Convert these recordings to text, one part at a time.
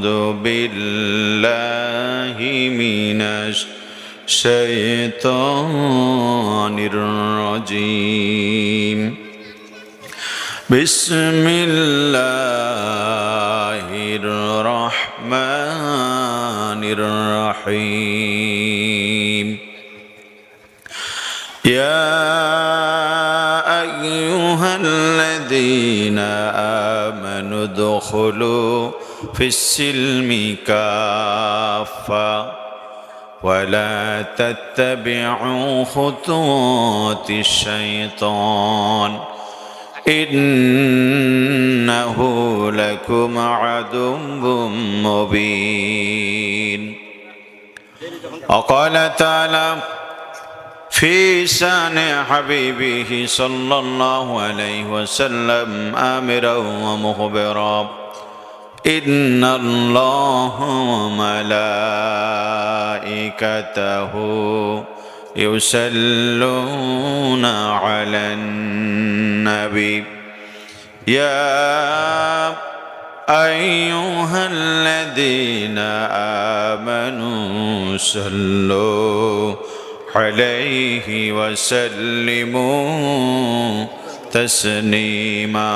أعوذ بالله من الشيطان الرجيم بسم الله الرحمن الرحيم يا أيها الذين آمنوا ادخلوا في السلم كافة ولا تتبعوا خطوات الشيطان إنه لكم عدو مبين. وقال تعالى في شان حبيبه صلى الله عليه وسلم آمرا ومخبرا إن الله وملائكته يصلون على النبي يا أيها الذين آمنوا صلوا عليه وسلموا تسليما.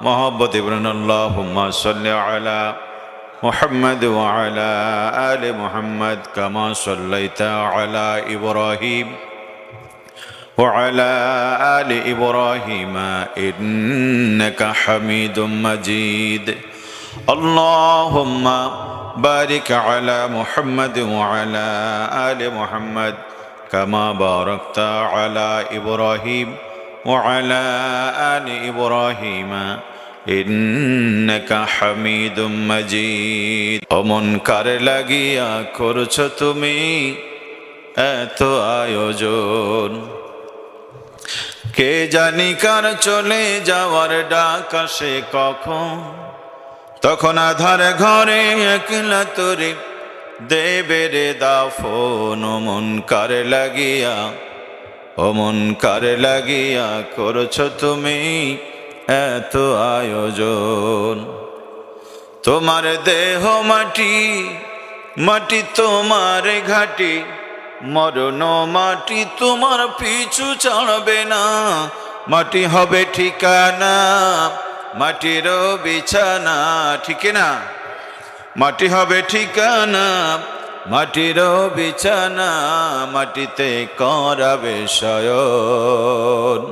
محبت ابن اللهم صل على محمد وعلى آل محمد كما صليت على إبراهيم وعلى آل إبراهيم إنك حميد مجيد. اللهم بارك على محمد وعلى آل محمد كما باركت على إبراهيم وعلى آل إبراهيم إنك حميد مجيد. অমন কার লাগিয়া করছো তুমি এত আয়োজন, কে জানি কার চলে যাওয়ার ডাক আসে কখন, তখন আধার ঘরে একলা তোরে দেবে রে দাফন। অমন কার লাগিয়া করছো তুমি এত আয়োজন। তোমার দেহ মাটি, মাটি তোমার ঘাটি, মরণ মাটি তোমার পিছু ছাড়বে না। মাটি হবে ঠিকানা, মাটির বিছানা, ঠিক না? মাটি হবে ঠিকানা, মাটির বিছানা, মাটিতে করাবে শয়ন।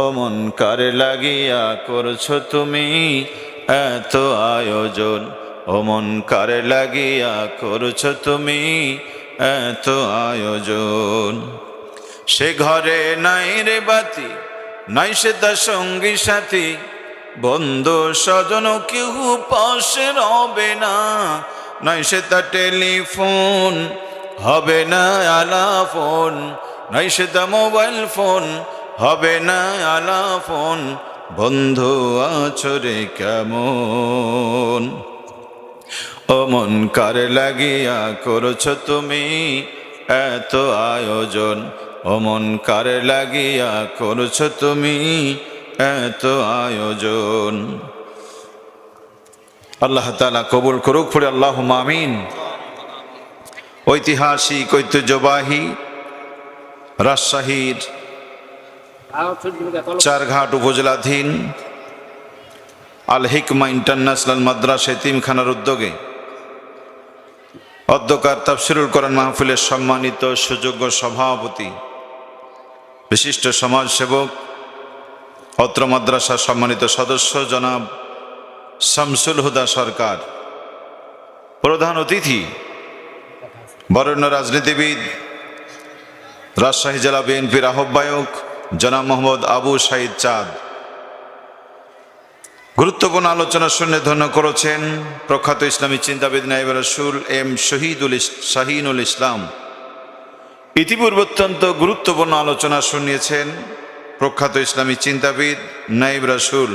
অমন কার লাগিয়া করছো তুমি এত আয়োজন, অমন কার লাগিয়া করছো তুমি এত আয়োজন। সে ঘরে নাই রে বাতি, নাই সে তার সঙ্গী সাথী, বন্ধু স্বজন কেউ পাশে রবে না। নাই সে তার টেলিফোন, হবে না আলাপন, নাই সে তার মোবাইল ফোন, হবে না আলাপন। বন্ধু আছো রে কেমন, অমন কার লাগিয়া করছো তুমি এত আয়োজন, অমন কার লাগিয়া করছো তুমি এত আয়োজন। আল্লাহ তাআলা কবুল করুক, পড়ে আল্লাহুম্মা আমিন। ঐতিহাসিক ঐতিহ্যবাহী রাজশাহীর চারঘাট উপজেলাধীন আল হিকমা ইন্টারন্যাশনাল মাদ্রাসা এতিমখানার উদ্যোগে অধ্যকার তাফসিরুল কোরআন মাহফিলের সম্মানিত সুযোগ্য সভাপতি, বিশিষ্ট সমাজসেবক, অত্র মাদ্রাসার সম্মানিত সদস্য জনাব শামসুল হুদা সরকার, প্রধান অতিথি বরেণ্য রাজনীতিবিদ রাজশাহী জেলা বিএনপির আহ্বায়ক জনাব মোহাম্মদ আবু সাইদ চাঁদ, গুরুত্বপূর্ণ আলোচনা শুনে ধন্য করেছেন প্রখ্যাত ইসলামী চিন্তাবিদ নায়েব রাসূল এম শাহীনুল ইসলাম। ইতিপূর্বে অত্যন্ত গুরুত্বপূর্ণ আলোচনা শুনিয়েছেন প্রখ্যাত ইসলামী চিন্তাবিদ নায়েব রাসূল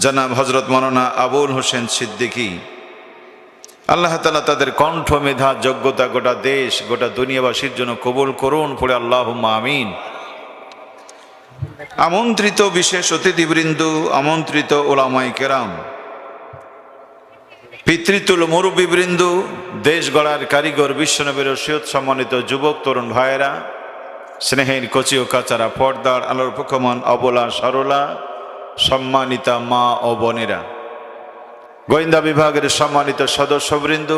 জনাব হযরত মাওলানা আবুল হোসেন সিদ্দিকী। আল্লাহ তাআলা তাদের কণ্ঠ, মেধা, যোগ্যতা গোটা দেশ, গোটা দুনিয়াবাসীর জন্য কবুল করুন, পড়ে আল্লাহুম্মা আমিন। আমন্ত্রিত বিশেষ অতিথিবৃন্দ, আমন্ত্রিত ওলামায়ে কেরাম, পিতৃতুল মুরব্বীবৃন্দ, দেশ গড়ার কারিগর, বিশ্বনবীর ওসিয়ত সম্মানিত যুবক তরুণ ভাইয়েরা, স্নেহের কচি ও কাচারা, পর্দার আলোর পক্ষমান অবলা সরলা, সম্মানিতা মা ও বোনেরা, গোয়েন্দা বিভাগের সম্মানিত সদস্যবৃন্দ,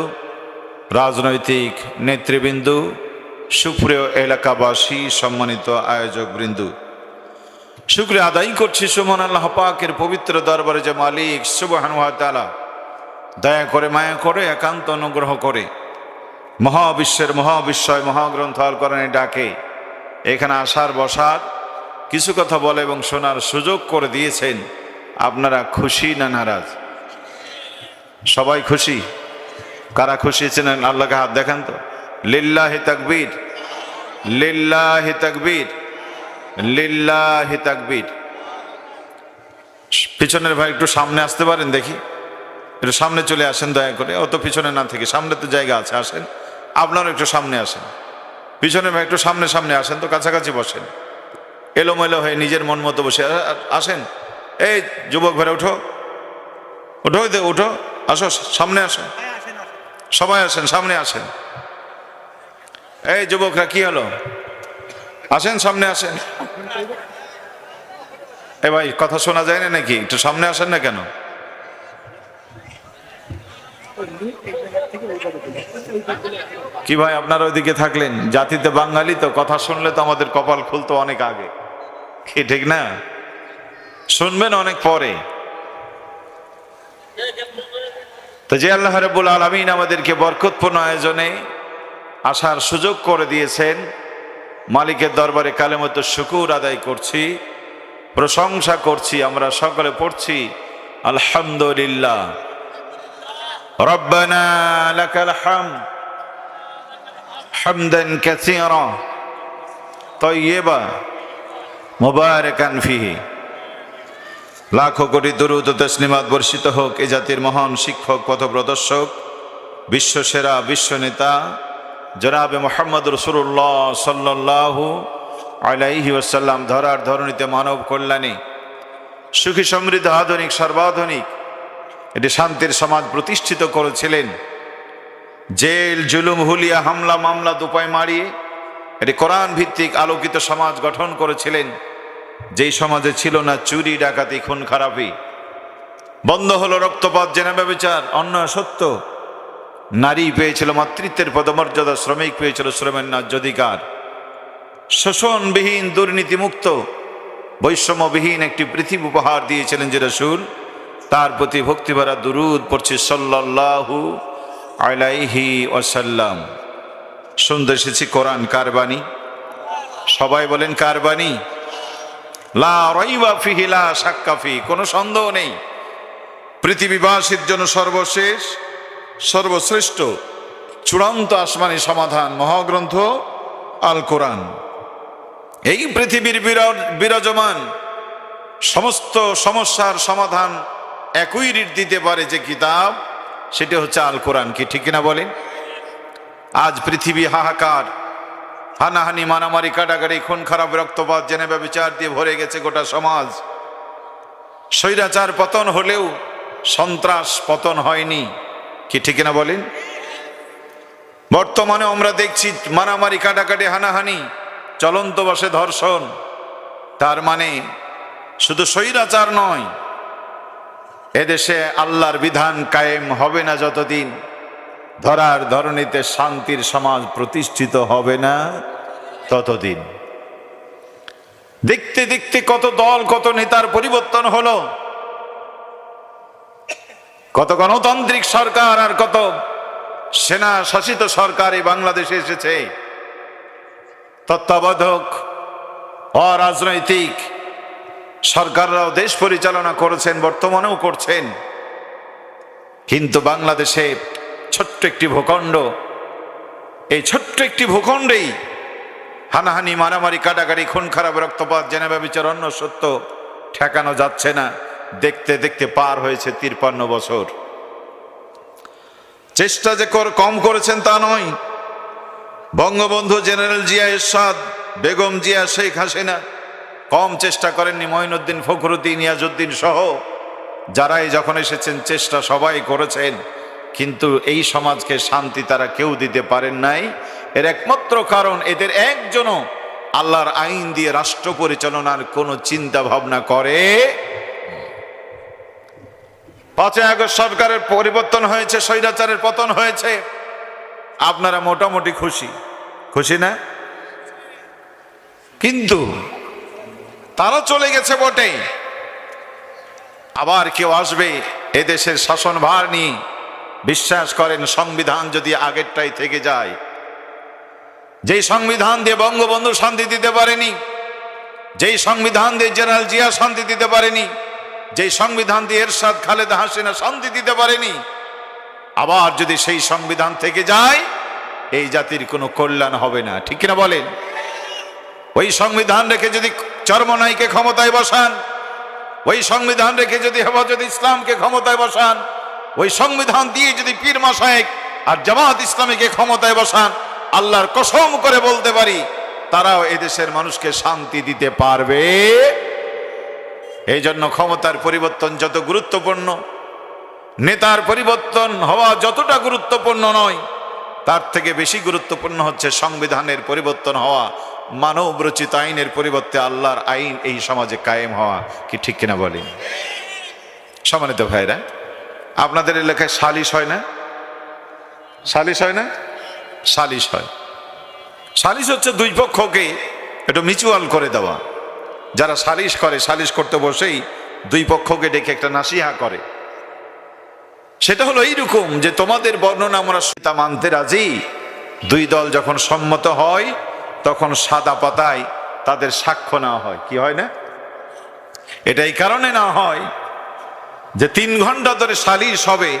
রাজনৈতিক নেতৃবৃন্দ, সুপ্রিয় এলাকাবাসী, সম্মানিত আয়োজকবৃন্দ, শুকরিয়া আদায় করছি সুমন আল্লাহ পাকের পবিত্র দরবারে যে মালিক সুবহানাহু ওয়া তাআলা দয়া করে, মায়া করে, একান্ত অনুগ্রহ করে মহাবিশ্বের মহাবিশ্বয় মহাগ্রন্থ আল কোরআনে ডাকে এখানে আসার বসার, কিছু কথা বলে এবং শোনার সুযোগ করে দিয়েছেন। আপনারা খুশি না নারাজ? সবাই খুশি? কারা খুশি ছিলেন আল্লাহকে হাত দেখান তো। লিল্লাহি তাকবীর, লিল্লাহি তাকবীর, লিল্লাহি তাকবীর। পিছনের ভাই একটু সামনে আসতে পারেন দেখি, একটু সামনে চলে আসেন দয়া করে, অত পিছনে না থেকে সামনে তো জায়গা আছে, আসেন। আপনারা একটু সামনে আসেন, পিছনের ভাই একটু সামনে সামনে আসেন তো, কাছাকাছি বসেন, এলোমেলো হয়ে নিজের মন মতো বসে আসেন। এই যুবক ভাইরা উঠো, উঠো, উঠো, আসো, সামনে আসো, সবাই আসেন, সামনে আসেন। এই যুবকরা কি হলো, আসেন, সামনে আসেন। এ ভাই কথা শোনা যায় না নাকি? একটু সামনে আসেন না কেন? কি ভাই আপনারা ওইদিকে থাকলেন? জাতিতে বাঙালি তো, কথা শুনলে তো আমাদের কপাল খুলতো অনেক আগে, কি ঠিক না? শুনবেন অনেক পরে। তো যে আল্লাহ রাব্বুল আলামিন আমাদেরকে বরকতপূর্ণ আয়োজনে আসার সুযোগ করে দিয়েছেন, মালিকের দরবারে কালেমত শুকুর আদায় করছি, প্রশংসা করছি। আমরা সকলে পড়ছি আলহামদুলিল্লাহ। রব্বানা লাকাল হামদ হামদান কাসীরা তাইয়্যিবা মুবারাকান ফিহি। লাখো কোটি দরুদ ও তাসলিমাত বর্ষিত হোক এ জাতির মহান শিক্ষক, পথপ্রদর্শক, বিশ্বসেরা বিশ্বনেতা জনাবে মুহাম্মদ রাসূলুল্লাহ সাল্লাল্লাহু আলাইহি ওয়াসাল্লাম। ধরার ধরণীতে মানব কল্যাণে সুখী সমৃদ্ধ আধুনিক সর্বাধুনিক এটি শান্তির সমাজ প্রতিষ্ঠিত করেছিলেন। জেল জুলুম হুলিয়া হামলা মামলা দুপায় মারিয়ে এটি কোরআন ভিত্তিক আলোকিত সমাজ গঠন করেছিলেন, যেই সমাজে ছিল না চুরি ডাকাতি খুন খারাপি। বন্ধ হলো রক্তপাত জেনা ব্যভিচার অন্যায় সত্য। নারী পেয়েছিল মাতৃত্বের পদমর্যাদা, শ্রমিক পেয়েছিল শ্রমের ন্যায্য অধিকার। শোষণবিহীন দুর্নীতিমুক্ত বৈষম্যবিহীন একটি পৃথিবী উপহার দিয়েছিলেন যে রাসূল। তার প্রতি ভক্তিভরা দুরূদ পড়ছি সাল্লাল্লাহু আলাইহি ওয়াসাল্লাম। শুনতে এসেছি কোরআন কার বাণী? সবাই বলেন কার বাণী? লা রাইবা ফিহি লা শাক্কা ফি, কোনো সন্দেহ নেই পৃথিবীবাসীর জন্য সর্বশেষ সর্বশ্রেষ্ঠ চূড়ান্ত আসমানি সমাধান মহাগ্রন্থ আল কোরআন। এই পৃথিবীর বিরাজমান সমস্ত সমস্যার সমাধান একই রিট দিতে পারে যে কিতাব, সেটা হচ্ছে আল কোরআন। কি ঠিক কিনা বলেন? আজ পৃথিবী হাহাকার, হানাহানি, মারামারি, কাটাকাটি, খুন খারাপ, রক্তপাত, জেনে ব্যভিচার দিয়ে ভরে গেছে গোটা সমাজ। স্বৈরাচার পতন হলেও সন্ত্রাস পতন হয়নি। কি ঠিক কিনা বলেন? বর্তমানে আমরা দেখছি মারামারি, কাটাকাটি, হানাহানি, চলন্ত বসে ধর্ষণ। তার মানে শুধু স্বৈরাচার নয়, এদেশে আল্লাহর বিধান কায়েম হবে না যতদিন, ধরার ধরণীতে শান্তির সমাজ প্রতিষ্ঠিত হবে না ততদিন। দেখতে দেখতে কত দল, কত নেতার পরিবর্তন হলো, কত গণতান্ত্রিক সরকার আর কত সেনা শাসিত সরকার এই বাংলাদেশে এসেছে। তত্ত্বাবধায়ক অরাজনৈতিক সরকাররাও দেশ পরিচালনা করেছেন, বর্তমানেও করছেন। কিন্তু বাংলাদেশে ছোট্ট একটি ভূখণ্ড, এই ছোট্ট একটি ভূখণ্ডেই হানাহানি, মারামারি, কাটাকাটি, খুন খারাপ, রক্তপাত, জেনা ব্যভিচার, অন্য সত্য ঠেকানো যাচ্ছে না। দেখতে দেখতে পার হয়েছে 53 বছর। চেষ্টা যে কম করেছেন তা নয়। বঙ্গবন্ধু জেনারেল জিয়া এরশাদ, বেগম জিয়া, শেখ হাসিনা কম চেষ্টা করেননি। মঈনুদ্দিন, ফখরুদ্দিন, নিয়াজউদ্দিন সহ যারাই যখন এসেছেন চেষ্টা সবাই করেছেন, কিন্তু এই সমাজকে শান্তি তারা কেউ দিতে পারেন নাই। এর একমাত্র কারণ এদের একজনও আল্লাহর আইন দিয়ে রাষ্ট্র পরিচালনার কোনো চিন্তা ভাবনা করে। 5ই আগস্ট সরকারের পরিবর্তন হয়েছে, স্বৈরাচারের পতন হয়েছে, আপনারা মোটামুটি খুশি, খুশি না? কিন্তু তারা চলে গেছে বটে, আবার কেউ আসবে এদেশের শাসনভার নিয়ে। বিশ্বাস করেন, সংবিধান যদি আগেরটাই থেকে যায়, যেই সংবিধান দিয়ে বঙ্গবন্ধু শান্তি দিতে পারেনি, যেই সংবিধান দিয়ে জেনারেল জিয়া শান্তি দিতে পারেনি, যেই সংবিধান দিয়ে এরশাদ খালেদা হাসিনা শান্তি দিতে পারেনি, আবার যদি সেই সংবিধান থেকে যায়, এই জাতির কোনো কল্যাণ হবে না। ঠিক কিনা বলেন? ওই সংবিধান রেখে যদি চরমনাইকে ক্ষমতায় বসান, ওই সংবিধান রেখে যদি হেফাজত ইসলামকে ক্ষমতায় বসান, ওই সংবিধান দিয়ে যদি পীর মাশায়েখ আর জামাত ইসলামীকে ক্ষমতায় বসান, আল্লাহর কসম করে বলতে পারি তারাও এদেশের মানুষকে শান্তি দিতে পারবে। এই জন্য ক্ষমতার পরিবর্তন যত গুরুত্বপূর্ণ, নেতার পরিবর্তন হওয়া যতটা গুরুত্বপূর্ণ নয়, তার থেকে বেশি গুরুত্বপূর্ণ হচ্ছে সংবিধানের পরিবর্তন হওয়া, মানব রচিত আইনের পরিবর্তে আল্লাহর আইন এই সমাজে কায়েম হওয়া। কি ঠিক কিনা বলেন? সম্মানিত ভাইরা, আপনাদের এলাকায় সালিশ হয় না? সালিশ হয় না? সালিশ হয়। সালিশ হচ্ছে দুই পক্ষকে একটু মিউচুয়াল করে দেওয়া। যারা সালিশ করে, সালিশ করতে বসেই দুই পক্ষকে ডেকে একটা নাসিহা করে। সেটা হলো এইরকম যে তোমাদের বর্ণনা আমরা তা মানতে রাজি। দুই দল যখন সম্মত হয় তখন সাদা পাতায় তাদের সাক্ষ্য নেওয়া হয়। কি হয় না? এটা এই কারণে না হয় যে 3 ঘন্টা ধরে সালিশ হবে,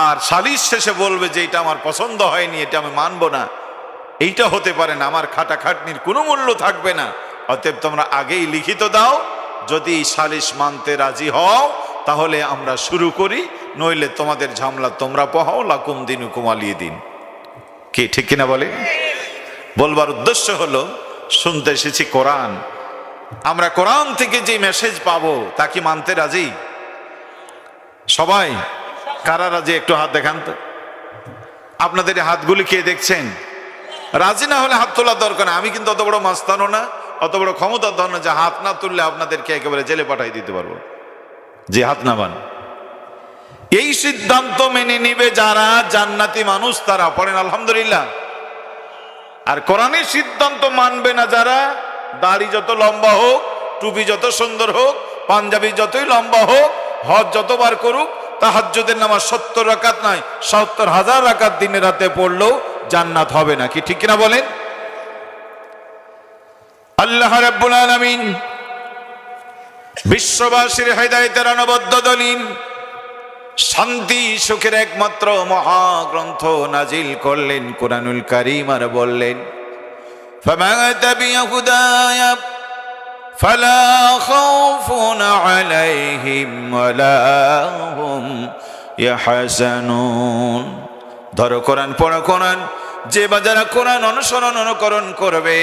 আর সালিশ শেষে বলবে যে এটা আমার পছন্দ হয়নি, এটা আমি মানব না। এইটা হতে পারে না, আমার খাটাখাটনির কোনো মূল্য থাকবে না। অতএব তোমরা আগেই লিখিত দাও, যদি সালিশ মানতে রাজি হও তাহলে আমরা শুরু করি, নইলে তোমাদের ঝামলা তোমরা পোহাও, লাকুম দিনুকুম ওয়ালিয়া দিন। কি ঠিক কিনা বলে? বলবার উদ্দেশ্য হলো, শুনতে এসেছি কোরআন, আমরা কোরআন থেকে যে মেসেজ পাবো তা কি মানতে রাজি? সবাই কারা রাজি? একটু হাত দেখান তো। আপনাদের হাতগুলি কে দেখছেন? রাজি না হলে হাত তোলার দরকার না। আমি কিন্তু অত বড় মাস্তানও না, অত বড় ক্ষমতাধর না যে হাত না তুললে আপনাদেরকে একেবারে জেলে পাঠাই দিতে পারবো। যে হাত নামান। এই সিদ্ধান্ত মেনে নিবে যারা জান্নাতি মানুষ, তারা পড়েন আলহামদুলিল্লাহ। আর কোরআনের সিদ্ধান্ত মানবে না যারা, দাড়ি যত লম্বা হোক, টুপি যত সুন্দর হোক, পাঞ্জাবি যতই লম্বা হোক, হজ যতবার করুক, তাহাজ্জুদের নামাজ 70 রাকাত নয় 70,000 রাকাত দিনে রাতে পড়লেও জান্নাত হবে না। কি ঠিক কিনা বলেন? আল্লাহ রাব্বুল আলামিন বিশ্ববাসীর হেদায়েতের অনবদ্য দলিল, শান্তি সুখের একমাত্র মহাগ্রন্থ নাজিল করলেন কুরআনুল কারীম, আর বললেন ফামা তাবিয়া হুদায়া ফালা খাউফুন আলাইহিম ওয়ালা হুম ইয়াহজানুন। ধরো কোরআন, পড়ো কোরআন, যে বাজারা কোরআন অনুসরণ অনুকরণ করবে,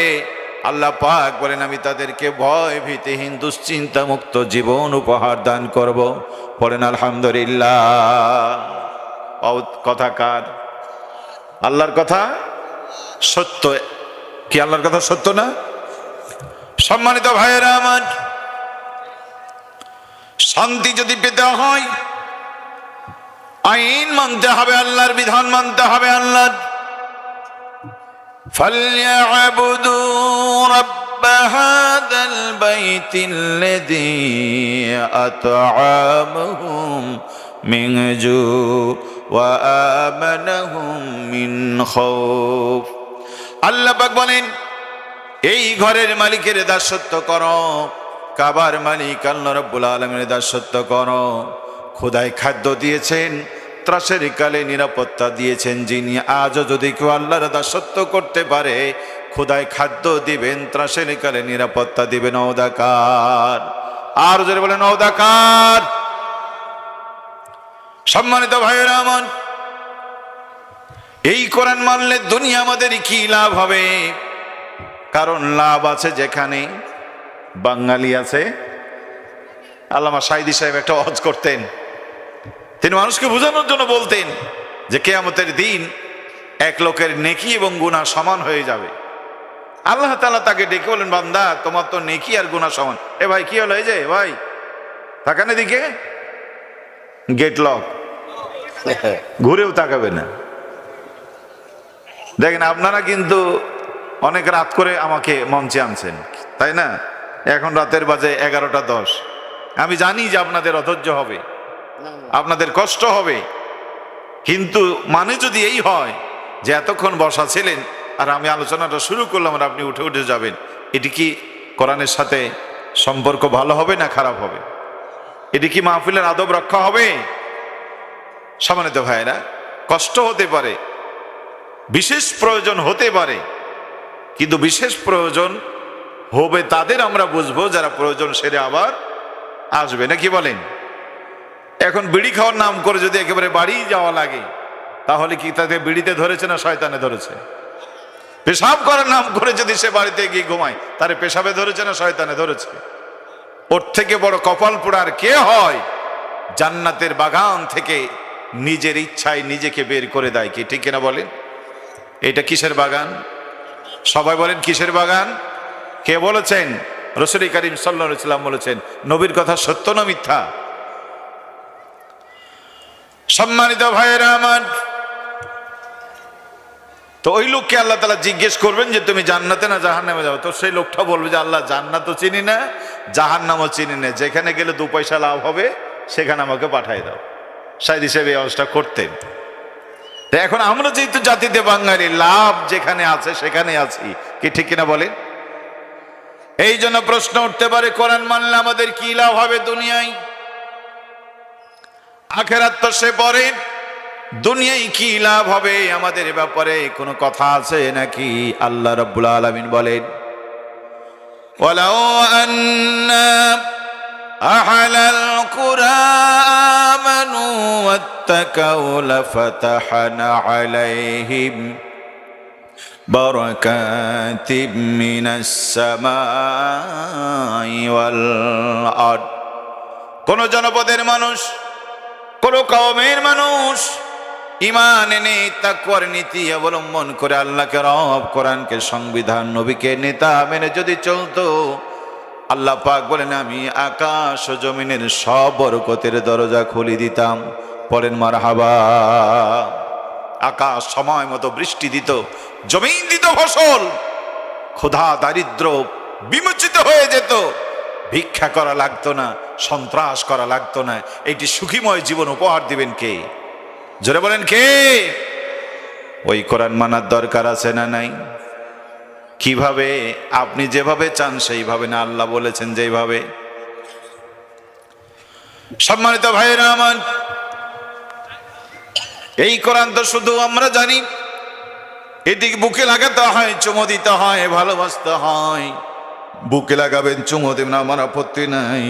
আল্লাহ পাক বলেন আমি তাদেরকে ভয় ভীতিহীন দুশ্চিন্তা মুক্ত জীবন উপহার দান করব। পড়েন আলহামদুলিল্লাহ। কথা কার? আল্লাহর কথা সত্য। কি আল্লাহর কথা সত্য না? সম্মানিত ভাইয়েরা আমার, শান্তি যদি পেতে হয় আইন মানতে হবে, আল্লাহর বিধান মানতে হবে। আল্লাহ فَلْيَعْبُدُوا رَبَّ هَذَا الْبَيْتِ الَّذِي أَطْعَمَهُمْ مِنْ جُوعٍ وَآمَنَهُمْ مِنْ خَوْفٍ। আল্লাহ পাক বলেন, এই ঘরের মালিকের দাসত্ব করো, কাবার মালিক আল্লাহ রাব্বুল আলামিনের দাসত্ব করো। খোদাই খাদ্য দিয়েছেন, ত্রাসের কালে নিরাপত্তা দিয়েছেন যিনি। আজও যদি কেউ আল্লাহর দাসত্ব করতে পারে, খোদাই খাদ্য দিবেন, ত্রাসের কালে নিরাপত্তা দিবেন। ওদাকার আর যদি বলেন ওদাকার। সম্মানিত ভাইয়েরা আমার, এই কোরআন মানলে দুনিয়া আমাদের কি লাভ হবে? কারণ লাভ আছে যেখানে বাঙালি আছে আল্লামা সাঈদী সাহেব একটা ওয়াজ করতেন, তিনি মানুষকে বোঝানোর জন্য বলতেন যে কিয়ামতের দিন এক লোকের নেকি এবং গুনাহ সমান হয়ে যাবে। আল্লাহ তাআলা তাকে ডেকে বলেন, বান্দা তোমার তো নেকি আর গুনাহ সমান। এ ভাই কি হলো, এই যে ভাই তাকান এদিকে, গেট লক, ঘুরেও তাকাবে না। দেখেন আপনারা কিন্তু অনেক রাত করে আমাকে মঞ্চে আনছেন, তাই না? এখন রাতের বাজে 11টা 10। আমি জানি যে আপনাদের অধৈর্য হবে, আপনাদের কষ্ট হবে, কিন্তু মানে যদি এই হয় যে এতক্ষণ বসা ছিলেন আর আমি আলোচনাটা শুরু করলাম আর আপনি উঠে উঠে যাবেন, এটি কি কোরআনের সাথে সম্পর্ক ভালো হবে না খারাপ হবে? এটি কি মাহফিলের আদব রক্ষা হবে? সম্মানিত ভাইরা, কষ্ট হতে পারে, বিশেষ প্রয়োজন হতে পারে, কিন্তু বিশেষ প্রয়োজন হবে তাদের আমরা বুঝবো যারা প্রয়োজন সেরে আবার আসবে, নাকি বলেন? এখন বিড়ি খাওয়ার নাম করে যদি একেবারে বাড়ি যাওয়া লাগে, তাহলে কি তাকে বিড়িতে ধরেছে না শয়তানে ধরেছে? পেশাব করার নাম করে যদি সে বাড়িতে গিয়ে ঘুমায়, তারে পেশাবে ধরেছে না শয়তানে ধরেছে? ওর থেকে বড় কপাল পোড়ার কে হয় জান্নাতের বাগান থেকে নিজের ইচ্ছায় নিজেকে বের করে দেয়? কি ঠিক কিনা বলেন? এটা কিসের বাগান? সবাই বলেন কিসের বাগান? কে বলেছেন? রাসূল করিম সাল্লাল্লাহু আলাইহি ওয়াসাল্লাম বলেছেন। নবীর কথা সত্য না মিথ্যা? সম্মানিত ভাইয়েরা আমার, তো ওই লোককে আল্লাহ তাআলা জিজ্ঞেস করবেন যে তুমি জান্নাতে না জাহান্নামে যাবে, তো সেই লোকটা বলবে যে আল্লাহ জান্নাতও চিনি না জাহান্নামও চিনি না, যেখানে গেলে 2 পয়সা লাভ হবে সেখানে আমাকে পাঠিয়ে দাও। সাঈদী সাহেব এই অবস্থা করতেন। তো এখন আমরা যেহেতু জাতিতে বাঙালি, লাভ যেখানে আছে সেখানে আছি, কি ঠিক কিনা বলেন? এই জন্য প্রশ্ন উঠতে পারে, কোরআন মানলে আমাদের কি লাভ হবে দুনিয়ায়? আখিরাত তো সে পরে, দুনিয়ায় কি লাভ হবে আমাদের ব্যাপারে কোনো কথা আছে নাকি? আল্লাহ রাব্বুল আলামিন বলেন, ওয়ালাউ আন্না আহলাল কুরআ আমানু ওয়াত্তাকাউ লাফাতাহনা আলাইহিম বারাকাতিম মিনাস সামাই ওয়াল আরদ। কোন জনপদের মানুষ, কোন কওমের মানুষ ঈমান এনে তাকওয়ার নীতি অবলম্বন করে আল্লাহকে রব, কোরআনকে সংবিধান, নবীকে নেতা মেনে যদি চলতো, আল্লাহ পাক বলেন আমি আকাশ ও জমিনের সব বরকতের দরজা খুলে দিতাম। পড়েন মারহাবা। আকাশ সময় মতো বৃষ্টি দিত, জমিন দিত ফসল, ক্ষুধা দারিদ্র বিমোচিত হয়ে যেত, ভিক্ষা করা লাগতো না, সন্ত্রাস করা লাগতো না। এইটি সুখীময় জীবন উপহার দিবেন কে? জোরে বলেন কে? ওই কোরআন মানার দরকার আছে না নাই? কিভাবে? আপনি যেভাবে চান সেইভাবে না, আল্লাহ বলেছেন যেভাবে। সম্মানিত ভাইয়েরা আমার, এই কোরআন তো শুধু আমরা জানি, এদিকে বুকে লাগাতে হয়, চুমো দিতে হয়, ভালোবাসতে হয়। বুকে লাগাবেন, চুমো দেবেন, আমার আপত্তি নাই,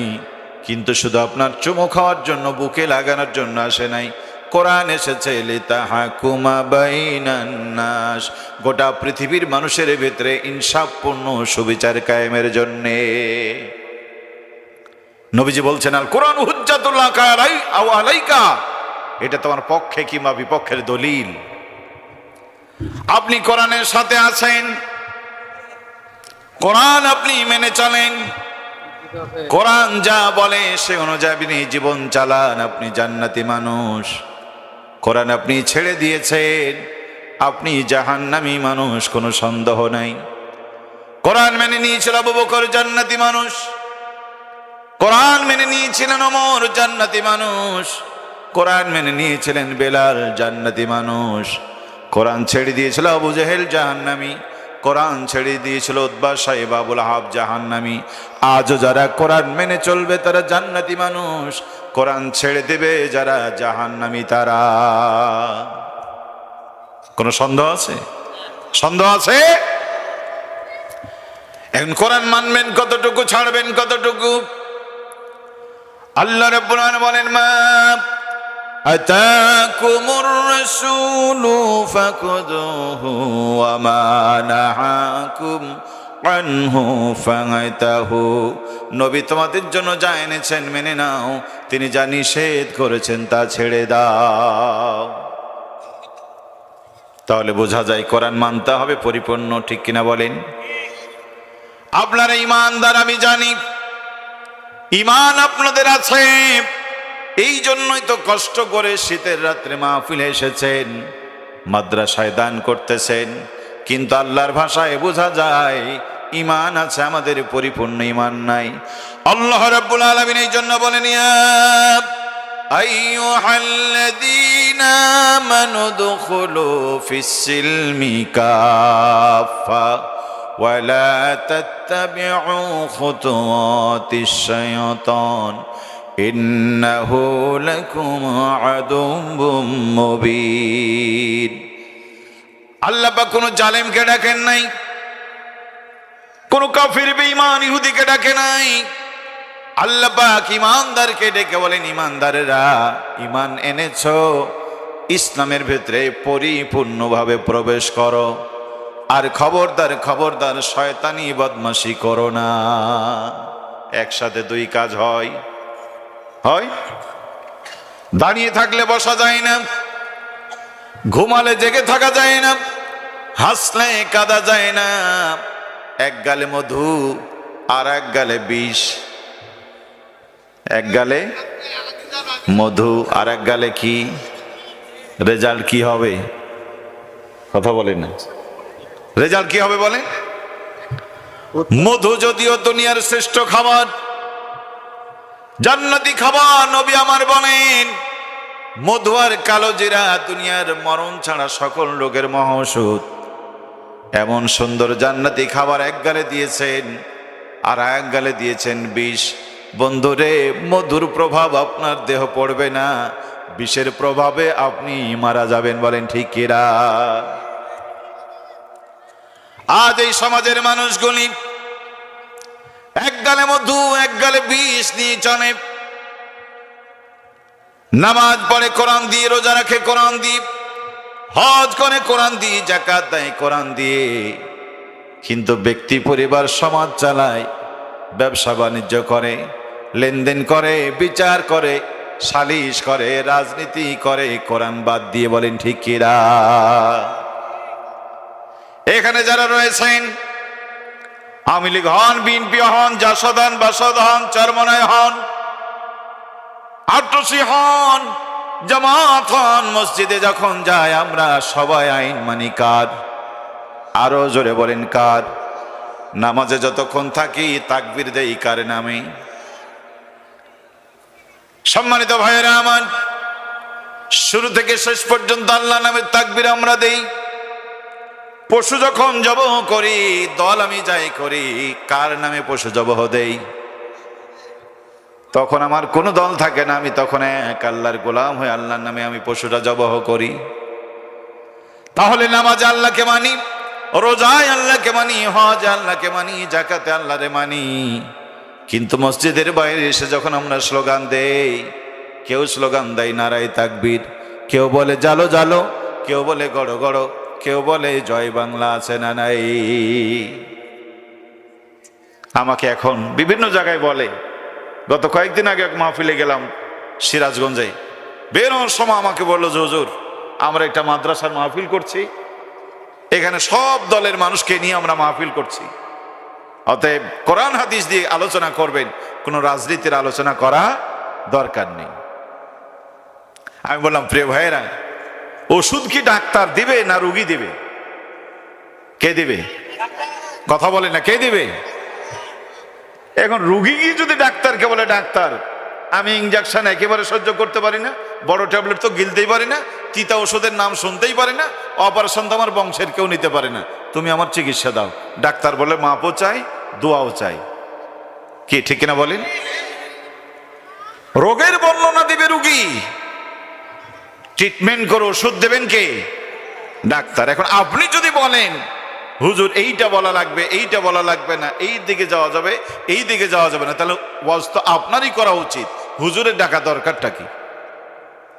কিন্তু শুধু আপনার চুমো খাওয়ার জন্য, বুকে লাগানোর জন্য আসে নাই। কোরআন এসেছে লিতাহকুমা বাইনান নাস, গোটা পৃথিবীর মানুষের ভিতরে ইনসাফপূর্ণ সুবিচার কায়েমের জন্য। নবীজি বলছেন, আল কোরআন হুজ্জাতুল লাকা আলাইকা, এটা তোমার পক্ষে কিংবা বিপক্ষের দলিল। আপনি কোরআনের সাথে আছেন, কোরআন আপনি মেনে চলেন, কোরআন যা বলে সে অনুযায়ী আপনি জীবন চালান, আপনি জান্নাতি মানুষ। কোরআন আপনি ছেড়ে দিয়েছেন, আপনি জাহান্নামী মানুষ, কোনো সন্দেহ নাই। কোরআন মেনে নিয়েছিল আবু বকর, জান্নাতি মানুষ। কোরআন মেনে নিয়েছিলেন ওমর, জান্নাতি মানুষ। কোরআন মেনে নিয়েছিলেন বেলাল, জান্নাতি মানুষ। কোরআন ছেড়ে দিয়েছিল আবু জেহেল, জাহান্নামী। কোরআন ছেড়ে দিয়েছিল উতবা, সাইবা, আবু লাহাব, জাহান্নামী। আজও যারা কোরআন মেনে চলবে তারা জান্নাতি মানুষ, কোরআন ছেড়ে দেবে যারা জাহান্নামী তারা। কোন সন্দেহ আছে? সন্দেহ আছে? এখন কোরআন মানবেন কতটুকু, ছাড়বেন কতটুকু? আল্লাহ রাব্বুল আলামিন বলেন, মা আতাকুমুর রাসূলু ফাকুযুহু ওয়া মা নাহাকুম আনহু ফাআতাহু, নবী তোমাদের জন্য যা এনেছেন মেনে নাও, তিনি যা নিষেধ করেছেন তা ছেড়ে দাও। তাহলে বোঝা যায় কোরআন মানতে হবে পরিপূর্ণ, ঠিক কিনা বলেন? আপনারা ঈমানদার আমি জানি, ঈমান আপনাদের আছে, এই জন্যই তো কষ্ট করে শীতের রাত্রে মাহফিলে এসেছেন, মাদ্রাসায় দান করতেছেন, কিন্তু আল্লাহর ভাষায় বোঝা যায় ঈমান আছে, আমাদের পরিপূর্ণ ঈমান নাই। আল্লাহ রাব্বুল আলামিন এই জন্য বলেন, ইয়া আইয়ুহাল্লাযীনা আমানু দুখুলু ফিস-সিলমি কাফা ওয়া লা তাত্তাবিউ খুতুওয়াতিশ শাইতান ইন্নাহু লাকুম আদুউম মুবিন। আল্লাহ পাক কোন জালেমকে ডাকেন নাই, কোন কাফির বেঈমান ইহুদিকে ডাকে নাই। আল্লাহ পাক ঈমানদারকে ডেকে বলেন, ঈমানদারেরা ঈমান এনেছো, ইসলামের ভিতরে পরিপূর্ণভাবে প্রবেশ করো, আর খবরদার খবরদার শয়তানি বদমাশি করো না। একসাথে দুই কাজ হয়। দাঁড়িয়ে থাকলে বসা যায় না, ঘুমালে জেগে থাকা যায় না, হাসলে কাঁদা যায় না। এক গালে মধু আর এক গালে বিষ, এক গালে মধু আর এক গালে কি? রেজাল্ট কি হবে? কথা বলেন না, রেজাল্ট কি হবে বলেন? মধু যদিও দুনিয়ার শ্রেষ্ঠ খাবার, জান্নাতি খাবার, নবী আমার বলেন মধু আর কালো জিরা দুনিয়ার মরণ ছাড়া সকল রোগের মহৌষধ। এমন সুন্দর জান্নাতি খাবার এক গালে দিয়েছেন আর এক গালে দিয়েছেন বিষ। বন্ধুরে, মধুর প্রভাব আপনার দেহ পড়বে না, বিষের প্রভাবে আপনি মারা যাবেন। বলেন ঠিক কিনা? আজ এই সমাজের মানুষগুলি এক গালে মধু এক গালে বিষ নিয়ে চলে। নামাজ পড়ে কোরআন দিয়ে, রোজা রাখে কোরআন দিয়ে, হজ করে কোরআন দিয়ে, যাকাত দেয় কোরআন দিয়ে, কিন্তু ব্যক্তি পরিবার সমাজ চালায়, ব্যবসা বাণিজ্য করে, লেনদেন করে, বিচার করে, সালিশ করে, রাজনীতি করে কোরআন বাদ দিয়ে। বলেন ঠিক কিনা? এখানে যারা রয়েছেন, আওয়ামী লীগ হন, বিএনপি হন, জাসদ হন, বাসদ হন, চরমনায় হন, আট্রসি হন, জামাত হন, মসজিদে যখন যায় আমরা সবাই আইন মানি কার? আরো জোরে বলেন কার? নামাজে যতক্ষণ থাকি তাকবীর দেই কার নামে? সম্মানিত ভাইয়েরা আমার, শুরু থেকে শেষ পর্যন্ত আল্লাহ নামের তাকবীর আমরা দেই। পশু যখন জবহ করি, দল আমি যাই করি, কার নামে পশু জবহ দেই? তখন আমার কোনো দল থাকে না, আমি তখন এক আল্লাহর গোলাম হয়ে আল্লাহর নামে আমি পশুটা জবহ করি। তাহলে নামাজে আল্লাহকে মানি, রোজায় আল্লাহকে মানি, হজ আল্লাহকে মানি, যাকাতে আল্লাহরে মানি, কিন্তু মসজিদের বাইরে এসে যখন আমরা স্লোগান দেই, কেউ স্লোগান দেয় নারায়ে তাকবীর, কেউ বলে জালো জালো, কেউ বলে গড়ো গড়ো, কেউ বলে জয় বাংলা, আছে না নাই? আমাকে এখন বিভিন্ন জায়গায় বলে, গত কয়েকদিন আগে এক মাহফিলে গেলাম সিরাজগঞ্জে, বেরোনোর সময় আমাকে বললো যে হুজুর আমরা একটা মাদ্রাসার মাহফিল করছি, এখানে সব দলের মানুষকে নিয়ে আমরা মাহফিল করছি, অতএব কোরআন হাদিস দিয়ে আলোচনা করবেন, কোনো রাজনীতির আলোচনা করা দরকার নেই। আমি বললাম প্রিয় ভাইয়েরা, ওষুধ কি ডাক্তার দিবে না রুগী দিবে? কে দিবে? কথা বলে না, কে দিবে? এখন রুগী কি যদি ডাক্তারকে বলে ডাক্তার আমি ইনজেকশন একেবারে সহ্য করতে পারি না, বড় ট্যাবলেট তো গিলতেই পারি না, তিতা ওষুধের নাম শুনতেই পারি না, অপারেশন তো আমার বংশের কেউ নিতে পারে না, তুমি আমার চিকিৎসা দাও। ডাক্তার বলে মাপও চাই, দোয়াও চাই। কি ঠিক কিনা বলেন? রোগের বর্ণনা দিবে রুগী, ট্রিটমেন্ট করে ওষুধ দেবেন কে? ডাক্তার। এখন আপনি যদি বলেন হুজুর এইটা বলা লাগবে, এইটা বলা লাগবে না, এই দিকে যাওয়া যাবে, এই দিকে যাওয়া যাবে না, তাহলে ওয়াজ তো আপনারই করা উচিত, হুজুরের ডাকা দরকারটা কি?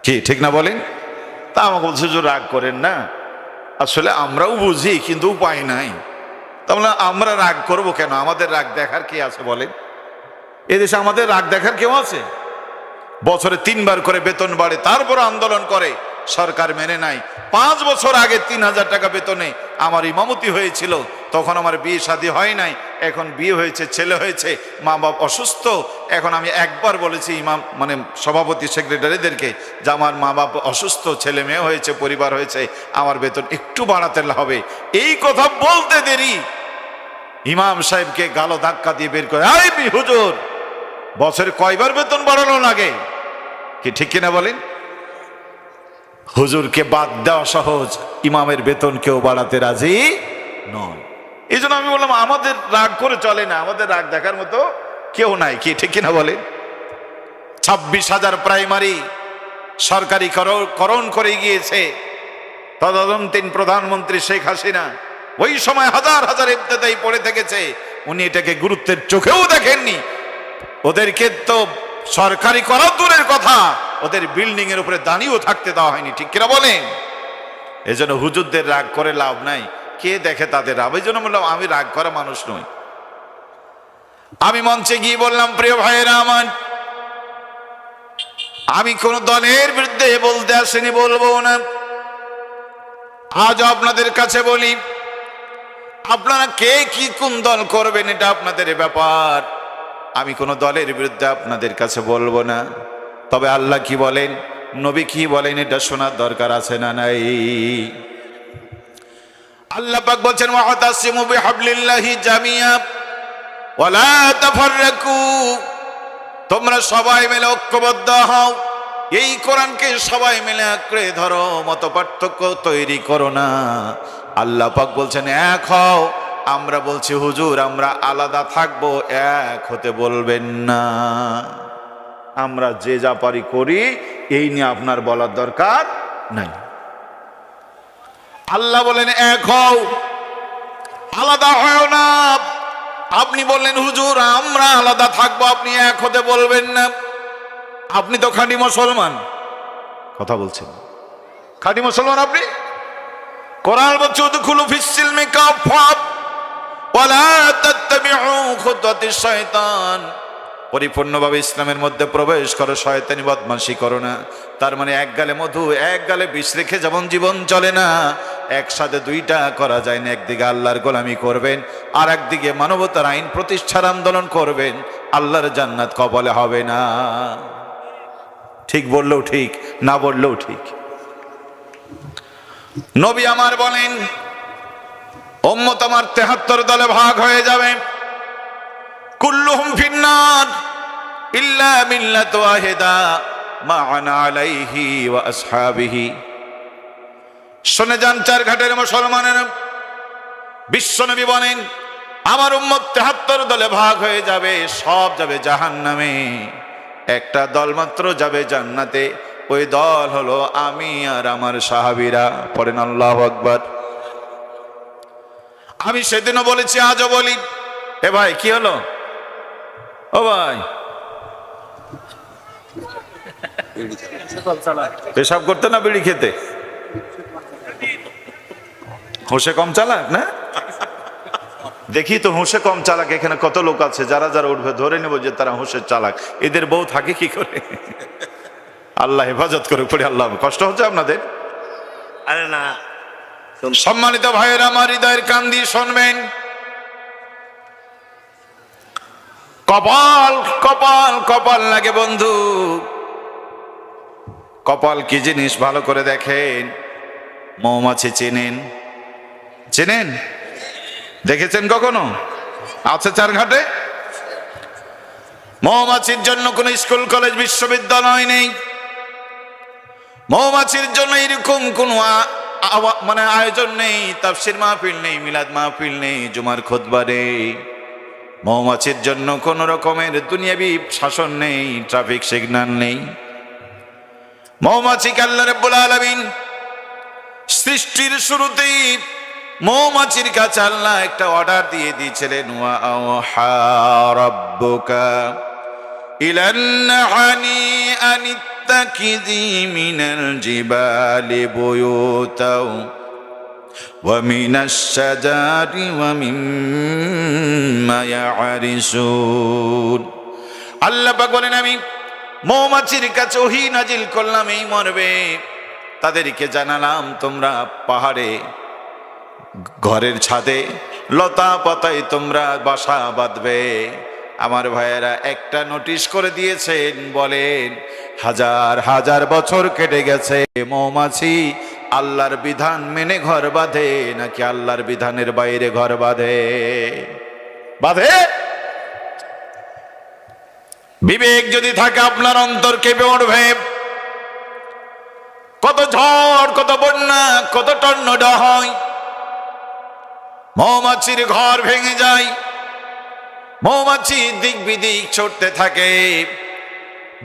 কি ঠিক না বলেন? তা আমাকে বলছে হুজুর রাগ করেন না, আসলে আমরাও বুঝি কিন্তু উপায় নাই, তাহলে আমরা রাগ করব কেন? আমাদের রাগ দেখার কে আছে বলেন? এদেশে আমাদের রাগ দেখার কেউ আছে? বছরে 3 বার করে বেতন বাড়ে, তারপর আন্দোলন করে, সরকার মেনে নাই। 5 বছর আগে 3000 টাকা বেতনে আমার ইমামতি হয়েছিল, তখন আমার বিয়ে শাদী হয় নাই, এখন বিয়ে হয়েছে, ছেলে হয়েছে, মা বাপ অসুস্থ। এখন আমি একবার বলেছি ইমাম মানে সভাপতি সেক্রেটারিদেরকে যে আমার মা বাপ অসুস্থ, ছেলে মেয়ে হয়েছে, পরিবার হয়েছে, আমার বেতন একটু বাড়াতে হবে। এই কথা বলতে দেরি ইমাম সাহেবকে গালো ধাক্কা দিয়ে বের করে, এই হুজুর, বছরে কয়বার বেতন বাড়ানো লাগে? কি ঠিক কিনা বলেন? হুজুরকে বাদ দেওয়া সহজ, ইমামের বেতন কেউ বাড়াতে রাজি নয়। এই জন্য আমি বললাম আমাদের রাগ করে চলে না, আমাদের রাগ দেখার মতো কেউ নাই। কি ঠিক কিনা বলেন? 26,000 প্রাইমারি সরকারি করণ করে গিয়েছে তদানীন্তন প্রধানমন্ত্রী শেখ হাসিনা। ওই সময় হাজার হাজার ইবতেদায়ী পড়ে থেকেছে, উনি এটাকে গুরুত্বের চোখেও দেখেননি। ওদেরকে তো সরকারি করা দূরের কথা, ওদের বিল্ডিং এর উপরে দাঁড়িয়েও থাকতে দেওয়া হয়নি। ঠিক কিনা বলেন? এই জন্য হুজুরদের রাগ করে লাভ নাই, কে দেখে তাদের রাগ। এই জন্য বললাম আমি রাগ করা মানুষ নই। আমি মঞ্চে গিয়ে বললাম, প্রিয় ভাইয়েরা আমার, আমি কোন দলের বিরুদ্ধে বলতে আসিনি, বলবো না। আজ আপনাদের কাছে বলি, আপনারা কে কি কোন দল করবেন এটা আপনাদের ব্যাপার। আমি কোন দলের বিরুদ্ধে আপনাদের কাছে বলবো না। তবে আল্লাহ কি বলেন, নবী কি বলেন, এটা শোনার দরকার আছে না নাই? আল্লাহ পাক বলেন, ওয়াতাসিমু বিহাবলিল্লাহি জামিয়া ওয়ালা তাফাররাকু, তোমরা সবাই মিলে ঐক্যবদ্ধ হও, এই কোরআনকে সবাই মিলে আঁকড়ে ধরো, মত পার্থক্য তৈরি করো না। আল্লাহ পাক বলছেন এক হও। আমরা বলছি হুজুর আমরা আলাদা থাকবো, এক হতে বলবেন না। আমরা যে যা পারি করি, এই নিয়ে আপনার বলার দরকার নাই। আল্লাহ বলেন এক হও, আলাদা হয় না। আপনি বললেন হুজুর আমরা আলাদা থাকবো, আপনি এক হতে বলবেন না। আপনি তো খাঁটি মুসলমান, কথা বলছেন খাঁটি মুসলমান আপনি। কোরআন বলছে উদখুলু ফিস সিলমি কাফা ওয়ালা তাত্তাবিউ খুতুওয়াতিশ শায়তান, পরিপূর্ণভাবে ইসলামের মধ্যে প্রবেশ করো, শয়তানি বদমাশি করো না। তার মানে এক গালে মধু এক গালে বিষ রেখে যেমন জীবন চলে না, একসাথে দুইটা করা যায় না। একদিকে আল্লাহর গোলামি করবেন, আর একদিকে মানবতার আইন প্রতিষ্ঠার আন্দোলন করবেন, আল্লাহর জান্নাত কবলে হবে না। ঠিক বললেও ঠিক, না বললেও ঠিক। নবী আমার বলেন উম্মত আমার 73 দলে ভাগ হয়ে যাবে, কুল্লুহুম ফিন্নার ইল্লা মিল্লাত ওয়াহিদা মা আনা আলাইহি ওয়া আসহাবিহি। শুনে যান চারঘাটের মুসলমানেরা, বিশ্বনবী বলেন আমার উম্মত 73 দলে ভাগ হয়ে যাবে, সব যাবে জাহান্নামে, একটা দল মাত্র যাবে জান্নাতে। ওই দল হলো আমি আর আমার সাহাবীরা। পড়েন আল্লাহু আকবার। আমি সেদিনও বলেছি, আজও বলি, এ ভাই কি হলো? ও ভাই পেশাব করতে না বিড়ি খেতে? হোসে কম চালাক না? দেখি তো হোসে কম চালাক এখানে কত লোক আছে, যারা যারা উঠবে ধরে নেব যে তারা হোসের চালাক। এদের বউ থাকে কি করে? আল্লাহ হেফাজত করে পড়ে। আল্লাহ, কষ্ট হচ্ছে আপনাদের? আরে না। সম্মানিত ভাইয়ের আমার, হৃদয়ের কান দিয়ে শুনবেন, কপাল কপাল কপাল লাগে বন্ধু। কপাল কি জিনিস ভালো করে দেখেন। মৌমাছি চেনেন? চেনেন? দেখেছেন কখনো? আছে চারঘাটে। মৌমাছির জন্য কোন স্কুল কলেজ বিশ্ববিদ্যালয় নেই। মৌমাছির জন্য এরকম কোন মানে আয়োজন নেই, তাফসীর মাহফিল নেই, মিলাদ মাহফিল নেই, জুমার খুতবা নেই। মৌমাছির জন্য কোন রকমের দুনিয়াবি শাসন নেই, ট্রাফিক সিগন্যাল নেই। মৌমাছিকে আল্লাহ রাব্বুল আলামিন সৃষ্টির শুরুতেই মৌমাছির কাছে আল্লাহ একটা অর্ডার দিয়ে দিয়েছিলেন, ওয়া আওহা রাব্বুকা ইলান নাহলি আনিত্তাকিযি মিনাল জিবালি বুয়ুতাও ومن الشجر ومما يعرشون আল্লাহ পাক বলেন আমি মৌমাছির কাছে ওহী নাজিল করলাম এই মরবে তাদেরকে জানালাম তোমরা পাহাড়ে ঘরের ছাদে লতা পাতায় তোমরা বাসা বাঁধবে আমার ভাইয়েরা একটা নোটিশ করে দিয়েছেন বলেন হাজার হাজার বছর কেটে গেছে মৌমাছি আল্লাহর বিধান মেনে ঘর বাঁধে নাকি আল্লাহর বিধানের বাইরে ঘর বাঁধে বাঁধে বিবেক যদি থাকে আপনার অন্তর কেঁপে উঠবে কত ঝড় কত বন্যা কত টর্নেডো হয় মৌমাছির ঘর ভেঙে যায় মৌমাছি দিক বিদিক ছুটতে থাকে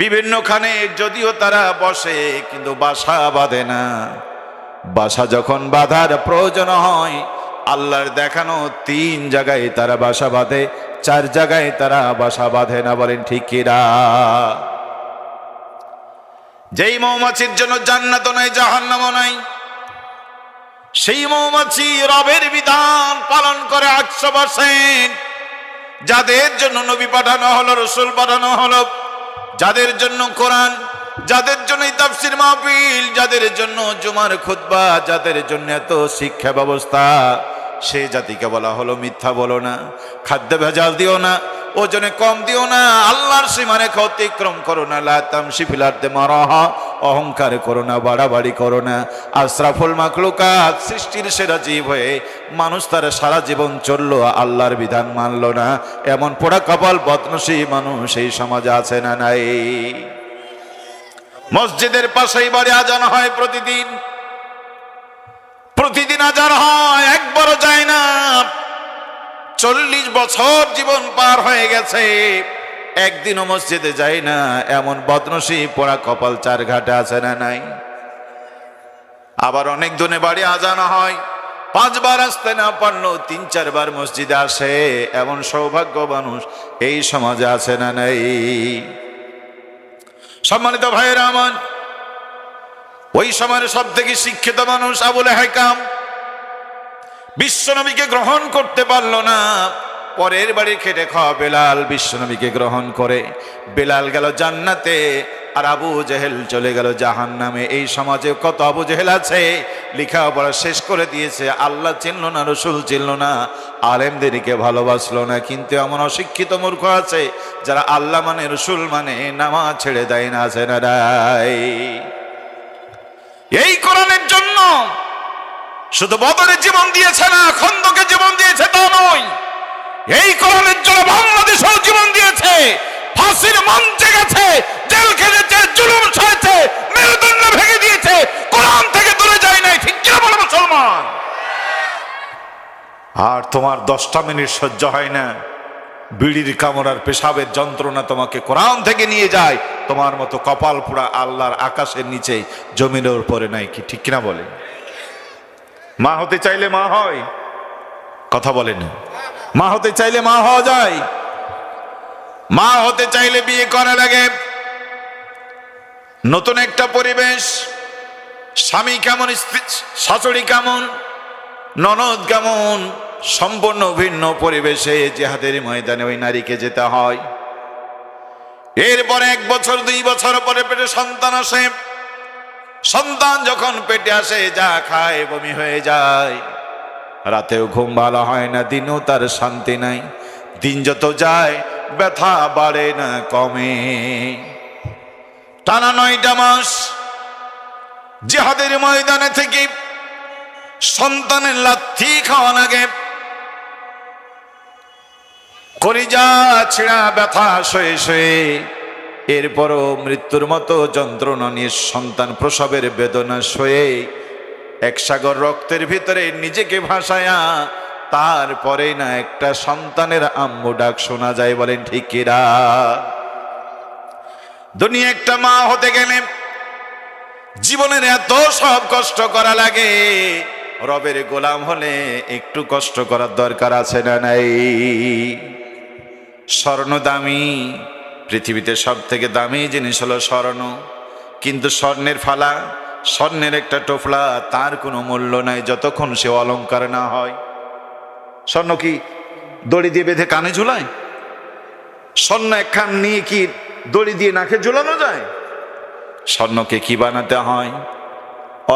বিভিন্নখানে যদিও তারা বসে কিন্তু বাসা বাঁধে না বাসা যখন বাঁধার প্রয়োজন হয় আল্লাহর দেখানো 3 জায়গায় তারা বাসা বাঁধে 4 জায়গায় তারা বাসা বাঁধে না বলেন ঠিক কিনা যেই মৌমাছির জন্য জান্নাতও নাই জাহান্নামও নাই সেই মৌমাছি রবের বিধান পালন করে 100%। যাদের জন্য নবী পাঠানো হলো রসুল পাঠানো হলো যাদের জন্য কোরআন যাদের জন্য তাফসীর মাহফিল যাদের জন্য জুমার খুতবা যাদের জন্য এত শিক্ষা ব্যবস্থা সেই জাতিকে বলা হলো মিথ্যা বলো না খাদ্য ভেজাল দিও না ওজনে কম দিও না আল্লাহর সীমারেখা অতিক্রম করো না লা তামশি ফিল আরদি মারাহা অহংকার করো না বাড়াবাড়ি করো না আশরাফুল মাখলুকাত সৃষ্টির সেরা জীব হয়ে মানুষ তার সারা জীবন চললো আল্লাহর বিধান মানলো না এমন পোড়া কপাল বদনসিব মানুষ এই সমাজে আছে না নাই মসজিদের পাশেই বাড়ি আজান হয় প্রতিদিন আজান হয় একবারও যায় না 40 বছর জীবন পার হয়ে গেছে একদিনও মসজিদে যায় না এমন বদনসিব পোড়া কপাল 4 ঘাটে আছে না নাই আবার অনেক দিনে বাড়ি আজান হয় 5 বার আসতে না পারলো 3-4 বার মসজিদে আসে এমন সৌভাগ্য মানুষ এই সমাজে আছে না নাই সম্মানিত ভাইয়েরা আমার ওই সময়ের সব থেকে শিক্ষিত মানুষ আবুল হাকাম বিশ্বনবীকে গ্রহণ করতে পারল না পরের বাড়ি খেটে খাওয়া বেলাল বিশ্বনবীকে গ্রহণ করে বেলাল গেল জান্নাতে আর আবু জেহেল চলে গেল জাহান্নামে এই সমাজে কত আবু জেহেল আছে লেখাপড়া শেষ করে দিয়েছে আল্লাহ চিনল না রসুল চিনল না আলেমদেরকে ভালোবাসলো না কিন্তু এমন অশিক্ষিত মূর্খ আছে যারা আল্লাহ মানে রসুল মানে নামাজ ছেড়ে দেয় না আছে না রাই এই কোরআনের জন্য শুধু বদরে জীবন দিয়েছে না খন্দকে জীবন দিয়েছে তা নয় এই কোরআনের জন্য বাংলাদেশেও জীবন দিয়েছে ফাঁসির মঞ্চে গেছে জেল খেটেছে জুলুম সয়েছে মেরুদণ্ড ভেঙে দিয়েছে কোরআন থেকে দূরে যায় নাই ঠিক কিনা বলো মুসলমান আর তোমার 10টা মিনিট সহ্য হয় না বিড়ির কামড়ার পেশাবের যন্ত্রণা তোমাকে কোরআন থেকে নিয়ে যায় তোমার মতো কপাল পোড়া আল্লাহর আকাশের নিচে জমিনের উপরে নাই কি ঠিক কিনা বলে মা হতে চাইলে মা হয় কথা বলেন মা হতে চাইলে মা হওয়া যায় মা হতে চাইলে বিয়ে করা লাগে নতুন একটা পরিবেশ স্বামী কেমন শাশুড়ি কেমন ননদ কেমন সম্পূর্ণ ভিন্ন পরিবেশে জিহাদের ময়দানে ওই নারীকে যেতে হয় এরপরে 1 বছর 2 বছর পরে পেটে সন্তান আসে সন্তান যখন পেটে আসে যা খায় বমি হয়ে যায় রাতেও ঘুম ভালো হয় না দিনও তার শান্তি নাই দিন যত যায় ব্যথা বাড়ে না কমে টানা 9টা মাস জিহাদের ময়দানে থেকে সন্তানের লাথি খাওয়া লাগে কলিজা ছিঁড়া ব্যথা সয়ে সয়ে এরপরও মৃত্যুর মতো যন্ত্রণা নিয়ে সন্তান প্রসবের বেদনা সয়ে 1 সাগর রক্তের ভিতরে নিজেকে ভাসায়া তারপরে না একটা সন্তানের আম্মু ডাক শোনা যায় বলেন ঠিক কিনা দুনিয়া একটা মা হতে গেলে জীবনের এত সব কষ্ট করা লাগে রবের গোলাম হলে একটু কষ্ট করার দরকার আছে না নাই স্বর্ণ দামি পৃথিবীতে সব থেকে দামি জিনিস হলো স্বর্ণ কিন্তু স্বর্ণের ফালা স্বর্ণের একটা টোফলা তার কোনো মূল্য নাই যতক্ষণ সে অলংকার না হয়। স্বর্ণ কি দড়ি দিয়ে বেঁধে কানে ঝুলায়? স্বর্ণ একখান নিয়ে কি দড়ি দিয়ে নাকে ঝুলানো যায়? স্বর্ণকে কি বানাতে হয়?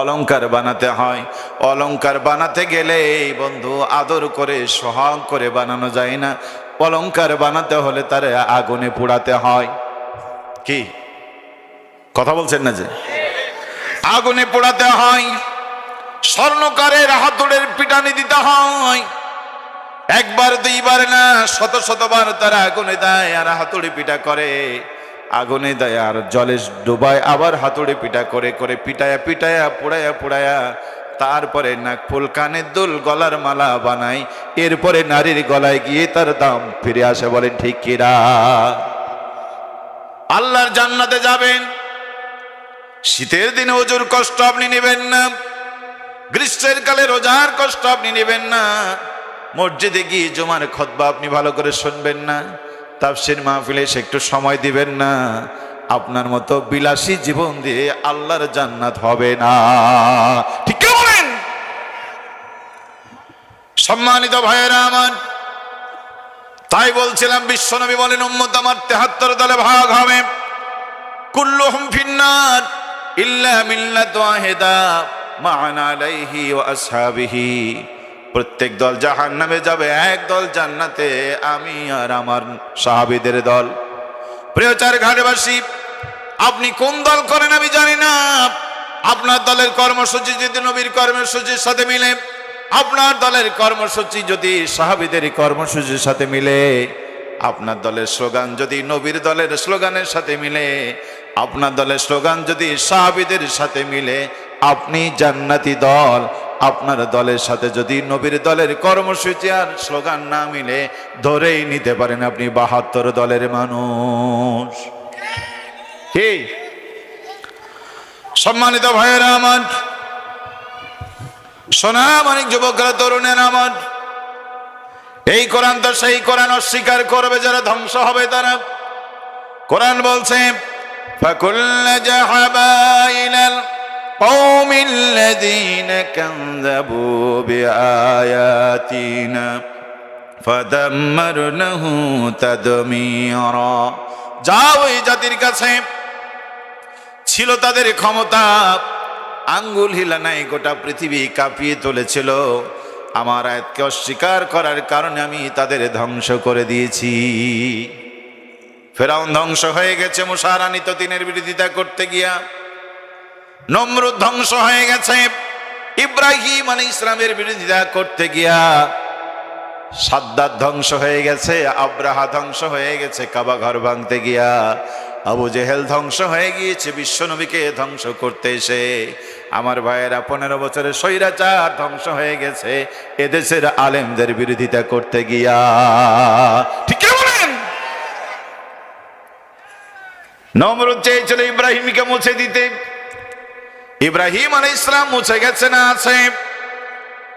অলংকার বানাতে হয়। অলংকার বানাতে গেলে বন্ধু আদর করে সোহাগ করে বানানো যায় না। অলংকার বানাতে হলে তার আগুনে পোড়াতে হয়। কি কথা বলছেন না যে? আগুনে পোড়াতে হয়। স্বর্ণকারের হাতুড়ের পিটানি দিতে হয়। একবার দুইবার না, শত শতবার তারা আগুনে দেয় আর হাতুড়ি পিটা করে। আগুনে দেয় আর জলে ডুবায়, আবার হাতুড়ি পিটা করে করে পিটায়া পিটায়া পোড়ায়া পোড়ায়া তারপরে নাক ফুল কানের দুল গলার মালা বানায়। এরপরে নারীর গলায় গিয়ে তার দাম ফিরে আসে। বলেন ঠিক কিনা? আল্লাহর জান্নাতে যাবেন। শীতের দিনে ওজুর কষ্ট আপনি নেবেন না, গ্রীষ্মের কালে রোজার কষ্ট আপনি নেবেন না, মসজিদে গিয়ে জুমার খুতবা আপনি ভালো করে শুনবেন না, তাফসীর মাহফিলে এসে একটু সময় দিবেন না, আপনার মতো বিলাসী জীবন দিয়ে আল্লাহর জান্নাত হবে না। ঠিক কি বলেন? সম্মানিত ভাইয়েরা আমার, তাই বলছিলাম বিশ্বনবী বলেন উম্মত আমার ৭৩ দলে ভাগ হবে। কুল্লুহুম ফিন্নার ইল্লা মিল্লাত ওয়াহিদা মা আনা আলাইহি ওয়া আসহাবিহি। প্রত্যেক দল জাহান্নামে যাবে, এক দল জান্নাতে, আমি আর আমার সাহাবীদের দল। প্রিয় চারঘাটবাসী, আপনি কোন দল করেন আমি জানি না। আপনার দলের কর্মসূচি যদি নবীর কর্মসূচির সাথে মিলে, আপনার দলের কর্মসূচি যদি সাহাবীদের কর্মসূচির সাথে মিলে, আপনার দলের স্লোগান যদি নবীর দলের স্লোগানের সাথে মিলে, আপনার দলের স্লোগান যদি সাহাবীদের সাথে মিলে, আপনি জান্নাতি দল। আপনার দলের সাথে যদি নবীর দলের কর্মসূচি আর স্লোগান না মিলে, ধরেই নিতে পারেন আপনি ৭২ দলের মানুষ। কি সম্মানিত ভাইয়েরা আমার, সোনা অনেক যুবকরা, তরুণের আমার, এই কোরআন তো সেই কোরআন অস্বীকার করবে যারা ধ্বংস হবে তারা। কোরআন বলছে ফাকুল্লা জাহাবা ইলাল কওমিল্লাযীনা কাযযাবু বিআয়াতিনা ফাদাম্মারনাহু তাদমীরা। যাও ওই জাতির কাছে, ছিল তাদের ক্ষমতা, আঙ্গুল হিলা নাই, গোটা পৃথিবী কাঁপিয়ে তুলেছিল। আমার আয়াতকে অস্বীকার করার কারণে আমি তাদের ধ্বংস করে দিয়েছি। ফেরাউন ধ্বংস হয়ে গেছে মুসার আনিত দিনের বিরোধিতা করতে গিয়া। নমরুদ ধ্বংস হয়ে গেছে ইব্রাহিম আলাইহিস ইসলামের বিরোধিতা করতে গিয়া। সাদ্দাত ধ্বংস হয়ে গেছে, আব্রাহা ধ্বংস হয়ে গেছে কাবা ঘর ভাঙতে গিয়া। আবু জেহেল ধ্বংস হয়ে গিয়েছে বিশ্বনবীকে ধ্বংস করতে এসে। আমার ভাইয়েরা 15 বছরের স্বৈরাচার ধ্বংস হয়ে গেছে এদেশের আলেমদের বিরোধিতা করতে গিয়া। ঠিক কি বলেন? নমরুদ চেয়েছিল ইব্রাহিমকে মুছে দিতে। ইব্রাহিম আলাইহিস সালাম মুছে গেছে না আছে?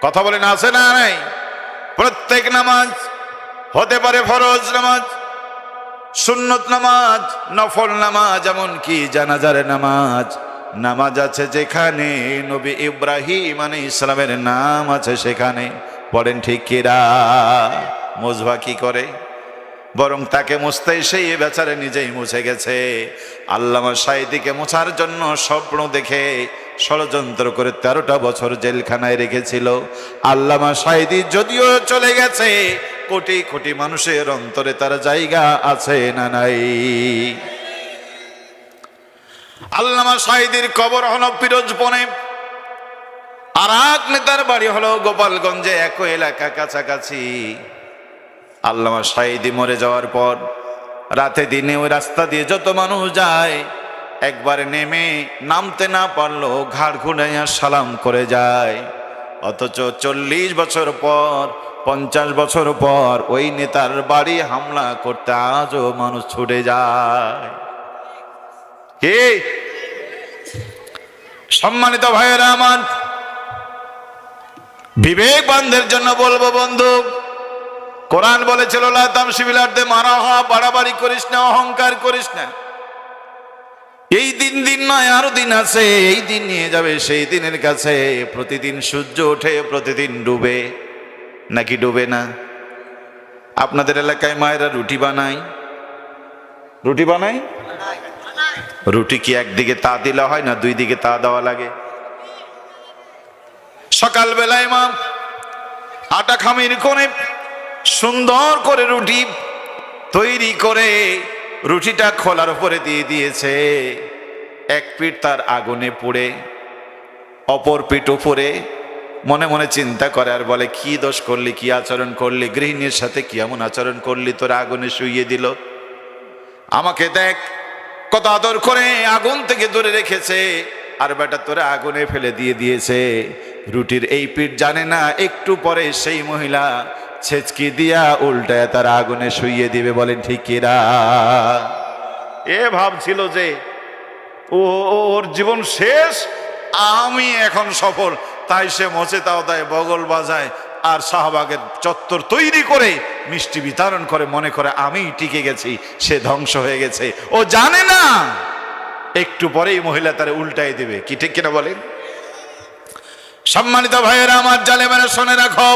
কথা বলেন আছে না নাই? প্রত্যেক নামাজ হতে পারে ফরজ নামাজ, সুন্নত নামাজ, নফল নামাজ, এমনকি জানাজার নামাজ। নামাজ আছে যেখানে নবী ইব্রাহিম আলাইহিস সালামের নাম আছে সেখানে। পড়েন ঠিক কিরা? মুছবা কি করে? বরং তাকে মুছতে সেই বেচারে নিজেই মুছে গেছে। আল্লামা সাঈদীকে মোছার জন্য স্বপ্ন দেখে ষড়যন্ত্র করে 13টা বছর জেলখানায় রেখেছিল। আল্লামা সাঈদী যদিও চলে গেছে, কোটি কোটি মানুষের অন্তরে তার জায়গা আছে না নাই? আল্লামা সাঈদীর কবর হলো পিরোজপুরে, আর এক নেতার বাড়ি হলো গোপালগঞ্জে, একই এলাকা কাছাকাছি। আল্লামা সাঈদী মরে যাওয়ার পর রাতে দিনে ওই রাস্তা দিয়ে যত মানুষ যায়, একবার নেমে নামতে না পারলো ঘাড় ঘুরাইয়া সালাম করে যায়। অথচ 40 বছর পর, 50 বছর পর ওই নেতার বাড়ি হামলা করতে আজও মানুষ ছুটে যায়। কি সম্মানিত ভাইয়েরা আমার, বিবেকবানদের জন্য বলবো বন্ধু, কোরআন বলেছিল লা তামশি ফিল আরদি মারাহা, বাড়াবাড়ি করিস না, অহংকার করিস না। এই দিন নয়, আরো দিন আছে। এই দিন নিয়ে যাবে সেই দিনের কাছে। প্রতিদিন সূর্য ওঠে, প্রতিদিন ডুবে, নাকি ডুবে না? আপনাদের এলাকায় মায়েরা রুটি বানায়, রুটি বানায়? রুটি কি একদিকে তা দিলে হয় না, দুই দিকে তা দেওয়া লাগে? সকালবেলায় মা আটা খামির করে সুন্দর করে রুটি তৈরি করে রুটিটা খোলার উপরে দিয়ে দিয়েছে। এক পিঠ তার আগুনে পুড়ে, অপর পিঠ উপরে। মনে মনে চিন্তা করে আর বলে, কি দোষ করলি, কি আচরণ করলি, গৃহিণীর সাথে কি এমন আচরণ করলি, তোর আগুনে শুইয়ে দিল। আমাকে দেখ, কত আদর করে আগুন থেকে দূরে রেখেছে, আর বেটা তোরা আগুনে ফেলে দিয়েছে। রুটির এই পিঠ জানে না একটু পরে সেই মহিলা ছেচকি দিয়া উল্টায় তার আগুনে শুইয়ে দিবে। বলেন ঠিক কিনা? এ ভাবছিল যে ওর জীবন শেষ, আমি এখন সফল, তাই সে মচে তাও দেয়, বগল বাজায়, আর শাহবাগের চত্বর তৈরি করে মিষ্টি বিতরণ করে, মনে করে আমি টিকে গেছি, সে ধ্বংস হয়ে গেছে। ও জানে না একটু পরেই মহিলা তারে উল্টাই দেবে। কি ঠিক কিনা বলেন? সম্মানিত ভাইয়েরা আমার, জালেমারা শুনে রাখো,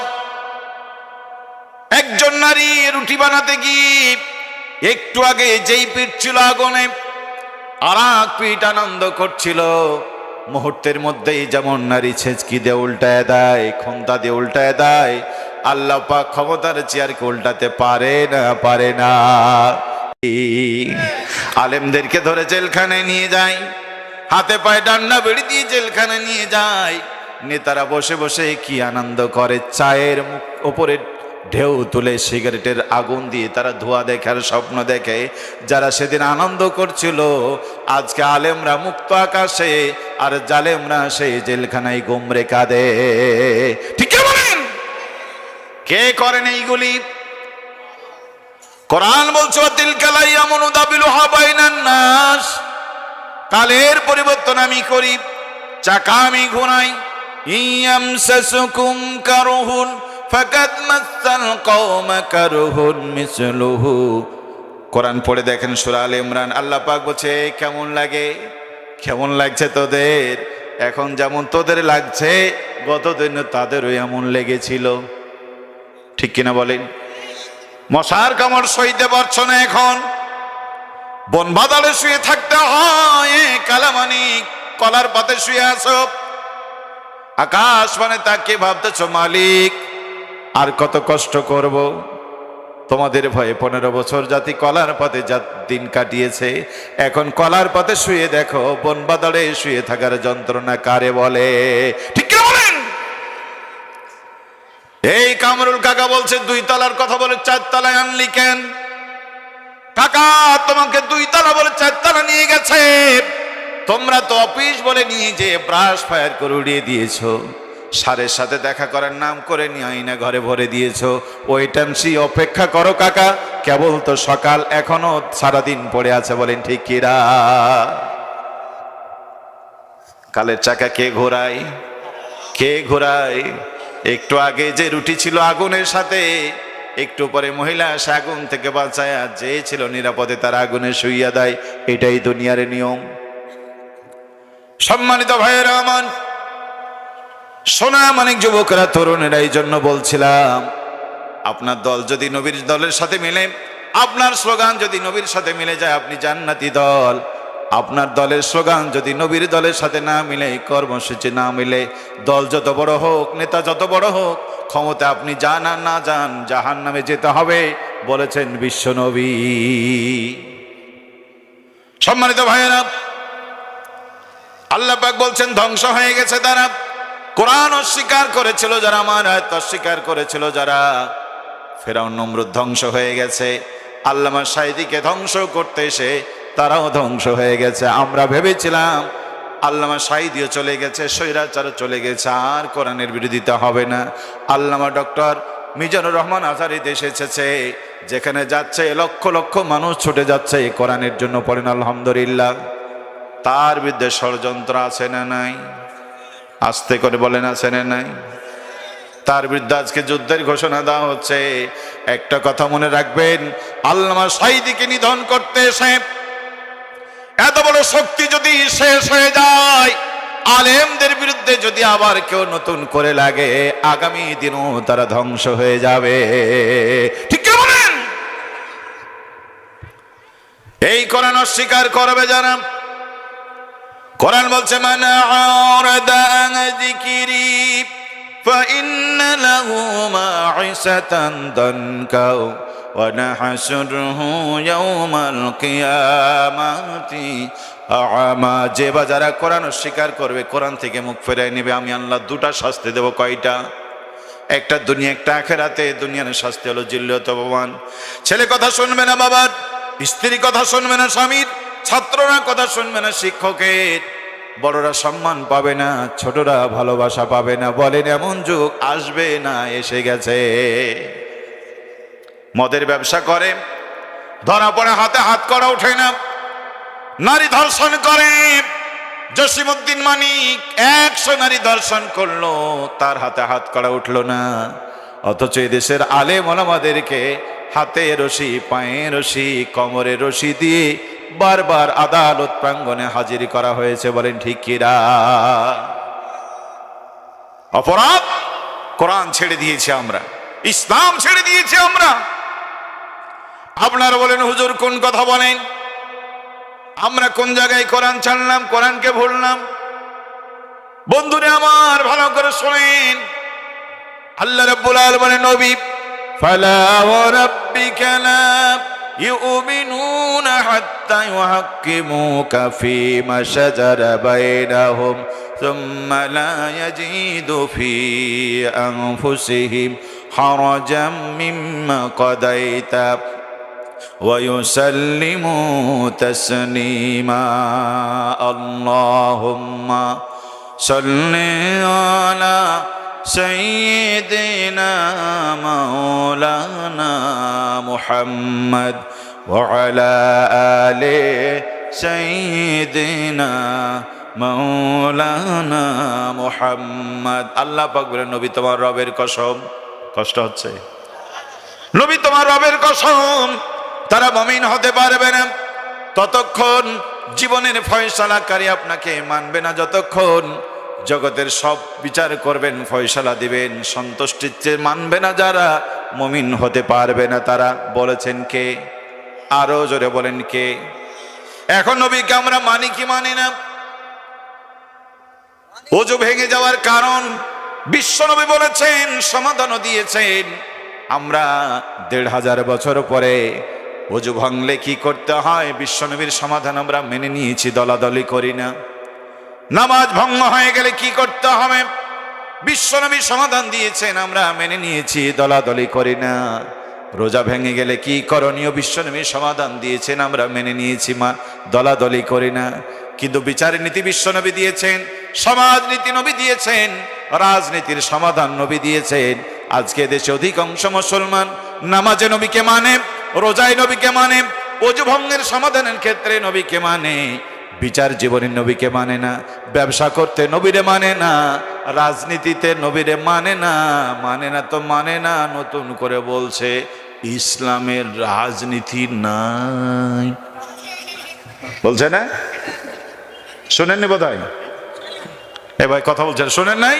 একজন নারী রুটি বানাতে গিয়ে একটু আগে যেই পিঠ ছিল আগুনে, আর এক পিঠ আনন্দ করছিল। মুহূর্তের মধ্যেই যেমন নারী ছেঁচকি দিয়ে উল্টায় দেয়, খন্তা দিয়ে উল্টায় দেয়, আল্লাহ পাক ক্ষমতার চেয়ারকে উল্টাতে পারে না। আলেমদেরকে ধরে জেলখানায় নিয়ে যায়, হাতে পায়ে ডান্ডা বেড়ি দিয়ে জেলখানায় নিয়ে যায়। নেতারা বসে বসে কি আনন্দ করে, চায়ের মুখ ওপরে ঢেউ তুলে সিগারেটের আগুন দিয়ে তারা ধোঁয়া দেখার স্বপ্ন দেখে। যারা সেদিন আনন্দ করছিল, আজকে আলেমরা মুক্ত আকাশে, আর জালেমরা সেই জেলখানায় গুমরে কাঁদে। ঠিক বলেন? কে করেন এইগুলি? কোরআন বলছে, তিলকাল আইয়ামু নুদাবিলুহা বাইনান নাস, কালের পরিবর্তন আমি করি, চাকা আমি ঘুরাই। ইয়ামসাসুকুম কারহুন ফাকাদ মাসাল কওমা কারহুন মিসলুহু। কোরআন পড়ে দেখেন সূরা আলে ইমরান, আল্লাহ পাক বলছে, কেমন লাগে, কেমন লাগছে তোদের? এখন যেমন তোদের লাগছে, গতদিন তাদেরও এমন লেগেছিল। ঠিক কিনা বলেন? মশার কামড় সইতে পারছো না, এখন বন বাদালে শুয়ে থাকতে হয়, কালামানি কলার পাতে শুয়ে আছো, আকাশ মানে তাকে ভাবতেছো মালিক আর কত কষ্ট করব। তোমাদের ভয়ে 15 বছর জাতি কলার পাতে দিন কাটিয়েছে, এখন কলার পাতে শুয়ে দেখো বন বাদালে শুয়ে থাকার যন্ত্রণা কারে বলে। ঠিক কি বলেন? এই কামরুল কাকা বলছে 2 তলার কথা বলে 4 তলায় আনলি কেন? কাকা তোমাকে 2 তলা বলে 4 তলা নিয়ে গেছে, তোমরা তো অফিস বলে নিয়ে যে ব্রাশ ফায়ার করে উড়িয়ে দিয়েছো, সারের সাথে দেখা করার নাম করে নিয়ে আইনা ঘরে ভরে দিয়েছো। ওয়েট অ্যান্ড সি, অপেক্ষা করো কাকা, কেবল তো সকাল, এখনো সারাদিন পড়ে আছে। বলেন ঠিক কিরা? কালের চাকা কে ঘোরায়? কে ঘোরায়? একটু আগে যে রুটি ছিল আগুনের সাথে, একটু পরে মহিলা সে আগুন থেকে বাঁচায়, যে ছিল নিরাপদে তার আগুনে শুইয়া দেয়। এটাই দুনিয়ার নিয়ম। সম্মানিত ভাইয়েরা আমার, সোনা মানিক যুবকরা, তরুণেরা, এই জন্য বলছিলাম, আপনার দল যদি নবীর দলের সাথে মিলে, আপনার স্লোগান যদি নবীর সাথে মিলে যায়, আপনি জান্নাতি দল। আপনার দলের স্লোগান যদি নবীর দলের সাথে না মিলে, কর্মসূচি না মিলে, দল যত বড় হোক, নেতা যত বড় হোক, ক্ষমতা আপনি যান আর না যান, জাহান্নামে যেতে হবে, বলেছেন বিশ্ব নবী। সম্মানিত ভাইয়েরা, আল্লাহ পাক বলছেন ধ্বংস হয়ে গেছে তারা, কোরআন অস্বীকার করেছিল যারা, আমার আয়াত অস্বীকার করেছিল যারা। ফেরাউন নমরুদ ধ্বংস হয়ে গেছে, আল্লামা সাঈদীকে ধ্বংস করতে এসে তারাও ধ্বংস হয়ে গেছে। আমরা ভেবেছিলাম আল্লামা সাঈদীও চলে গেছে, স্বৈরাচারও চলে গেছে, আর কোরআনের বিরোধিতা হবে না। আল্লামা ডক্টর মিজানুর রহমান আজহারী দেশে এসেছে, যেখানে যাচ্ছে লক্ষ লক্ষ মানুষ ছুটে যাচ্ছে কোরআনের জন্য। পড়েন আলহামদুলিল্লাহ। তার বিরুদ্ধে ষড়যন্ত্র আছে না নাই? আস্তে করে বলেন, আছে না নাই? তার বিরুদ্ধে আজকে যুদ্ধের ঘোষণা দেওয়া হচ্ছে। একটা কথা মনে রাখবেন, আল্লামা সাঈদীকে নিধন করতে এসে এত বড় শক্তি যদি শেষ হয়ে যায়, আলেমদের বিরুদ্ধে যদি আবার কেউ নতুন করে লাগে, আগামী দিনও তারা ধ্বংস হয়ে যাবে। ঠিক কি বলেন? এই কোরআন অস্বীকার করবে যারা, কোরআন বলছে মান আরাদা আন যিকরি ফাইন্না লাহু মাঈশাতান দানকা ওয়া নাহশুরুহু ইয়াওমাল কিয়ামাতি আ'মা। যে বা যারা কোরআন অস্বীকার করবে, কোরআন থেকে মুখ ফেরায় নেবে, আমি আল্লাহ দুটা শাস্তি দেব। কয়টা? একটা দুনিয়া, একটা আখিরাতে। দুনিয়ার শাস্তি হলো জিল্লত অপমান। ছেলে কথা শুনবে না বাবার, স্ত্রী কথা শুনবে না স্বামীর, ছাত্ররা কথা শুনবে না শিক্ষকের, বড়রা সম্মান পাবে না, ছোটরা ভালোবাসা পাবে না। বলেন এমন যুগ আসবে না এসে গেছে? মদের ব্যবসা করে, ধরা পড়ে, হাতে হাত করা ওঠে না। নারী ধর্ষণ করে, জসিমউদ্দিন মানিক 100 নারী ধর্ষণ করলো, তার হাতে হাত করা উঠলো না। অথচ এই দেশের আলেম ওলামাদেরকে হাতে রশি, পায়ে রশি, কোমরে রশি দিয়ে বারবার আদালত প্রাঙ্গণে হাজির করা হয়েছে। বলেন ঠিক কিরা? অপরাধ, কোরআন ছেড়ে দিয়েছি আমরা, ইসলাম ছেড়ে দিয়েছি আমরা। আপনারা বলেন হুজুর কোন কথা বলেন? আমরা কোন জায়গায় কোরআন ছাড়লাম, কোরআনকে ভুললাম? বন্ধুরে আমার, ভালো করে শোনেন। আল্লাহ রাব্বুল আলামিন নবী ফালা ওয়া রাব্বিকা লা ইউমিনুনা হাত্তা ইউহাক্কিমুকা ফীমা শাজারা বাইনাহুম সুম্মা লা ইয়াজিদু ফী আনফুসিহিম হারাজাম মিম্মা কাদাইতা ويسلموا تسليما اللهم صل على سيدنا مولانا محمد وعلى آل سيدنا مولانا محمد। আল্লাহ পাক বলেন নবী তোমার রবের কসম, কষ্ট হচ্ছে, নবী তোমার রবের কসম, তারা মুমিন হতে পারবে না ততক্ষণ, জীবনের ফয়সালাকারী আপনাকে মানবে না যতক্ষণ, জগতের সব বিচার করবেন, ফয়সালা দিবেন, সন্তুষ্টির চেয়ে মানবে না যারা, মুমিন হতে পারবে না তারা। বলেছেন কে? আরো জোরে বলেন কে? এখন নবীকে আমরা মানি কি মানি না? ওযু ভেঙে যাওয়ার কারণ বিশ্বনবী বলেছেন, সমাধানও দিয়েছেন। আমরা 1500 বছর পরে ওযু ভাঙলে কি করতে হয় বিশ্বনবীর সমাধান আমরা মেনে নিয়েছি, দলাদলি করি না। নামাজ ভঙ্গ হয়ে গেলে কি করতে হবে বিশ্বনবী সমাধান দিয়েছেন, আমরা মেনে নিয়েছি, দলাদলি করি না। রোজা ভেঙে গেলে কি করণীয় বিশ্বনবী সমাধান দিয়েছেন, আমরা মেনে নিয়েছি, দলাদলি করি না। কিন্তু বিচারের নীতি বিশ্বনবী দিয়েছেন, সমাজনীতি নবী দিয়েছেন, রাজনীতির সমাধান নবী দিয়েছেন। আজকে দেশে অধিকাংশ মুসলমান নামাজে নবীকে মানে, রোজায় নবীকে মানে, ওযু ভঙ্গের সমাধানের ক্ষেত্রে নবীকে মানে, বিচার জীবনের নবীকে মানে না, ব্যবসা করতে নবীরে মানে না, রাজনীতিতে নবীরে মানে না। মানে না তো মানে না, নতুন করে বলছে ইসলামের রাজনীতি নাই, বলছে না? শোনেননি বোধহয়? এ ভাই কথা বলছেন, শোনেন নাই?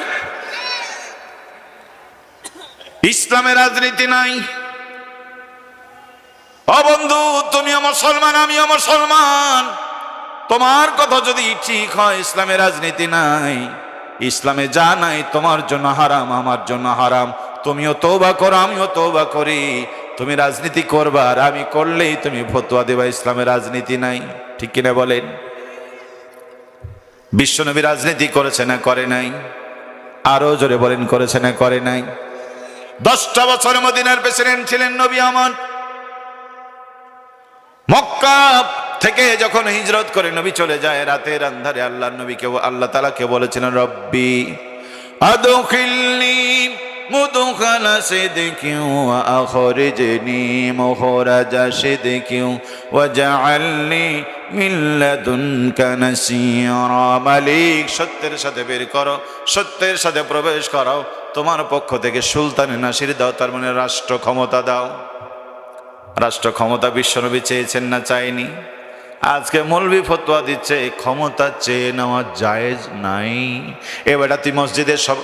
ইসলামের রাজনীতি নাই। ও বন্ধু, তুমিও মুসলমান, আমিও মুসলমান, তোমার কথা যদি ঠিক হয় ইসলামের রাজনীতি নাই, ইসলামে যা নাই তোমার জন্য হারাম, আমার জন্য হারাম। তুমিও তওবা করো, আমিও তওবা করি। তুমি রাজনীতি করবা আর আমি করলেই তুমি ফতোয়া দেবা ইসলামের রাজনীতি নাই। ঠিক কিনা বলেন? বিশ্বনবী রাজনীতি করেছে না করে নাই? আরো জোরে বলেন, করেছে না করে নাই? 10টা বছর মদিনার প্রেসিডেন্ট ছিলেন নবী আমার। মক্কা থেকে যখন হিজরত করে নবী চলে যায়, রাতের আন্ধারে আল্লাহ নবীকে, আল্লাহ তাআলাকে বলেছিলেন রব্বি আদখিলনি মুদখালা সিদকি ওয়া আখরিজনি মুখরাজা সিদকি ওয়াজআলনি মিন লাদুনকা নাসীরা। মালিক, সত্যের সাথে বের করো, সত্যের সাথে প্রবেশ করো, তোমার পক্ষ থেকে সুলতানে নাসির দাও, তার মানে রাষ্ট্র ক্ষমতা দাও। রাষ্ট্র ক্ষমতা বিশ্বনবী চেয়েছেন না চাইনি? আজকে মৌলবি ফতোয়া দিচ্ছে ক্ষমতা চেয়ে নেওয়া জায়েজ নাই। এবারে তুই মসজিদে সব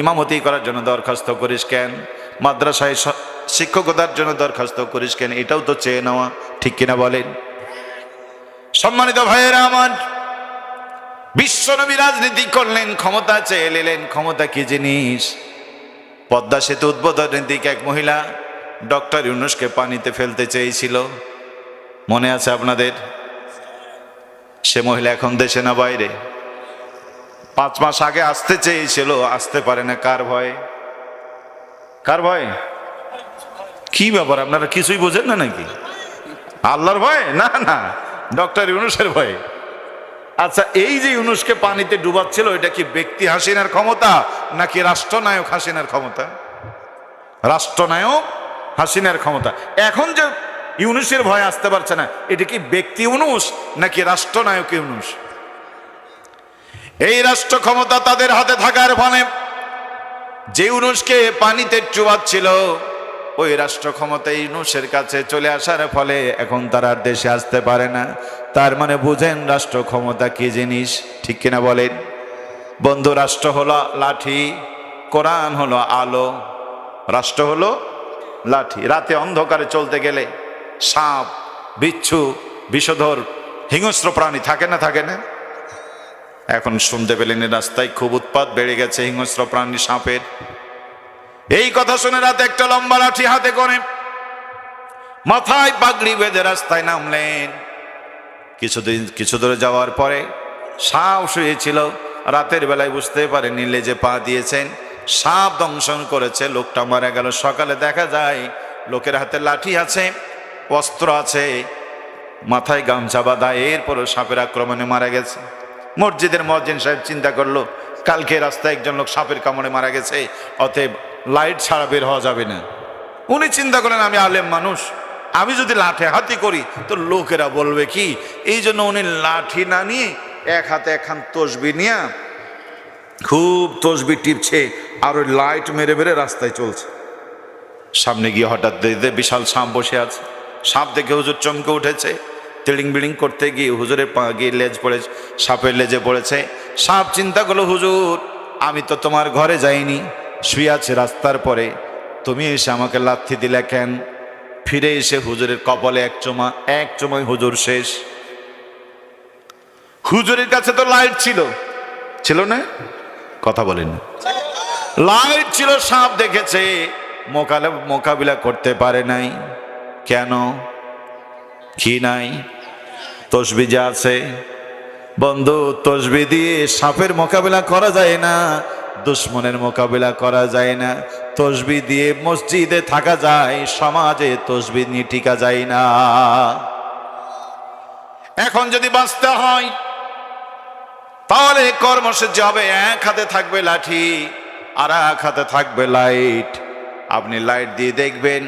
ইমামতি করার জন্য দরখাস্ত করিস কেন, মাদ্রাসায় শিক্ষকতার জন্য দরখাস্ত করিস কেন? এটাও তো চেয়ে নেওয়া, ঠিক কিনা বলেন? সম্মানিত ভাইয়েরা আমার, বিশ্বনবী রাজনীতি করলেন, ক্ষমতা চেয়ে নিলেন। ক্ষমতা কি জিনিস? পদ্মা সেতু উদ্বোধনের দিকে এক মহিলা ডক্টর ইউনূসকে পানিতে ফেলতে চেয়েছিল, মনে আছে আপনাদের? সে মহিলা এখন দেশে না বাইরে? 5 মাস আগে আসতে চেয়েছিল, আসতে পারে না। কার ভয়ে? কার ভয়ে? কি ব্যাপার, আপনারা কিছুই বোঝেন না নাকি? আল্লাহর ভয়ে? না না, ডক্টর ইউনূসের ভয়ে। আচ্ছা, এই যে ইউনূসকে পানিতে ডুবাচ্ছিল, এটা কি ব্যক্তি হাসিনার ক্ষমতা নাকি রাষ্ট্রনায়ক হাসিনার ক্ষমতা? রাষ্ট্রনায়ক হাসিনার ক্ষমতা। এখন যে ইউনূসের ভয় আসতে পারছে না, এটা কি ব্যক্তি ইউনূস নাকি রাষ্ট্রনায়ক ইউনূস? এই রাষ্ট্র ক্ষমতা তাদের হাতে থাকার ফলে যে ইউনূসকে পানিতে ডুবাচ্ছিল, ওই রাষ্ট্র ক্ষমতা ইউনূসের কাছে চলে আসার ফলে এখন তারা আর দেশে আসতে পারে না। তার মানে বুঝেন রাষ্ট্র ক্ষমতা কি জিনিস, ঠিক কিনা বলেন? বন্ধু, রাষ্ট্র হলো লাঠি, কোরআন হলো আলো। রাষ্ট্র হলো লাঠি। রাতে অন্ধকারে চলতে গেলে সাপ, বিচ্ছু, বিষধর হিংস্র প্রাণী থাকে না? থাকে না? এখন শুনতে পেলেন রাস্তায় খুব উৎপাত বেড়ে গেছে হিংস্র প্রাণী সাপের। এই কথা শুনে রাতে একটা লম্বা লাঠি হাতে করে মাথায় পাগড়ি বেঁধে রাস্তায় নামলেন। কিছু দূরে যাওয়ার পরে সাপ শুয়েছিল। রাতের বেলায় বুঝতে পারেনি, লেজে পা দিয়েছেন, সাপ দংশন করেছে, লোকটা মারা গেল। সকালে দেখা যায় লোকের হাতে লাঠি আছে, অস্ত্র আছে, মাথায় গামছা বাঁধা, এরপরও সাপের আক্রমণে মারা গেছে। মসজিদের মুয়াজ্জিন সাহেব চিন্তা করলো, কালকে রাস্তায় একজন লোক সাপের কামড়ে মারা গেছে, অতএব লাইট ছাড়া বের হওয়া যাবে না। উনি চিন্তা করলেন, আমি আলেম মানুষ, আমি যদি লাঠি হাতি করি তো লোকেরা বলবে কি? এই জন্য উনি লাঠি না নিয়ে এক হাতে একখান তসবি নিয়ে খুব তসবি টিপছে আর ওই লাইট মেরে মেরে রাস্তায় চলছে। সামনে গিয়ে হঠাৎ দেখতে বিশাল সাপ বসে আছে। সাপ দেখে হুজুর চমকে উঠেছে। তিড়িং বিড়িং করতে গিয়ে হুজুরের পা গিয়ে লেজ পড়েছে, সাপের লেজে পড়েছে। সাপ চিন্তা করলো, হুজুর আমি তো তোমার ঘরে যাইনি, শুয়ে আছে রাস্তার পরে, তুমি এসে আমাকে লাথি দিলে কেন? ফিরে এসে হুজুরের কপালে এক চুমায় হুজুর শেষ। হুজুরের কাছে তো লাইট ছিল না? কথা বলেন না। লাইট ছিল, সাপ দেখেছে, মোকাবিলা করতে পারে নাই। কেন? কি নাই? তসবি যা আছে। বন্ধু, তসবি দিয়ে সাপের মোকাবিলা করা যায় না, দুশ্মনের মোকাবিলা করা যায় না। তসবি দিয়ে মসজিদে থাকা যায়, সমাজে তসবি নিয়ে টিকা যায় না। এখন যদি বাঁচতে হয় তাহলে কর্মসূচি হবে, এক হাতে থাকবে লাঠি আর এক হাতে থাকবে লাইট। আপনি লাইট দিয়ে দেখবেন,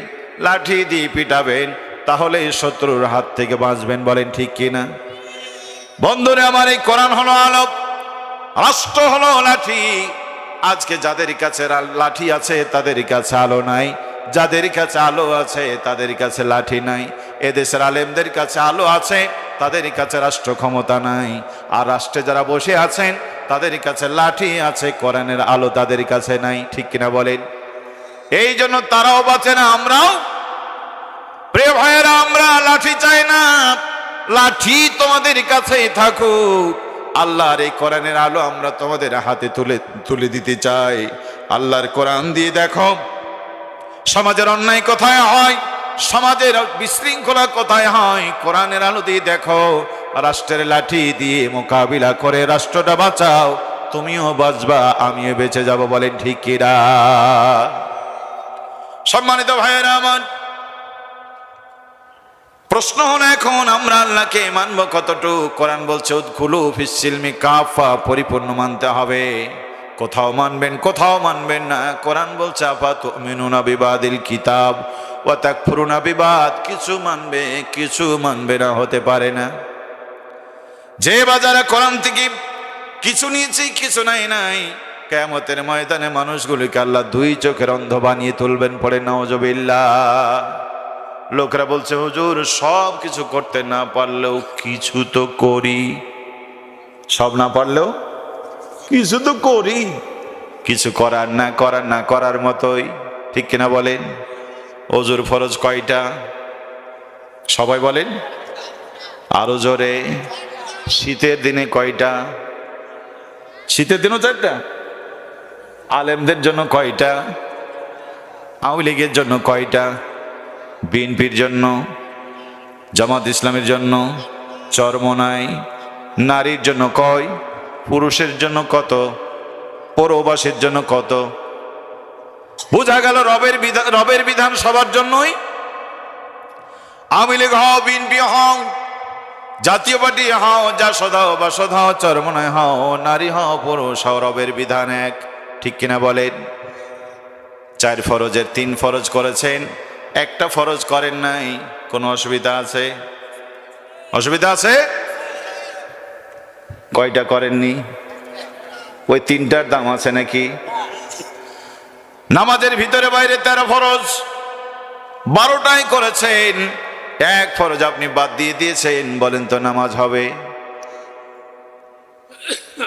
লাঠি দিয়ে পিটাবেন, তাহলে শত্রুর হাত থেকে বাঁচবেন। বলেন ঠিক কিনা? বন্ধুরা আমার, এই কোরআন হলো আলো, রাষ্ট্র হলো লাঠি। আজকে যাদের কাছে লাঠি আছে তাদের কাছে আলো নাই, যাদের কাছে আলো আছে তাদের কাছে লাঠি নাই। এদেশের আলেমদের কাছে আলো আছে, তাদের কাছে রাষ্ট্র ক্ষমতা নাই। আর রাষ্ট্রে যারা বসে আছেন তাদের কাছে লাঠি আছে, কোরআনের আলো তাদের কাছে নাই, ঠিক কিনা বলেন? এই জন্য তারাও বাঁচে না, আমরাও। প্রিয় ভাইয়েরা, আমরা লাঠি চাই না, লাঠি তোমাদের কাছেই থাকুক। আল্লাহর এই কোরআনের আলো আমরা তোমাদের হাতে তুলে দিতে চাই। আল্লাহর কোরআন দিয়ে দেখো সমাজের অন্যায় কোথায় হয়, সমাজের বিশৃঙ্খলা কোথায় হয়। কোরআনের আলো দিয়ে দেখো, রাষ্ট্রের লাঠি দিয়ে মোকাবিলা করে রাষ্ট্রটা বাঁচাও, তুমিও বাঁচবা, আমিও বেঁচে যাব। বলেন ঠিক কিনা? সম্মানিত ভাইয়েরা আমার, প্রশ্ন হলো এখন আমরা আল্লাহকে মানবো কতটুকু? কোরআন বলছে উদখুলু ফিস সিলমি কাফা, পরিপূর্ণ মানতে হবে। কোথাও মানবেন, কোথাও মানবেন না। কোরআন বলছে আফাতুমিনুনা বিবাদিল কিতাব ওয়া তাকফুরুনা বিবাদ, কিছু মানবে কিছু মানবে না, হতে পারে না। যে বাজারে কোরআন থেকে কিছু নিয়েছি কিছু নাই, কিয়ামতের ময়দানে মানুষগুলিকে আল্লাহ দুই চোখের অন্ধ বানিয়ে তুলবেন। পড়ে নাউজুবিল্লাহ। লোকরা বলছে হুজুর সব কিছু করতে না পারলেও কিছু তো করি, সব না পারলেও কিছু তো করি, কিছু করার না করার মতোই, ঠিক কিনা বলেন? ওজুর ফরজ কয়টা সবাই বলেন আরো জোরে? শীতের দিনে কয়টা? শীতের দিনও 4টা। আলেমদের জন্য কয়টা? আওয়ামী লীগের জন্য কয়টা? বিএনপির জন্য, জামাত ইসলামের জন্য, চরমোনাই। নারীর জন্য কয়? পুরুষের জন্য কত? পরবাসীর জন্য কত? বোঝা গেল রবের বিধান সবার জন্যই। আওয়ামী লীগ হও, বিএনপি হও, জাতীয় পার্টি হও, জাসদ হও, বাসদ হও, চরমোনাই হও, নারী হও, পুরুষ হও, রবের বিধান এক, ঠিক কিনা বলেন? 4 ফরজের 3 ফরজ করেছেন, একটা ফরজ করেন নাই, কোনো অসুবিধা আছে? অসুবিধা আছে? কয়টা করেননি? ওই 3টার দাম আছে নাকি? নামাজের ভিতরে বাইরে 13 ফরজ, 12টাই করেছেন, 1 ফরজ আপনি বাদ দিয়ে দিয়েছেন। বলেন তো নামাজ হবে?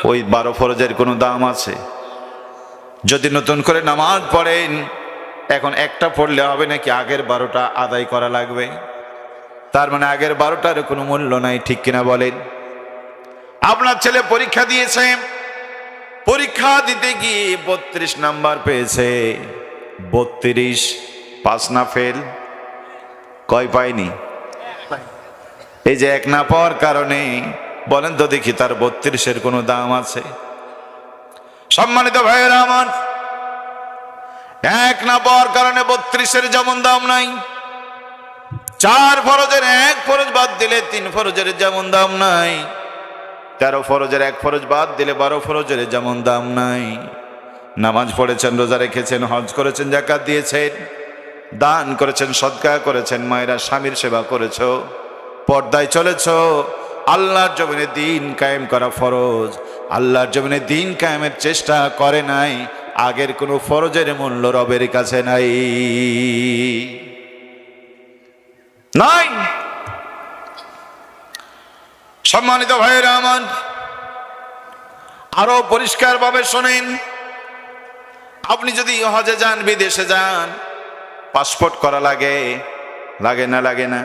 ওই 12 ফরজের কোনো দাম আছে? যদি নতুন করে নামাজ পড়েন, এখন একটা পড়লে হবে নাকি আগের 12টা আদায় করা লাগবে? তার মানে আগের 12টার কোনো মূল্য নাই, ঠিক কিনা বলেন? আপনার ছেলে পরীক্ষা দিয়েছে, পরীক্ষা দিতে গিয়ে 32 নাম্বার পেয়েছে। 32 পাস না ফেল? কয় পায়নি? এই যে 1 না পাওয়ার কারণে, বলেন তো দেখি তার 32-এর কোনো দাম আছে? সম্মানিত ভাইয়েরা আমার, 1 না পাওয়ার কারণে 32-এর যেমন দাম নাই, 4 ফরজের 1 ফরজ বাদ দিলে 3 ফরজের যেমন দাম নাই, 13 ফরজের 1 ফরজ বাদ দিলে 12 ফরজের যেমন দাম নাই। নামাজ পড়েছেন, রোজা রেখেছেন, হজ করেছেন, যাকাত দিয়েছেন, দান করেছেন, সদকা করেছেন, মায়েরা স্বামীর সেবা করেছো, পর্দায় চলেছো, আল্লাহর জমিনে দিন কায়েম করা ফরজ, আল্লাহর জমিনে দিন কায়েমের চেষ্টা করে নাই, আগের কোনো ফরজের মূল্য রবের কাছে নাই, নাই। সম্মানিত ভাইয়েরা আমার, আরো পরিষ্কার ভাবে শোনেন, আপনি যদি হজে যান, বিদেশে যান, পাসপোর্ট করা লাগে, লাগে না? লাগে না?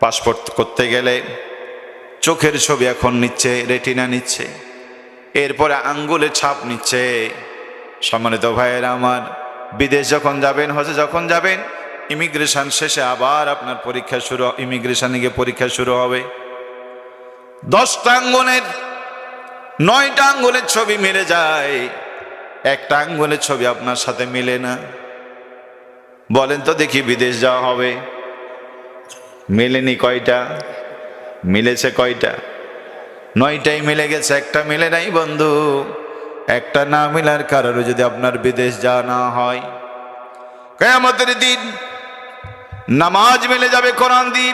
পাসপোর্ট করতে গেলে চোখের ছবি এখন নিচ্ছে, রেটিনা নিচ্ছে, এরপরে আঙ্গুলের ছাপ নিচ্ছে। সম্মানিত ভাইয়েরা আমার, বিদেশ যখন যাবেন, হজে যখন যাবেন, ইমিগ্রেশন শেষে আবার আপনার পরীক্ষা শুরু, ইমিগ্রেশনে গিয়ে পরীক্ষা শুরু হবে। 10টা আঙ্গুলের 9টা আঙ্গুলের ছবি মিলে যায়, একটা আঙ্গুলের ছবি আপনার সাথে মিলে না। বলেন তো দেখি বিদেশ যাওয়া হবে? মেলেনি কয়টা? মিলেছে কয়টা? 9টাই মিলে গেছে, একটা মিলে নাই বন্ধু। একটা না মিলার কারণে যদি আপনার বিদেশ যাওয়া না হয়, কিয়ামতের দিন নামাজ মিলে যাবে কোরআন দিয়ে,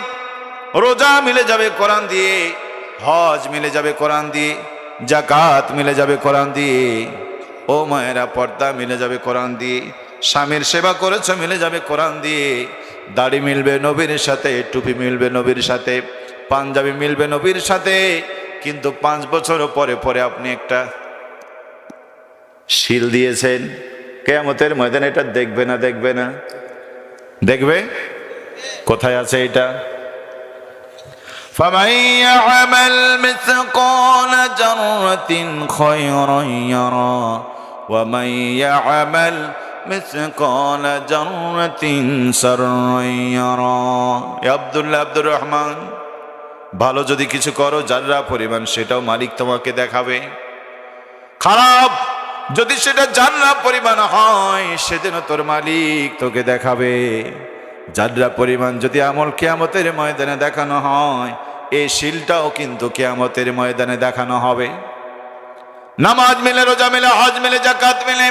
রোজা মিলে যাবে কোরআন দিয়ে, হজ মিলে যাবে কোরআন দিয়ে, যাকাত মিলে যাবে কোরআন দিয়ে, ও মায়েরা পর্দা মিলে যাবে কোরআন দিয়ে, স্বামীর সেবা করেছ মিলে যাবে কোরআন দিয়ে, দাড়ি মিলবে নবীর সাথে, টুপি মিলবে নবীর সাথে, পাঞ্জাবি মিলবে নবীর সাথে। কিন্তু 5 বছর পরে পরে আপনি একটা শিল দিয়েছেন, কিয়ামতের ময়দানে এটা দেখবে না? দেখবে না? দেখবে। কোথায় আছে এটা? فَمَن يَعْمَلْ مِثْقَالَ ذَرَّةٍ خَيْرًا يَرَهُ وَمَن يَعْمَلْ مِثْقَالَ ذَرَّةٍ شَرًّا يَرَهُ। আব্দুল্লাহ আব্দুর রহমান, ভালো যদি কিছু করো যার্রা পরিমাণ, সেটাও মালিক তোমাকে দেখাবে। খারাপ যদি সেটা যার্রা পরিমাণ হয়, সেদিন তোর মালিক তোকে দেখাবে। যার্রা পরিমাণ যদি আমল কিয়ামতের ময়দানে দেখানো হয়, এই শিলটাও কিন্তু কিয়ামতের ময়দানে দেখানো হবে। নামাজ মিলে, রোজা মিলে, হজ মিলে, যাকাত মিলে,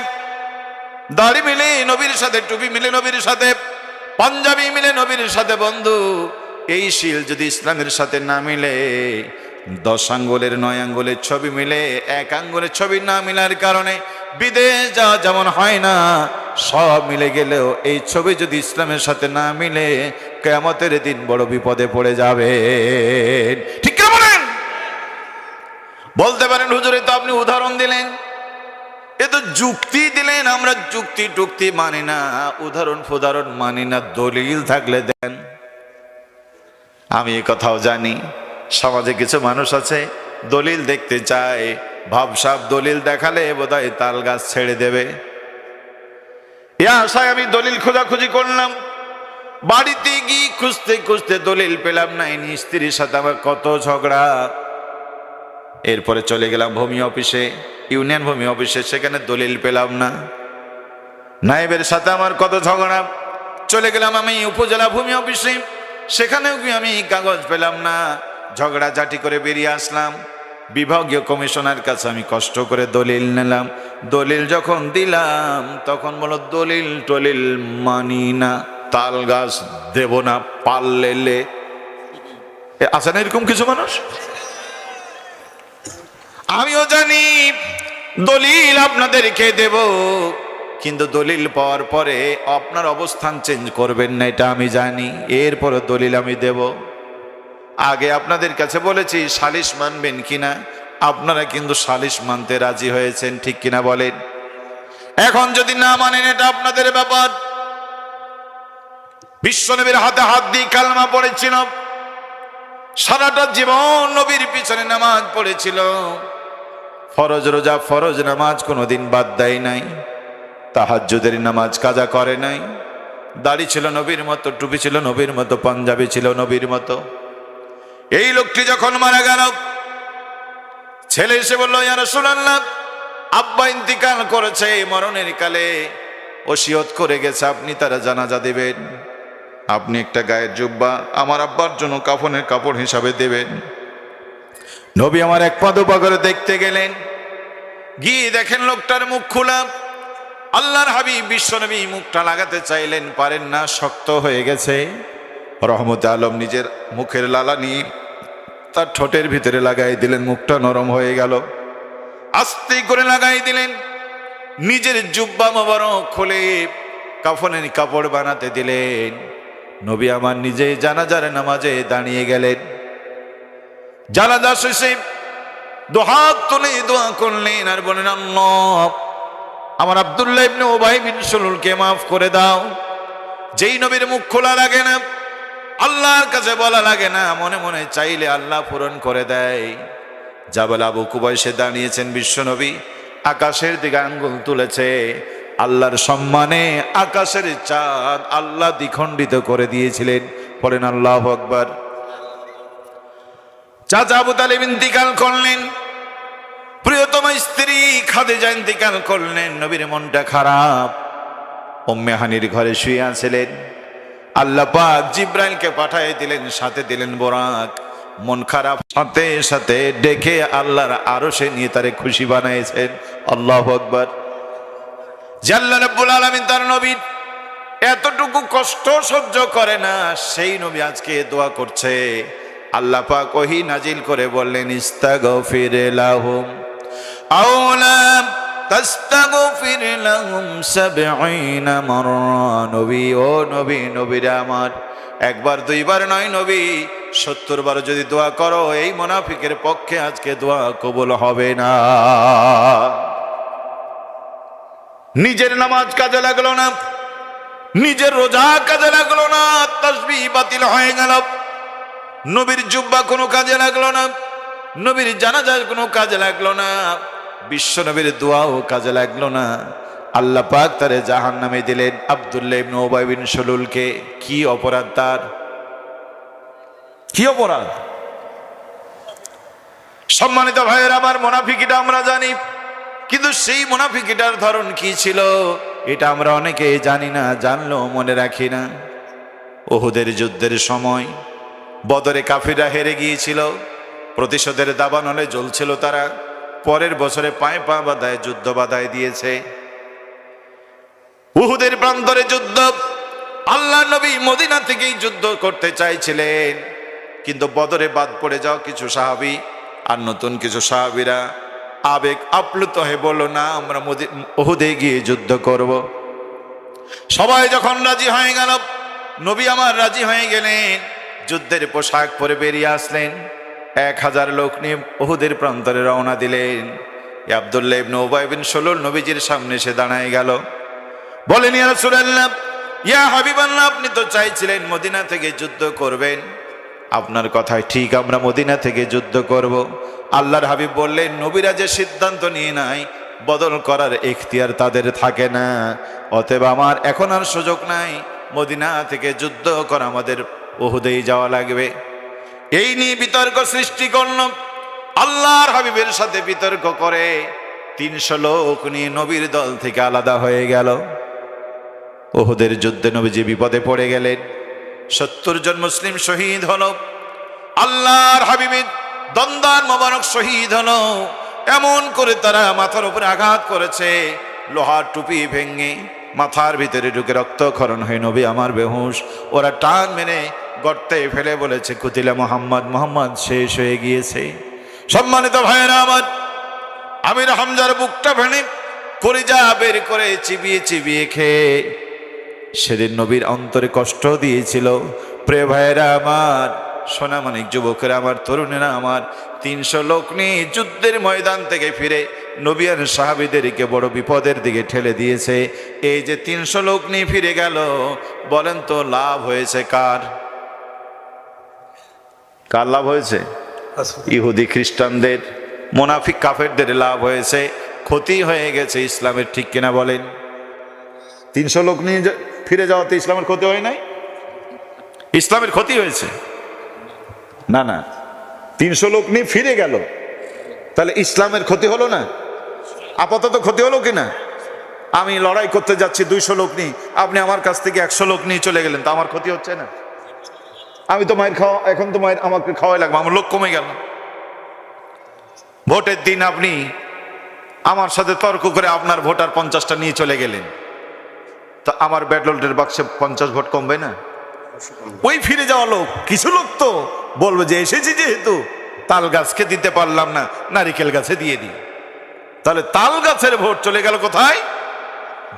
দাড়ি মিলে নবীর সাথে, টুপি মিলে নবীর সাথে, পাঞ্জাবি মিলে নবীর সাথে। বন্ধু, এই শিল যদি ইসলামের সাথে না মিলে, 10 আঙ্গুলের 9 আঙ্গুলের ছবি মিলে, 1 আঙ্গুলের ছবি না মিলার কারণে বিদেশ যাওয়া যেমন হয় না, সব মিলে গেলেও এই ছবি যদি ইসলামের সাথে না মিলে কিয়ামতের দিন বড় বিপদে পড়ে যাবে। ঠিক কি বলেন? বলতে পারেন হুজুর তো আপনি উদাহরণ দিলেন, এ তো যুক্তি দিলেন, আমরা যুক্তি টুক্তি মানি না, উদাহরণ ফুদাহরণ মানি না, দলিল থাকলে দেন। আমি এ কথাও জানি সমাজে কিছু মানুষ আছে দলিল দেখতে চায়, ভাবসাব দলিল দেখালে বোধহয় তাল গাছ ছেড়ে দেবে। এ আশায় আমি দলিল খোঁজাখুঁজি করলাম, বাড়িতে গিয়ে খুঁজতে খুঁজতে দলিল পেলাম না। স্ত্রীর সাথে আমার কত ঝগড়া। এরপরে চলে গেলাম ভূমি অফিসে, ইউনিয়ন ভূমি অফিসে, সেখানে দলিল পেলাম না। নায়েবের সাথে আমার কত ঝগড়া। চলে গেলাম আমি উপজেলা ভূমি অফিসে, সেখানেও কি আমি কাগজ পেলাম না। ঝগড়া ঝাঁটি করে বেরিয়ে আসলাম। বিভাগীয় কমিশনার কাছে আমি কষ্ট করে দলিল নিলাম। দলিল যখন দিলাম তখন বলো দলিল টলিল মানি না, তাল গাছ দেব না, পাল্লেলে। আছে না এরকম কিছু মানুষ? আমিও জানি দলিল আপনাদেরকে দেব, কিন্তু দলিল পাওয়ার পরে আপনার অবস্থান চেঞ্জ করবেন না, এটা আমি জানি। এরপরে দলিল আমি দেব। আগে আপনাদের কাছে বলেছি সালিশ মানবেন কিনা, আপনারা কিন্তু সালিশ মানতে রাজি হয়েছেন, ঠিক কিনা বলেন? এখন যদি না মানেন এটা আপনাদের ব্যাপার। বিশ্বনবীর হাতে হাত দিয়ে কালমা পড়েছিল, সারাটা জীবন নবীর পিছনে নামাজ পড়েছিল, ফরজ রোজা ফরজ নামাজ কোনোদিন বাদ দেয় নাই, তাহাজ্জুদের নামাজ কাজা করে নাই, দাড়ি ছিল নবীর মতো, টুপি ছিল নবীর মতো, পাঞ্জাবি ছিল নবীর মতো। এই লোকটি যখন মারা গেল, ছেলে এসে বলল, ইয়া রাসূলুল্লাহ, আব্বা ইন্তিকাল করেছে, মরণের কালে ওসিয়ত করে গেছে আপনি তারা জানাজা দেবেন, আপনি একটা গায়ের জুব্বা আমার আব্বার জন্য কাফনের কাপড় হিসাবে দেবেন। নবী আমার এক পা দুপা করে দেখতে গেলেন, গিয়ে দেখেন লোকটার মুখ খোলা। আল্লাহর হাবিব বিশ্বনবী মুখটা লাগাতে চাইলেন, পারেন না, শক্ত হয়ে গেছে। রহমতে আলম নিজের মুখের লালানি তার ঠোঁটের ভিতরে লাগাই দিলেন, মুখটা নরম হয়ে গেল। আস্তে করে লাগাই দিলেন, নিজের জুব্বা মোবারক খুলে কাফনের কাপড় বানাতে দিলেন। নবী আমার নিজে জানাজার নামাজে দাঁড়িয়ে গেলেন। জানাজা শেষে দুহাত তুলে দোয়া করলেন আর বলেন, আল্লাহ, আমার আব্দুল্লাহ ইবনে উবাই বিন সুলুলকে মাফ করে দাও। যেই নবীর মুখ খোলা লাগে না, আল্লাহর কাছে বলা লাগে না, মনে মনে চাইলে আল্লাহ পূরণ করে দেয়। জাবাল আবু কুবাইসে দাঁড়িয়েছেন বিশ্বনবী, আকাশের দিকে আঙ্গুল তুলেছে। আল্লাহর সম্মানে আকাশের চাঁদ আল্লাহ দ্বিখণ্ডিত করে দিয়েছিলেন। বলেন আল্লাহু আকবার। চাচা আবু তালিব ইন্তিকাল করলেন, প্রিয়তমা স্ত্রী খাদিজা ইন্তিকাল করলেন। নবীর মনটা খারাপ, উম্মে হানির ঘরে শুয়ে আছিলেন। আল্লাহ পাক জিব্রাইলকে পাঠিয়ে দিলেন, সাথে দিলেন বোরাক। মন খারাপ সাথে সাথে ডেকে আল্লাহর আরশে নিয়ে তারে খুশি বানাইছেন। আল্লাহু আকবার। আল্লাহ রাব্বুল আলামিন তার নবীর এতটুকু কষ্ট সহ্য করে না, সেই নবী আজকে দোয়া করছে। আল্লাহ পাক ওহী নাজিল করে বললেন, ইস্তাগফির লাহুম আও লা তাস্তাগফির লাহুম ৭০ মাররা। নবী, ও নবী, নবীরা আমার, একবার দুইবার নয় নবী, ৭০ বার যদি দোয়া করো, এই মুনাফিকের পক্ষে আজকে দোয়া কবুল হবে না। নিজের নামাজ কাজে লাগলো না, নিজের রোজা কাজে লাগলো না, তাসবিহ বাতিল হয়ে গেল। নবীর জুব্বা কোনো কাজে লাগলো না, নবীর জানাজার কোনো কাজে লাগলো না, বিশ্ব নবীর দোয়াও কাজে লাগলো না। আল্লাহ পাক তারে জাহান্নামে দিলেন। আব্দুল্লাহ ইবনে উবাই বিন সুলুলকে। কি অপরাধ তার, কি অপরাধ! সম্মানিত ভাইয়ের আমার, মুনাফিকিটা আমরা জানি, কিন্তু সেই মুনাফিকিটার ধরন কি ছিল এটা আমরা অনেকে জানি না, জানলেও মনে রাখি না। উহুদের যুদ্ধের সময় বদরে কাফিররা হেরে গিয়েছিল, প্রতিশোধের দাবানলে জ্বলছিল তারা। পরের বছরে পায়ে পা বাঁধায় যুদ্ধ বাঁধায় দিয়েছে। উহুদের প্রান্তরে যুদ্ধ, আল্লাহ নবী মদিনা থেকেই যুদ্ধ করতে চাইছিলেন, কিন্তু বদরে বাদ পড়ে যাও কিছু সাহাবী আর নতুন কিছু সাহাবীরা আবেগ আপ্লুত হয়ে বলল, না, আমরা উহুদে গিয়ে যুদ্ধ করব। সবাই যখন রাজি হয়ে গেল, নবী আমার রাজি হয়ে গেলেন, যুদ্ধের পোশাক পরে বেরিয়ে আসলেন, 1000 লোক নিয়ে উহুদের প্রান্তরে রওনা দিলেন। আব্দুল্লাহ ইবনে উবাই বিন সলুল নবীজির সামনে এসে দাঁড়ায় গেল, বলেন, ইয়া রাসূলুল্লাহ, ইয়া হাবিবাল্লাহ, আপনি তো চাইছিলেন মদিনা থেকে যুদ্ধ করবেন, আপনার কথাই ঠিক, আমরা মদিনা থেকে যুদ্ধ করব। আল্লাহর হাবিব বললেন, নবীরা যে সিদ্ধান্ত নিয়ে নাই, বদল করার এখতিয়ার তাদের থাকে না, অতএব আমার এখন আর সুযোগ নাই, মদিনা থেকে যুদ্ধ করা আমাদের উহুদেই যাওয়া লাগবে। এই নিয়ে বিতর্ক সৃষ্টি করল। আল্লাহর হাবিবের সাথে বিতর্ক করে 300 লোক নিয়ে নবীর দল থেকে আলাদা হয়ে গেল। উহুদের যুদ্ধে নবীজি বিপদে পড়ে গেলেন, 70 জন মুসলিম শহীদ হলো। আল্লাহর হাবিবের দন্দান মোবারক শহীদ হলো। এমন করে তারা মাথার উপরে আঘাত করেছে, লোহার টুপি ভেঙে মাথার ভিতরে ঢুকে রক্তক্ষরণ হয়ে নবী আমার বেহুশ। ওরা টান মেনে গর্তে ফেলে বলেছে, কুতিলা মুহাম্মদ, মুহাম্মদ শেষ হয়ে গিয়েছে। সম্মানিত ভাইয়েরা আমার, আমির হামজার বুকটা ভেঙে কলিজা বের করে চিবিয়ে চিবিয়ে খেয়ে সেদিন নবীর অন্তরে কষ্ট দিয়েছিল। প্রিয় ভাইয়েরা আমার, সোনামানিক যুবকেরা আমার, তরুণেরা আমার, 300 লোক নিয়ে যুদ্ধের ময়দান থেকে ফিরে নবী আর সাহাবীদেরকে বড় বিপদের দিকে ঠেলে দিয়েছে। এই যে 300 লোক নিয়ে ফিরে গেল, বলেন তো লাভ হয়েছে কার? কার লাভ হয়েছে? ইহুদি খ্রিস্টানদের, মুনাফিক কাফেরদের লাভ হয়েছে, ক্ষতি হয়ে গেছে ইসলামের। ঠিক কিনা বলেন? 300 লোক নিয়ে ফিরে যাওয়াতে ইসলামের ক্ষতি হয় নাই? ইসলামের ক্ষতি হয়েছে না? না, 300 লোক নিয়ে ফিরে গেল, তাহলে ইসলামের ক্ষতি হলো না? আপাতত ক্ষতি হলো কিনা? আমি লড়াই করতে যাচ্ছি 200 লোক নিয়ে, আপনি আমার কাছ থেকে 100 লোক নিয়ে চলে গেলেন, তো আমার ক্ষতি হচ্ছে না? আমি তো মায়ের খাওয়া, এখন তো মায়ের আমাকে খাওয়াই লাগবে, আমার লোক কমে গেল। ভোটের দিন আপনি আমার সাথে তর্ক করে আপনার ভোটার 50টা নিয়ে চলে গেলেন, তো আমার ব্যালটের বাক্সে 50 ভোট কমবে না? ওই ফিরে যাওয়া লোক, কিছু লোক তো বলবে যে এসেছি যেহেতু তাল গাছকে দিতে পারলাম না, নারিকেল গাছে দিয়ে দিই। তাহলে তাল গাছের ভোট চলে গেল কোথায়?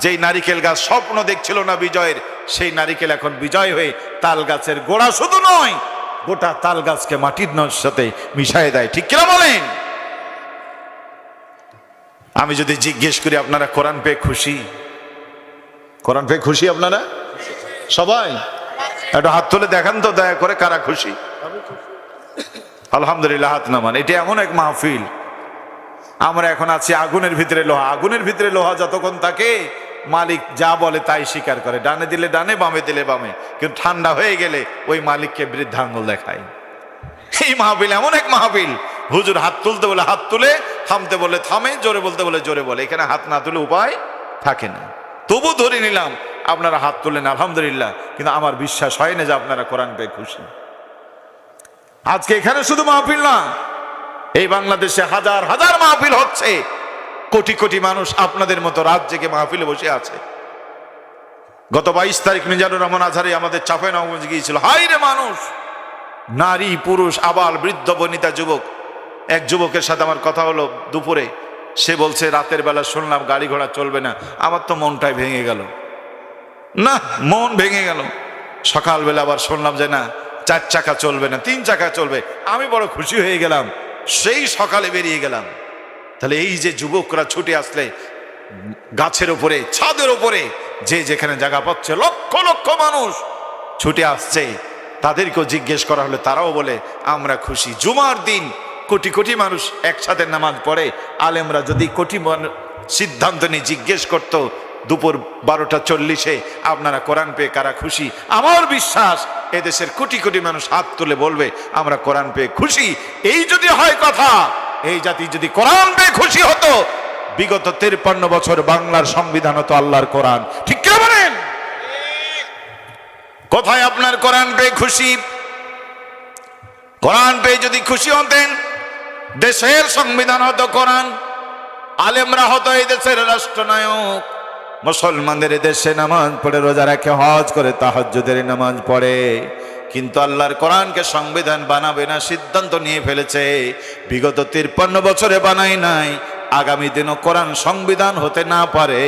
যেই নারিকেল গাছ স্বপ্ন দেখছিল না বিজয়ের, সেই নারিকেল এখন বিজয় হয়ে তাল গাছের গোড়া শুধু নয়, গোটা তাল গাছকে মাটির সাথে মিশায় দেয়। ঠিক কিনা বলেন? আমি যদি জিজ্ঞেস করি, আপনারা কোরআন পেয়ে খুশি? কোরআন পেয়ে খুশি আপনারা সবাই? একটু হাত তুলে দেখান তো দয়া করে, কারা খুশি? আলহামদুলিল্লাহ, হাত নামান। এটা এমন এক মাহফিল, আমরা এখন আছি আগুনের ভিতরে লোহা। আগুনের ভিতরে লোহা যতক্ষণ থাকে, মালিক যা বলে তাই স্বীকার করে, ডানে দিলে ডানে, বামে দিলে বামে। কিন্তু ঠান্ডা হয়ে গেলে ওই মালিককে বৃদ্ধাঙ্গুল দেখায়। এই মাহফিল এমন এক মাহফিল, হুজুর হাত তুলতে বলে হাত তুলে, থামতে বলে থামে, জোরে বলতে বলে জোরে বলে। এখানে হাত না তুলে উপায় থাকে না। তবু ধরে নিলাম আপনারা হাত তুলেন, আলহামদুলিল্লাহ। কিন্তু আমার বিশ্বাস হয় না যে আপনারা কোরআন পেয়ে খুশি। আজকে এখানে শুধু মাহফিল না, এই বাংলাদেশে হাজার হাজার মাহফিল হচ্ছে, কোটি কোটি মানুষ আপনাদের মতো রাত জেগে মাহফিলে বসে আছে। গত 22 তারিখ মিজানুর রহমান আজহারি আমাদের চাঁপাইনবাবগঞ্জ গিয়েছিল। হাই রে মানুষ, নারী পুরুষ আবাল বৃদ্ধ বনিতা যুবক। এক যুবকের সাথে আমার কথা হলো দুপুরে, সে বলছে রাতের বেলা শুনলাম গাড়ি ঘোড়া চলবে না, আমার তো মনটাই ভেঙে গেল। না, মন ভেঙে গেল। সকালবেলা আবার শুনলাম যে না, 4 চাকা চলবে না, 3 চাকা চলবে। আমি বড় খুশি হয়ে গেলাম, সেই সকালে বেরিয়ে গেলাম। তাহলে এই যে যুবকরা ছুটে আসলে গাছের উপরে, ছাদের উপরে, যে যেখানে জায়গা পাচ্ছে, লক্ষ লক্ষ মানুষ ছুটে আসছে, তাদেরকেও জিজ্ঞেস করা হলে তারাও বলে আমরা খুশি। জুমার দিন কোটি কোটি মানুষ একসাথে নামাজ পড়ে। আলেমরা যদি কোটি সিদ্ধান্ত নিয়ে জিজ্ঞেস করত দুপুর 12:40 আপনারা কোরআন পেয়ে কারা খুশি, আমার বিশ্বাস এদেশের কোটি কোটি মানুষ হাত তুলে বলবে আমরা কোরআন পেয়ে খুশি। এই যদি হয় কথা, এই জাতি যদি কোরআন পেয়ে খুশি হতো, বিগত 53 বছর বাংলার সংবিধান হতো আল্লাহর কোরআন। ঠিক কি বলেন? কোথায় আপনার কোরআন পেয়ে খুশি? কোরআন পেয়ে যদি খুশি হতেন, দেশের সংবিধান হতো কোরআন, আলেমরা হতো এই দেশের রাষ্ট্রনায়ক। মুসলমানদের দেশে নামাজ পড়ে, রোজা রাখে, হজ করে, তাহাজ্জুদের নামাজ পড়ে, কিন্তু আল্লাহর কোরআনকে সংবিধান বানাবে না সিদ্ধান্ত নিয়ে ফেলেছে। বিগত 53 বছরে বানাই নাই, আগামী দিনও কোরআন সংবিধান হতে না পারে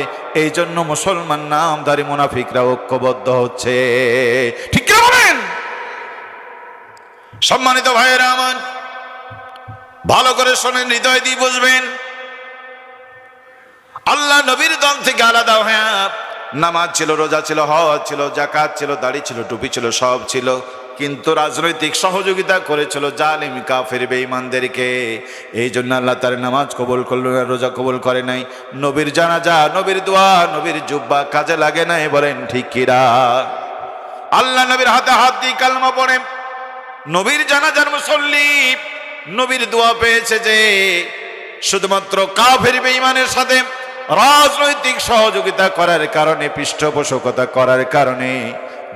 এই জন্য মুসলমান নামধারী মুনাফিকরা ঐক্যবদ্ধ হচ্ছে। ঠিক কি বলেন? সম্মানিত ভাইয়েরা আমার, ভালো করে শোনেন, হৃদয় দিয়ে বুঝবেন। আল্লাহ নবীর দল থেকে আলাদা হয়ে নামাজ ছিল, রোজা ছিল, হজ ছিল, যাকাত ছিল, দাড়ি ছিল, টুপি ছিল, সব ছিল, কিন্তু রাজনৈতিক সহযোগিতা করেছিল জালিম কাফের বেঈমানদেরকে। এই জন্য আল্লাহ তার নামাজ কবুল করল না, রোজা কবুল করে নাই, নবীর জানাজা, নবীর দোয়া, নবীর জুব্বা কাজে লাগে নাই। বলেন ঠিক কিরা? আল্লাহ নবীর হাতে হাত দিয়ে কালমা পড়ে নবীর জানাজার মুসল্লি নবীর দোয়া পেয়েছে যে শুধুমাত্র কাফের বেঈমানের সাথে রাজনৈতিক সহযোগিতা করার কারণে, পৃষ্ঠপোষকতা করার কারণে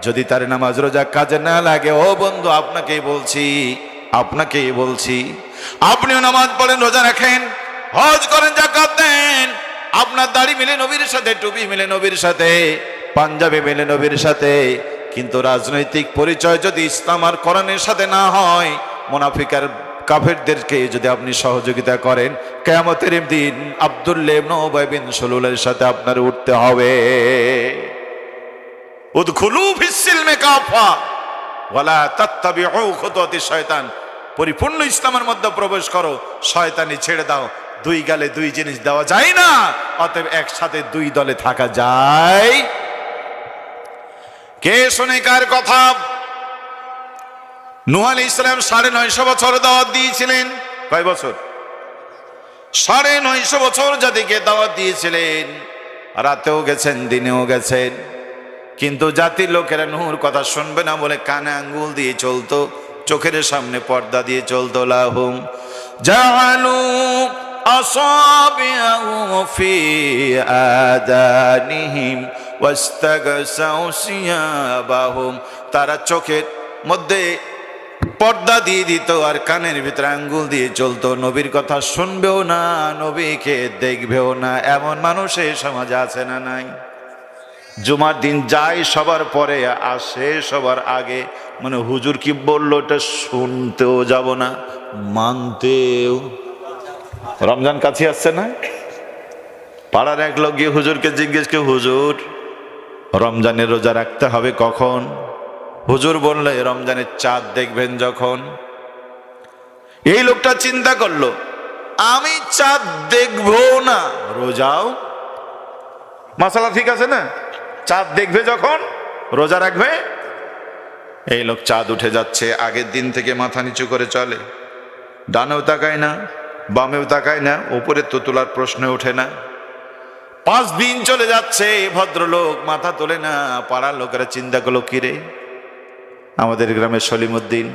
যদি তার নামাজ রোজা কাজে না লাগে, ও বন্ধু আপনাকেই বলছি, আপনিও নামাজ পড়েন, রোজা রাখেন, হজ করেন, যাকাত দেন, আপনার দাড়ি মিলে নবীর সাথে, টুপি মিলে নবীর সাথে, পাঞ্জাবি মিলে নবীর সাথে, কিন্তু রাজনৈতিক পরিচয় যদি ইসলাম আর কোরআনের সাথে না হয়, মুনাফিক আর কাফেরদেরকে যদি আপনি সহযোগিতা করেন, কিয়ামতের দিন আব্দুল্লাহ ইবনে উবাই বিন সালুলের সাথে আপনার উঠতে হবে। উদখুলু ফিস-সিলমি কাফা ওয়ালা তাত্তাবিউ খুতুওয়াতিশ শয়তান। পরিপূর্ণ ইসলামের মধ্যে প্রবেশ করো, শয়তানি ছেড়ে দাও। দুই গালে দুই জিনিস দেওয়া যায় না, অতএব একসাথে দুই দলে থাকা যায়। কে শুনে কার কথা? নূহ আলাইহিস সালাম 950 বছর দাওয়াত দিয়েছিলেন। কয় বছর? 950 বছর জাতিকে দাওয়াত দিয়েছিলেন, রাতেও গেছেন, দিনেও গেছেন, কিন্তু জাতির লোকেরা নূহর কথা শুনবে না বলে কানে আঙ্গুল দিয়ে চলতো, চোখের সামনে পর্দা দিয়ে চলতো। লাহুম জাআলু আসাবিআহু ফি আদানিহিম ওয়াস্তাগসাউ সিয়াবাহুম। তারা চোখের মধ্যে পর্দা দিয়ে দিত আর কানের ভিতরে আঙ্গুল দিয়ে চলতো, নবীর কথা শুনবেও না, নবীকে দেখবেও না। এমন মানুষ এই সমাজে আছে না নাই? জুমার দিন যায় সবার পরে, আসে সবার আগে। মানে হুজুর কি বললো এটা শুনতেও যাব না, মানতেও। রমজান কাছে আসছে না? পাড়ার এক লোক গিয়ে হুজুরকে জিজ্ঞেস করে, হুজুর রমজানের রোজা রাখতে হবে কখন? হুজুর বললে রমজানের চাঁদ দেখবেন যখন। এই লোকটা চিন্তা করলো, আমি চাঁদ দেখবো না, রোজাও মাসালা ঠিক আছে না? চাঁদ দেখবে যখন, রোজা রাখবে। এই লোক চাঁদ উঠে যাচ্ছে, আগের দিন থেকে মাথা নিচু করে চলে, ডানেও তাকায় না, বামেও তাকায় না, উপরে তো তোলার প্রশ্ন ওঠে না। 5 দিন চলে যাচ্ছে, ভদ্রলোক মাথা তোলে না। পাড়ার লোকেরা চিন্তা করলো, কিরে আমাদের গ্রামের সলিমউদ্দিন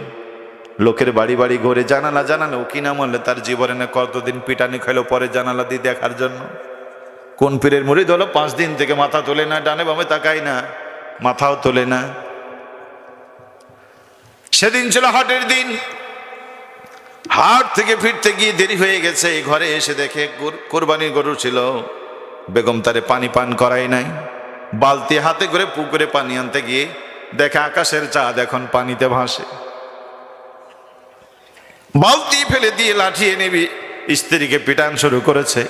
লোকের বাড়ি বাড়ি ঘুরে জানালা ও কিনা মরলে তার জীবনে না কতদিন পিটানি খাইলো পরে জানালা দিয়ে দেখার জন্য। কোন পীরের মুরিদ হলো 5 দিন থেকে মাথা তোলে না, ডানে বামে তাকায় না, মাথাও তোলে না। সেদিন ছিল হাটের দিন, হাট থেকে ফিরতে গিয়ে দেরি হয়ে গেছে। ঘরে এসে দেখে কোরবানির গরু ছিল, বেগম তারে পানি পান করাই নাই। বালতি হাতে করে পুকুরে পানি আনতে গিয়ে দেখে আকাশের চাঁদ এখন পানিতে ভাসে। বালতি ফেলে দিয়ে লাঠি এনে স্ত্রীকে পিটান শুরু করেছে।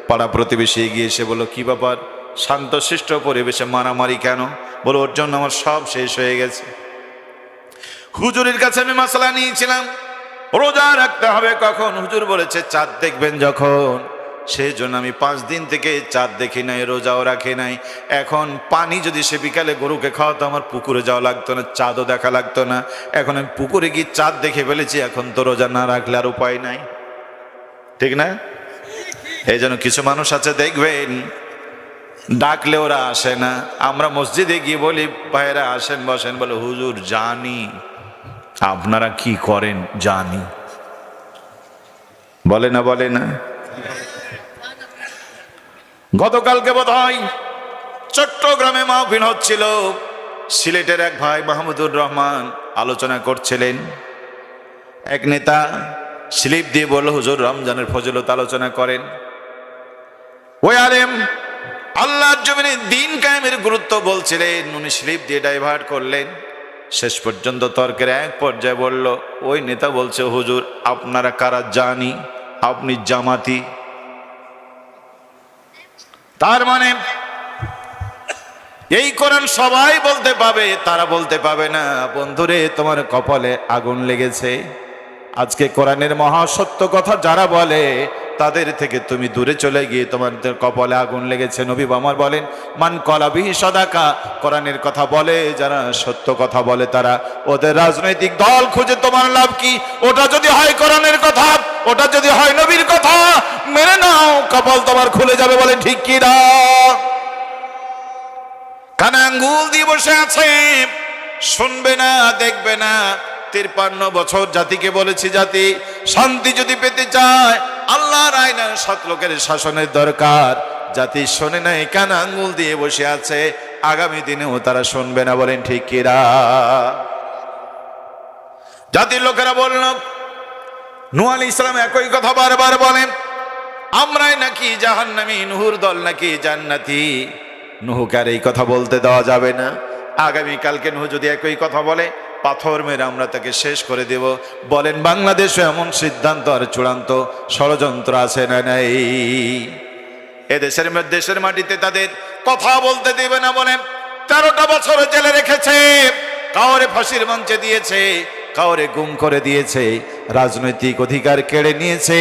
পাড়া প্রতিবেশী এগিয়ে এসে বলল, কি ব্যাপার, শান্তশিষ্ট পরিবেশে মারামারি কেন? বলো, ওর জন্য আমার সব শেষ হয়ে গেছে। হুজুরের কাছে আমি মাসলা নিয়েছিলাম, রোজা রাখতে হবে কখন? হুজুর বলেছে চাঁদ দেখবেন যখন। সেই জন্য আমি 5 দিন থেকে চাঁদ দেখি নাই, রোজাও রাখি নাই। এখন পানি যদি সে বিকালে গরুকে খাওয়াতো, আমার পুকুরে যাওয়া লাগতো না, চাঁদও দেখা লাগতো না। এখন আমি পুকুরে গিয়ে চাঁদ দেখে ফেলেছি, এখন তো রোজা না রাখলে আর উপায় নাই। ঠিক না? এই জন্য কিছু মানুষ আছে দেখবেন ডাকলে ওরা আসে না। আমরা মসজিদে গিয়ে বলি, ভাইরা আসেন বসেন, বলে হুজুর জানি আপনারা কি করেন, জানি। বলে না, বলে না? গতকালকে বোধহয় চট্টগ্রামে মাহফিল হচ্ছিল, সিলেটের এক ভাই মাহমুদুর রহমান আলোচনা করছিলেন। এক নেতা স্লিপ দিয়ে বলল, হুজুর রমজানের ফজিলত আলোচনা করেন। ওই আলেম আল্লাহর জমিনে দিন কায়েমের গুরুত্ব বলছিলেন, উনি স্লিপ দিয়ে ডাইভার্ট করলেন। শেষ পর্যন্ত তর্কের এক পর্যায়ে বলল, ওই নেতা বলছে, হুজুর আপনারা কারা জানি, আপনি জামাতি। তার মানে এই কোরআন সবাই বলতে পাবে, তারা বলতে পাবে না বন্ধুরে তোমার কপালে আগুন লেগেছে। আজকে কোরআনের মহাসত্য কথা যারা বলে তাদের থেকে তুমি দূরে চলে গিয়ে তোমাদের কপালে আগুন লেগেছে। নবী আমার বলেন মান কলা বিহি সাদাকা, কোরআনের কথা বলে যারা সত্য কথা বলে তারা, ওদের রাজনৈতিক দল খুঁজে তোমার লাভ কি? ওটা যদি হয় কোরআনের কথা, ওটা যদি হয় নবীর কথা, মেনে নাও কপাল তোমার খুলে যাবে। বলেন ঠিক কি না? কানে আঙ্গুল দিয়ে বসে আছে, শুনবে না, দেখবে না। 53 বছর জাতিকে বলেছি, জাতি শান্তি যদি পেতে চায় আল্লাহর আইনের সৎ লোকের শাসনের দরকার। জাতি শোনে নাই, কানে আঙ্গুল দিয়ে বসে আছে, আগামী দিনেও তারা শুনবে না। বলেন ঠিক কিরা? জাতির লোকেরা বলল নূহ আলাইহিস সালাম একই কথা বারবার বলেন, আমরাই নাকি জাহান্নামী, নূহর দল নাকি জান্নাতি। নূহকে আর এই কথা বলতে দেওয়া যাবে না। আগামী কালকে নূহ যদি একই কথা বলে পাথর মেরে আমরা তাকে শেষ করে দেব। বলেন বাংলাদেশে এমন সিদ্ধান্ত আর চূড়ান্ত ষড়যন্ত্র আছে না নাই? দেশের মাটিতে তাদের কথা বলতে দেবে না বলে 13টা বছর জেলে রেখেছে, কাউরে ফাঁসির মঞ্চে দিয়েছে, কাউরে গুম করে দিয়েছে, রাজনৈতিক অধিকার কেড়ে নিয়েছে,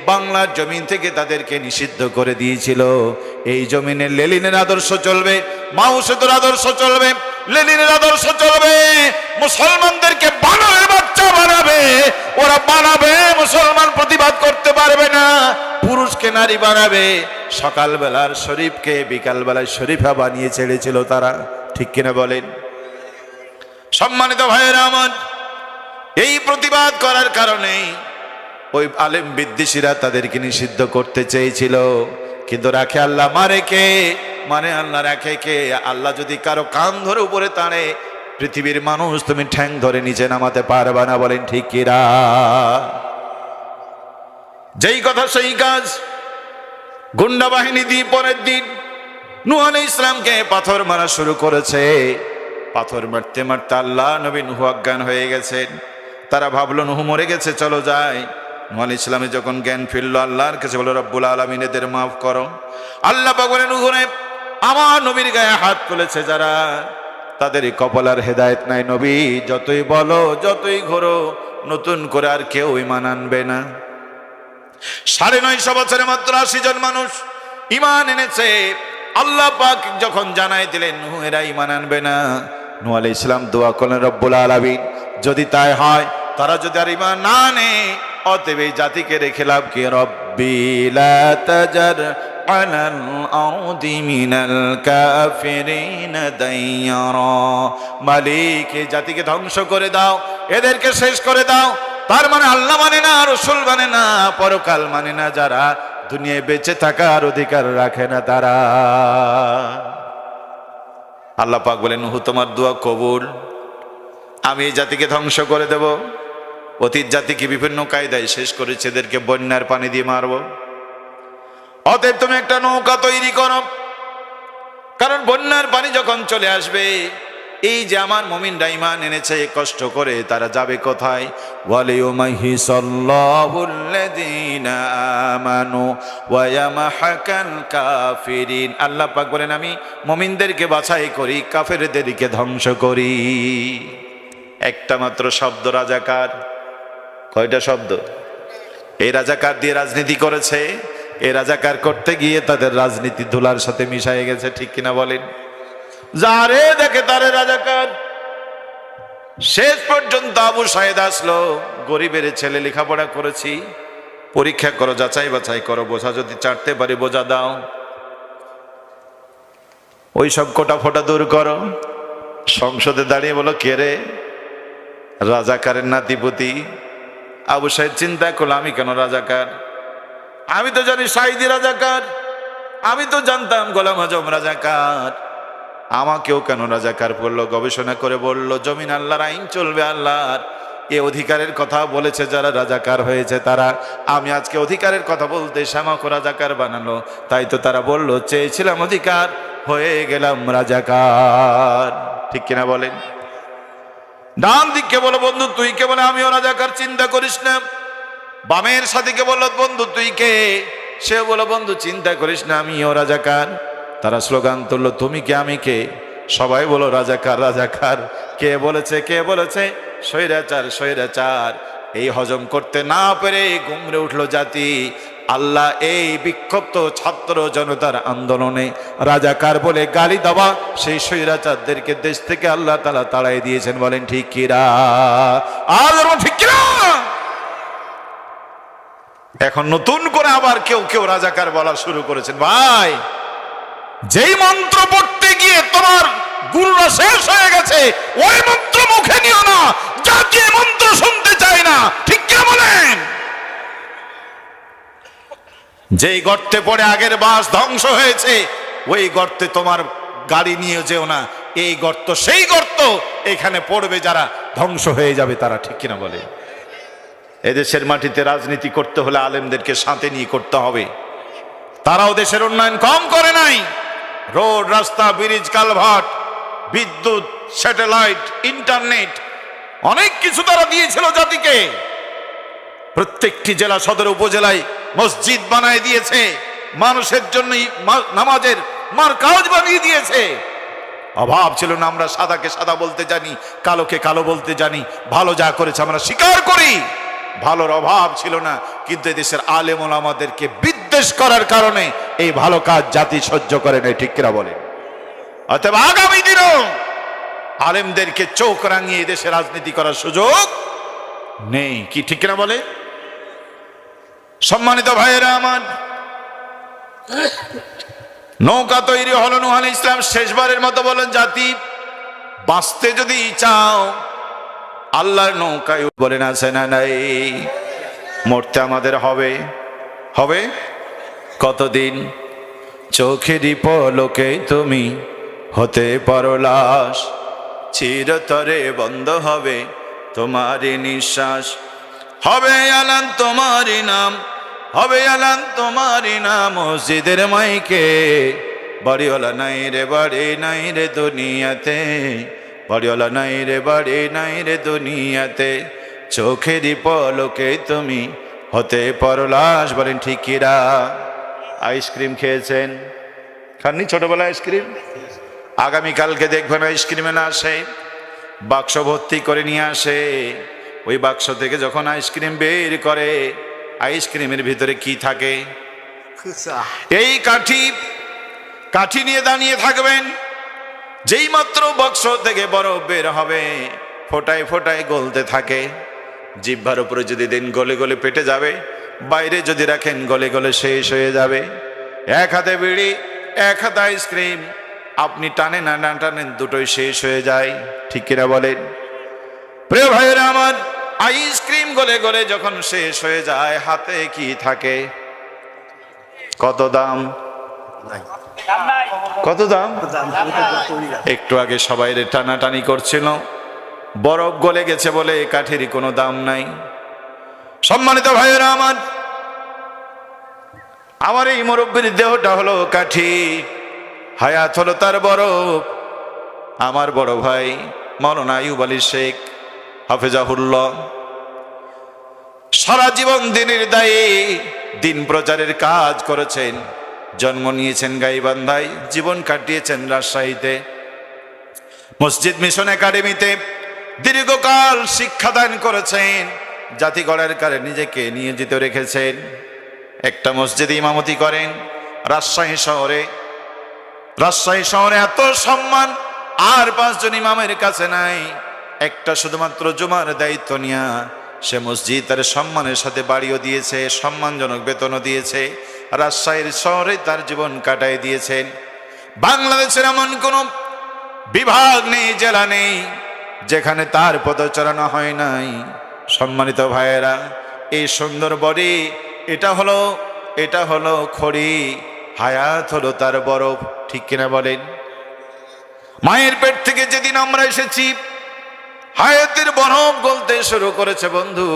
বাংলার জমিন থেকে তাদেরকে নিষিদ্ধ করে দিয়েছিল। এই জমিনে লেনিনের আদর্শ চলবে, মাও সেতুর আদর্শ চলবে, লেনিনের আদর্শ চলবে। মুসলমানদেরকে বানরের বাচ্চা বানাবে, ওরা বানাবে, মুসলমান প্রতিবাদ করতে পারবে না। পুরুষকে নারী বানাবে, সকালবেলার শরীফকে বিকালবেলায় শরীফা বানিয়ে ছেড়েছিল তারা। ঠিক কিনা বলেন? সম্মানিত ভাইয়েরা আমার, এই প্রতিবাদ করার কারণে ওই আলেম বিদ্বেষীরা তাদেরকে নিষিদ্ধ করতে চেয়েছিল। কিন্তু রাখে আল্লাহ, মারে কে? মানে আল্লাহ রাখে কে? আল্লাহ যদি কারো কান ধরে উপরে টানে, পৃথিবীর মানুষ তুমি ঠ্যাং ধরে নিচে নামাতে পারবে না। বলেন ঠিক কিরা? যেই কথা সেই কাজ। গুন্ডা বাহিনী দিয়ে পরের দিন নূহ আলাইহিস সালামকে পাথর মারা শুরু করেছে। পাথর মারতে মারতে আল্লাহ নবী নূহ অজ্ঞান হয়ে গেছেন। তারা ভাবলো নূহ মরে গেছে, চলো যাই। নূহ আলাইহিস সালামের যখন জ্ঞান ফিরল, আল্লাহর কাছে বলল রব্বুল আলামিন এদের মাফ করো। আল্লাহ পাক বলেন নূহ রে, আমার নবীর গায়ে হাত তুলেছে যারা, তাদের কপালের হেদায়েত নাই। নবী যতই বলো, যতই ঘোরো, নতুন করে আর কেউ ঈমান আনবে না। 950 বছরে মাত্র 80 জন মানুষ ঈমান এনেছে। আল্লাহ পাক যখন জানাই দিলেন নূহ এরা ঈমান আনবে না, নূহ আলাইহিস সালাম দোয়া করলেন রব্বুল আলামিন যদি তাই হয়, তারা যদি আর ঈমান না আনে, অতএব এই জাতিকে রেখে লাভ কি? রব্বি লা তাজার আলাল আরদি মিনাল কাফিরিন দাইয়ারা, মালিক এই জাতিকে ধ্বংস করে দাও, এদেরকে শেষ করে দাও। তার মানে আল্লাহ মানে না, রাসূল মানে না, পরকাল মানে না, যারা দুনিয়ায় বেঁচে থাকার অধিকার রাখে না তারা। আল্লাহ পাক বলেন নূহ তোমার দোয়া কবুল, আমি এই জাতিকে ধ্বংস করে দেব। অতীত জাতিকে বিভিন্ন কায়দায় শেষ করেছে, এদেরকে বন্যার পানি দিয়ে মারব। অতএব তুমি একটা নৌকা তৈরি করো, কারণ বন্যার পানি যখন চলে আসবে, এই যে আমার মুমিনরা ঈমান এনেছে কষ্ট করে, তারা যাবে কোথায়? ওয়ালিউমাহিসাল্লাহুল্লাযীনা আমানু ওয়া ইয়ামহাকাল কাফিরিন। আল্লাহ পাক বলেন আমি মুমিনদেরকে বাছাই করি, কাফেরদেরকে ধ্বংস করি। একটা মাত্র শব্দ রাজাকার। কয়টা শব্দ? এই রাজাকার দিয়ে রাজনীতি করেছে। এই রাজাকার করতে গিয়ে তাদের রাজনীতি ধুলার সাথে মিশায়ে গেছে। ঠিক কিনা বলেন? যারে দেখে তারে রাজাকার। শেষ পর্যন্ত আবু সাইদ আসলো, গরিবের ছেলে, লেখাপড়া করেছি, পরীক্ষা করো, যাচাই বাছাই করো, বোঝা যদি চাটতে পারি বোঝা দাও, ওই সব কোটা ফোটা দূর করো। সংসদে দাঁড়িয়ে বলো কে রে? রাজাকারের নাতিপুতি। আবু সাইদ চিন্তা করলো আমি কেন রাজাকার? আমি তো জানি সাইদি রাজাকার, আমি তো জানতাম গোলাম আজম রাজাকার, আমাকেও কেন রাজাকার করলো? গবেষণা করে বলল জমিন আল্লাহর, আইন চলবে আল্লাহর। এ অধিকারের কথা বলেছে যারা রাজাকার হয়েছে তারা। আমি আজকে অধিকারের কথা বলতে আমাকে রাজাকার বানালো, তাই তো তারা বলল চেয়েছিলাম অধিকার, হয়ে গেলাম রাজাকার। ঠিক কিনা বলেন? ডান দিককে বলো বন্ধু তুই কে? বলে আমিও রাজাকার, চিন্তা করিস না। বামের সাথীকে বলল বন্ধু তুই কে? সে বলো বন্ধু চিন্তা করিস না, আমিও রাজাকার। তারা স্লোগান তুললো তুমি কে আমি কে? সবাই বলো রাজাকার রাজাকার। কে বলেছে কে বলেছে? স্বৈরাচার স্বৈরাচার। এই হজম করতে না পেরে গুমরে উঠলো জাতি। আল্লাহ এই বিক্ষুব্ধ ছাত্র জনতার আন্দোলনে রাজাকার বলে গালি দেওয়া সেই স্বৈরাচারদেরকে দেশ থেকে আল্লাহ তাআলা তাড়াই দিয়েছেন। বলেন ঠিক কিনা? আর ঠিক কিনা? এখন নতুন করে আবার কেউ কেউ রাজাকার বলা শুরু করেছেন। ভাই, যেই মন্ত্র পড়তে গিয়ে তোমার গুরুরা শেষ হয়ে গেছে, ওই মন্ত্র মুখে নিও না। জাতি মন্ত্র শুনতে চায় না। ঠিক কিনা বলেন? যেই গর্তে পড়ে আগের বাস ধ্বংস হয়েছে, ওই গর্তে তোমার গাড়ি নিয়ে যেও না। এই গর্ত সেই গর্ত, এখানে পড়বে যারা ধ্বংস হয়ে যাবে তারা। ঠিক কিনা বলে? এদেশের মাটিতে রাজনীতি করতে হলে আলেমদেরকে সাথে নিয়ে করতে হবে। তারাও দেশের উন্নয়ন কম করে নাই। রোড, রাস্তা, ব্রিজ, কালভার্ট, বিদ্যুৎ, স্যাটেলাইট, ইন্টারনেট, অনেক কিছু তারা দিয়েছিল জাতিকে। প্রত্যেকটি জেলা সদর উপজেলায় মসজিদ বানায় দিয়েছে, মানুষের জন্য নামাজের মারকাজ বানিয়ে দিয়েছে। অভাব ছিল না। আমরা সাদাকে সাদা বলতে জানি, কালোকে কালো বলতে জানি। ভালো যা করেছে আমরা স্বীকার করি, ভালোর অভাব ছিল না। কিন্তু এদেশের আলেম ওলামাদেরকে বিদ্বেষ করার কারণে এই ভালো কাজ জাতি সহ্য করে নাই। ঠিক কিনা বলে? অতএব আগামী দিনও আলেমদেরকে চোখ রাঙিয়ে দেশে রাজনীতি করার সুযোগ নেই। কি ঠিক কিনা বলে? সম্মানিত ভাইয়েরা আমার, নৌকা তৈরি হলো নূহ আলাইহিস সালাম শেষবারের মতো বলেন, জাতি বাঁচতে যদি চাও আল্লাহর নৌকায় বলেন আছে না নাই? মরতে আমাদের হবে। হবে কতদিন? চোখেরই পলকে তুমি হতে পারো লাশ, চিরতরে বন্ধ হবে তোমারই নিঃশ্বাস। হবে আলান তোমারই নাম, হবে আলান তোমারই নাম মসজিদের মাইকে। বাড়িওয়ালা নাই রে বাড়ি নাই রে দুনিয়াতে, বাড়িওয়ালা নাই রে বাড়ি নাই রে দুনিয়াতে। চোখেরই পলকে তুমি হতে পারো লাশ। বলেন ঠিক কিনা? আইসক্রিম খেয়েছেন? খাননি ছোটবেলায় আইসক্রিম? আগামীকালকে দেখবেন আইসক্রিমে না আসে, বাক্স ভর্তি করে নিয়ে আসে। ওই বাক্স থেকে যখন আইসক্রিম বের করে, আইসক্রিমের ভিতরে কি থাকে? এই কাঠি নিয়ে দাঁড়িয়ে থাকবেন। যেই মাত্র বাক্স থেকে বরফ বের হবে, ফোটায় ফোটায় গলতে থাকে। জিহ্বার উপরে যদি দেন গলে গলে পেটে যাবে, বাইরে যদি রাখেন গলে গলে শেষ হয়ে যাবে। এক হাতে বিড়ি, এক হাতে আইসক্রিম, আপনি টানেন না না টানেন, দুটোই শেষ হয়ে যায়। ঠিক কিনা বলেন? প্রিয় ভাইয়েরা আমার, আইসক্রিম গলে গলে যখন শেষ হয়ে যায়, হাতে কি থাকে? কত দাম? কত দাম? একটু আগে সবাই টানাটানি করছিল, বরফ গলে গেছে বলে কাঠেরই কোনো দাম নাই। সম্মানিত ভাইয়েরা আমার এই মুরব্বীর দেহটা হলো কাঠি, হায়াত হলো তার বরফ। আমার বড় ভাই মাওলানা আইয়ুব আলী শেখ হাফেজাহুল্লাহ সারা জীবন দিনের দায়ে দিন প্রচারের কাজ করেছেন। জন্ম নিয়েছেন গাইবান্ধায়, জীবন কাটিয়েছেন রাজশাহীতে। মসজিদ মিশন একাডেমিতে দীর্ঘকাল শিক্ষাদান করেছেন। জাতি গড়ার কারণে নিজেকে নিয়োজিত রেখেছেন। একটা মসজিদে ইমামতি করেন রাজশাহী শহরে। রাজশাহী শহরে এত সম্মান আর 5 জন ইমামের কাছে নাই। একটা শুধুমাত্র জুমার দায়িত্ব নিয়া সে মসজিদ তার সম্মানের সাথে বাড়িও দিয়েছে, সম্মানজনক বেতনও দিয়েছে। রাজশাহীর শহরে তার জীবন কাটাই দিয়েছেন। বাংলাদেশের এমন কোন বিভাগ নেই, জেলা নেই যেখানে তার পদচারণা হয় নাই। সম্মানিত ভাইয়েরা, এই সুন্দর বডি, এটা হলো খড়ি, হায়াত হলো তার বরফ। ঠিক কিনা বলেন? মায়ের পেট থেকে যেদিন আমরা এসেছি, হায়াতের বরফ গলতে শুরু করেছে। বন্ধু,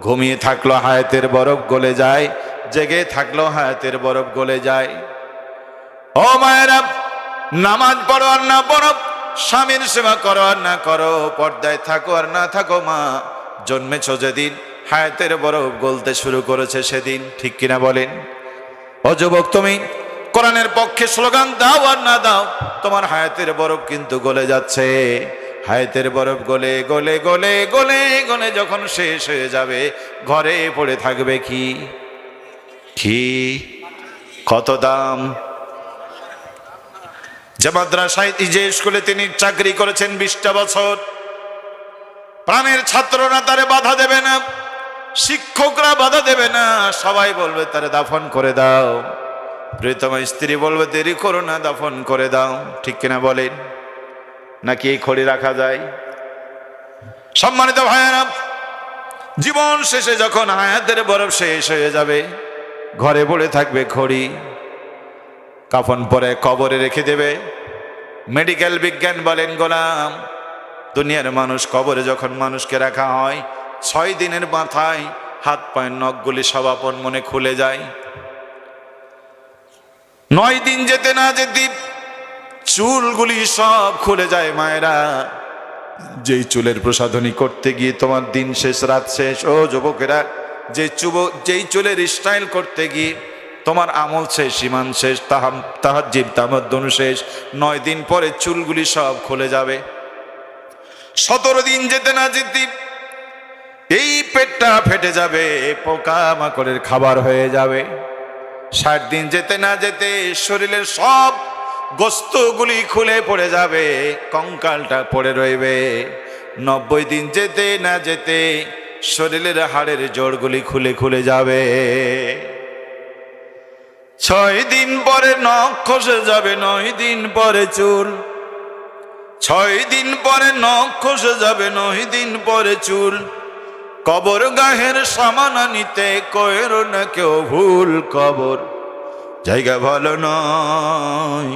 ঘুমিয়ে থাকলো হায়াতের বরফ গলে যায়, জেগে থাকলো হায়াতের বরফ গলে যায়। ও মায়েরা, নামাজ পড়ো আর না পড়ো, স্বামীর সেবা করো আর না করো, পর্দায় থাকো আর না থাকো, মা জন্মেছ যেদিন হায়াতের বরফ গলতে শুরু করেছে সেদিন। ঠিক কিনা বলেন? ও যুবক, তুমি কোরআনের পক্ষে স্লোগান দাও আর না দাও, তোমার হায়াতের বরফ কিন্তু গলে যাচ্ছে। হায়াতের বরফ গলে গলে গলে গলে গলে যখন শেষ হয়ে যাবে, ঘরে পড়ে থাকবে কি? কি কত দাম? যে মাদ্রাসায়, যে স্কুলে তিনি চাকরি করেছেন 20টা বছর, প্রাণের ছাত্ররা তারে বাধা দেবে না, শিক্ষকরা বাধা দেবে না, সবাই বলবে তারে দাফন করে দাও। প্রিয়তমা স্ত্রী বলবে দেরি করো না, দাফন করে দাও। ঠিক কিনা বলেন? নাকি এই খড়ি রাখা যায়? সম্মানিত ভাইয়েরা, জীবন শেষে যখন হায়াতের বরফ শেষ হয়ে যাবে, ঘরে পড়ে থাকবে খড়ি। কাফন পরে কবরে রেখে দেবে। মেডিকেল বিজ্ঞান বলেন গোলাম, দুনিয়ার মানুষ কবরে যখন মানুষকে রাখা হয়, 6 দিনের মাথায় হাত পায়ের নখগুলি সব আপন মনে খুলে যায়। 9 দিন যেতে না যেতে চুলগুলি সব খুলে যায়। মায়েরা, যেই চুলের প্রসাধনী করতে গিয়ে তোমার দিন শেষ, রাত শেষ, ও যুবকেরা, যেই চুলের স্টাইল করতে গিয়ে তোমার আমল শেষ, ইমান শেষ, তাহাজ্জুদ তামাদ্দুন শেষ, 9 দিন পরে চুলগুলি সব খুলে যাবে। 17 দিন যেতে না যেতে এই পেটটা ফেটে যাবে, পোকা মাকড়ের খাবার হয়ে যাবে। 60 দিন যেতে না যেতে শরীরের সব গোস্তগুলি খুলে পড়ে যাবে, কঙ্কালটা পড়ে রইবে। 90 দিন যেতে না যেতে শরীরের হাড়ের জোড়গুলি খুলে খুলে যাবে। 6 দিন পরে নখ খসে যাবে, 9 দিন পরে চুল। 6 দিন পরে নখ খসে যাবে, 9 দিন পরে চুল। কবর গাহের সামানা নিতে কইরো না কেউ ভুল, কবর জায়গা ভালো নয়,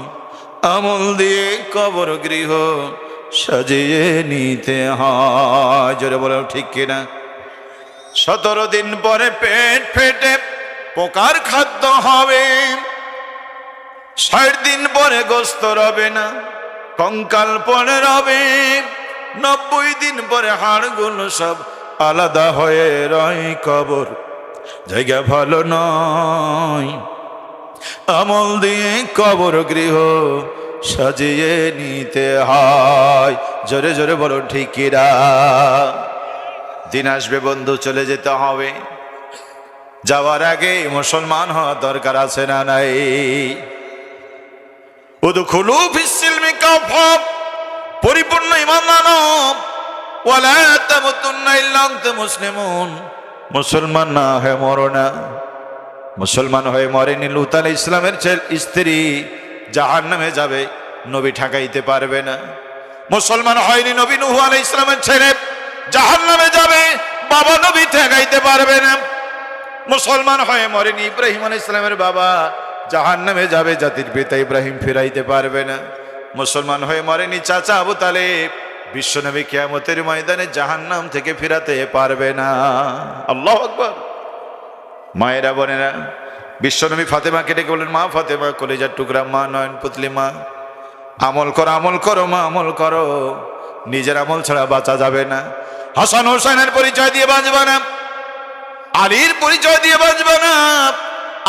আমল দিয়ে কবর গৃহ সাজিয়ে নিতে হয়। জোরে বলো ঠিক কিনা? 17 দিন পরে পেট ফেটে পোকার খাদ্য হবে। 60 দিন পরে গোস্ত রবে না, কঙ্কাল পড়ে রবে। 90 দিন পরে হাড়গুলো সব আলাদা হয়ে রয়, কবর জায়গা ভালো নয়, আমল দিয়ে কবর গৃহ সাজিয়ে নিতে হয়। জোরে জোরে বলো ঠিক কিনা? দিন আসবে বন্ধু, চলে যেতে হবে। যাওয়ার আগে মুসলমান হওয়া দরকার আছে না নাই? উদখুলু ফিস সিলমি কাফা, পরিপূর্ণ ঈমান আনো। ওয়ালা তামুতুন্না ইল্লা আনতুম মুসলিমুন, মুসলমান না হয়ে মরো না। মুসলমান হয়ে মরেনি লূত আলাইহিস সালামের স্ত্রী, জাহান্নামে যাবে, নবী ঠেকাইতে পারবে না। মুসলমান হয়নি নবী নূহ আলাইহিস সালামের ছেলে, জাহান্নামে যাবে, বাবা নবী ঠেকাইতে পারবে না। মুসলমান হয়ে মরেনি ইব্রাহিম আলাইহিস সালামের বাবা, জাহান্নামে যাবে, জাতির পিতা ইব্রাহিম ফিরাইতে পারবে না। মুসলমান হয়ে মরেনি চাচা আবু তালেব, বিশ্বনবী কিয়ামতের ময়দানে জাহান্নাম থেকে ফিরাতে পারবে না। আল্লাহু আকবার। মায়েরা বোনেরা, বিশ্বনবী ফাতেমাকে ডেকে বলেন, মা ফাতেমা, কলিজার টুকরা মা, নয়ন পুতলি মা, আমল করো, আমল করো মা, আমল করো। নিজের আমল ছাড়া বাঁচা যাবে না। হাসান হোসেনের পরিচয় দিয়ে বাঁচবে না, আলীর পরিচয় দিয়ে বাঁচবে না,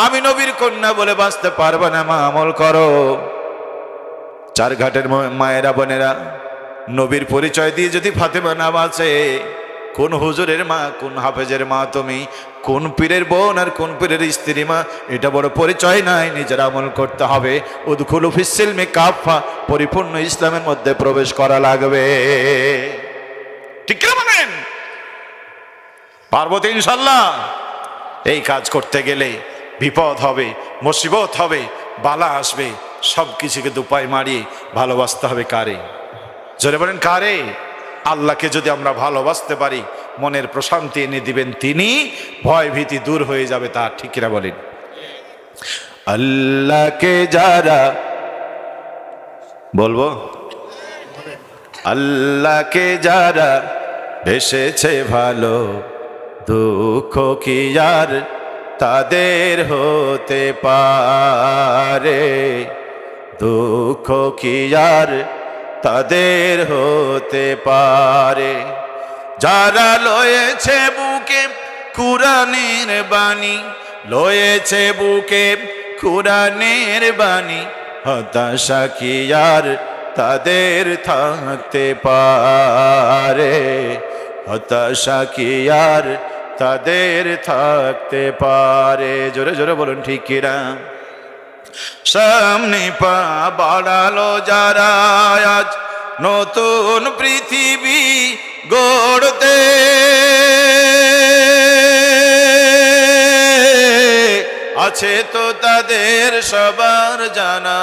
আমি নবীর কন্যা বলে বাঁচতে পারবে না। মা আমল করো। 4 ঘাটের মায়েরা বোনেরা, নবীর পরিচয় দিয়ে যদি ফাতেমা না বাঁচে, কোন হুজুরের মা, কোন হাফেজের মা তুমি, কোন পীরের বোন আর কোন পীরের স্ত্রী মা, এটা বড় পরিচয় নাই। নিজের আমল করতে হবে। উদখুলু ফিস সিলমি কাফা, পরিপূর্ণ ইসলামের মধ্যে প্রবেশ করা লাগবে। ঠিক কি বলেন? পারবো তো ইনশাল্লাহ? এই কাজ করতে গেলে বিপদ হবে, মুসিবত হবে, বালা আসবে, সব কিছুকে দুপায় মারিয়ে ভালোবাসতে হবে কারে? জোরে বলেন কারে? আল্লাহকে যদি আমরা ভালোবাসতে পারি, মনের প্রশান্তি এনে দিবেন তিনি, ভয় ভীতি দূর হয়ে যাবে তার। ঠিক কিনা বলেন? আল্লাহকে যারা বলবো, আল্লাহকে যারা বেসেছে ভালো, দুঃখ কি আর তাদের হতে পারে? দুঃখ কি আর তাদের হতে পারে? যারা লয়েছে বুকে কুরআনের বাণী, লয়েছে বুকে কোরআনের বাণী, হতাশা কি আর তাদের থাকতে পারে, হতাশা কি আর তাদের থাকতে পারে। জোরে জোরে বলুন ঠিক কিনা। সামনে পা বাড়ালো যারা আজ নতুন পৃথিবী গড়তে, আছে তো তাদের সবার জানা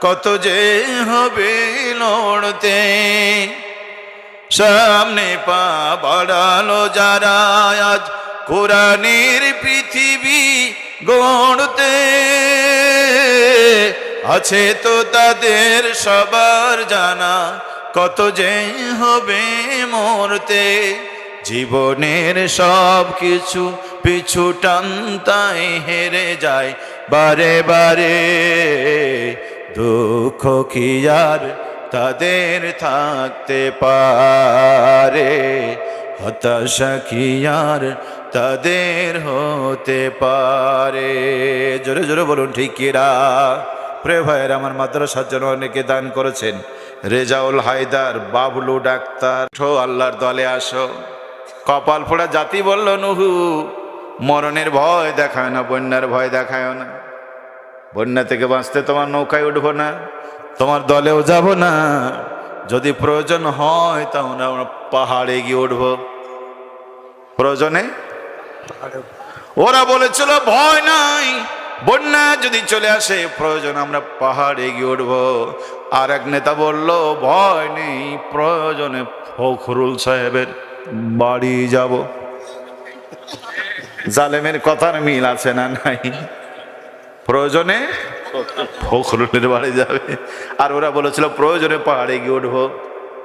কত যে হবে লড়তে। সামনে পা বাড়ালো যারা আজ কোরআনের পৃথিবী গড়তে, আছে তো তাদের সবার জানা কত যে হবে মরতে। জীবনের সব কিছু পিছু টানতাই হেরে যায় বারে বারে, দুঃখ কি আর তাদের থাকতে পারে, হতাশা কি আর তাদের হতে পারে। জোরে জোরে বলুন ঠিক কিরা। প্রিয় ভাইয়ের আমার মাদ্রাসার জন্য অনেকে দান করেছেন। রেজাউল হায়দার, বাবলু ডাক্তার, আল্লাহর দলে আসো। কপাল পোড়া জাতি বলল নুহু, মরণের ভয় দেখায় না, বন্যার ভয় দেখায় না। বন্যা থেকে বাঁচতে তোমার নৌকায় উঠবো না, তোমার দলেও যাব না, যদি প্রয়োজন হয় তাহলে আমরা পাহাড়ে গিয়ে উঠবো। প্রয়োজনে ওরা বলেছিল ভয় নাই, বন্যা যদি চলে আসে প্রয়োজন আমরা পাহাড়ে গিয়ে উঠবো। আর এক নেতা বলল ভয় নেই, প্রয়োজনে ফখরুল সাহেবের বাড়ি যাব। জালেমের কথার মিল আছে না নাই? প্রয়োজনে ফখরুলের বাড়ি যাবে, আর ওরা বলেছিল প্রয়োজনে পাহাড়ে গিয়ে উঠবো।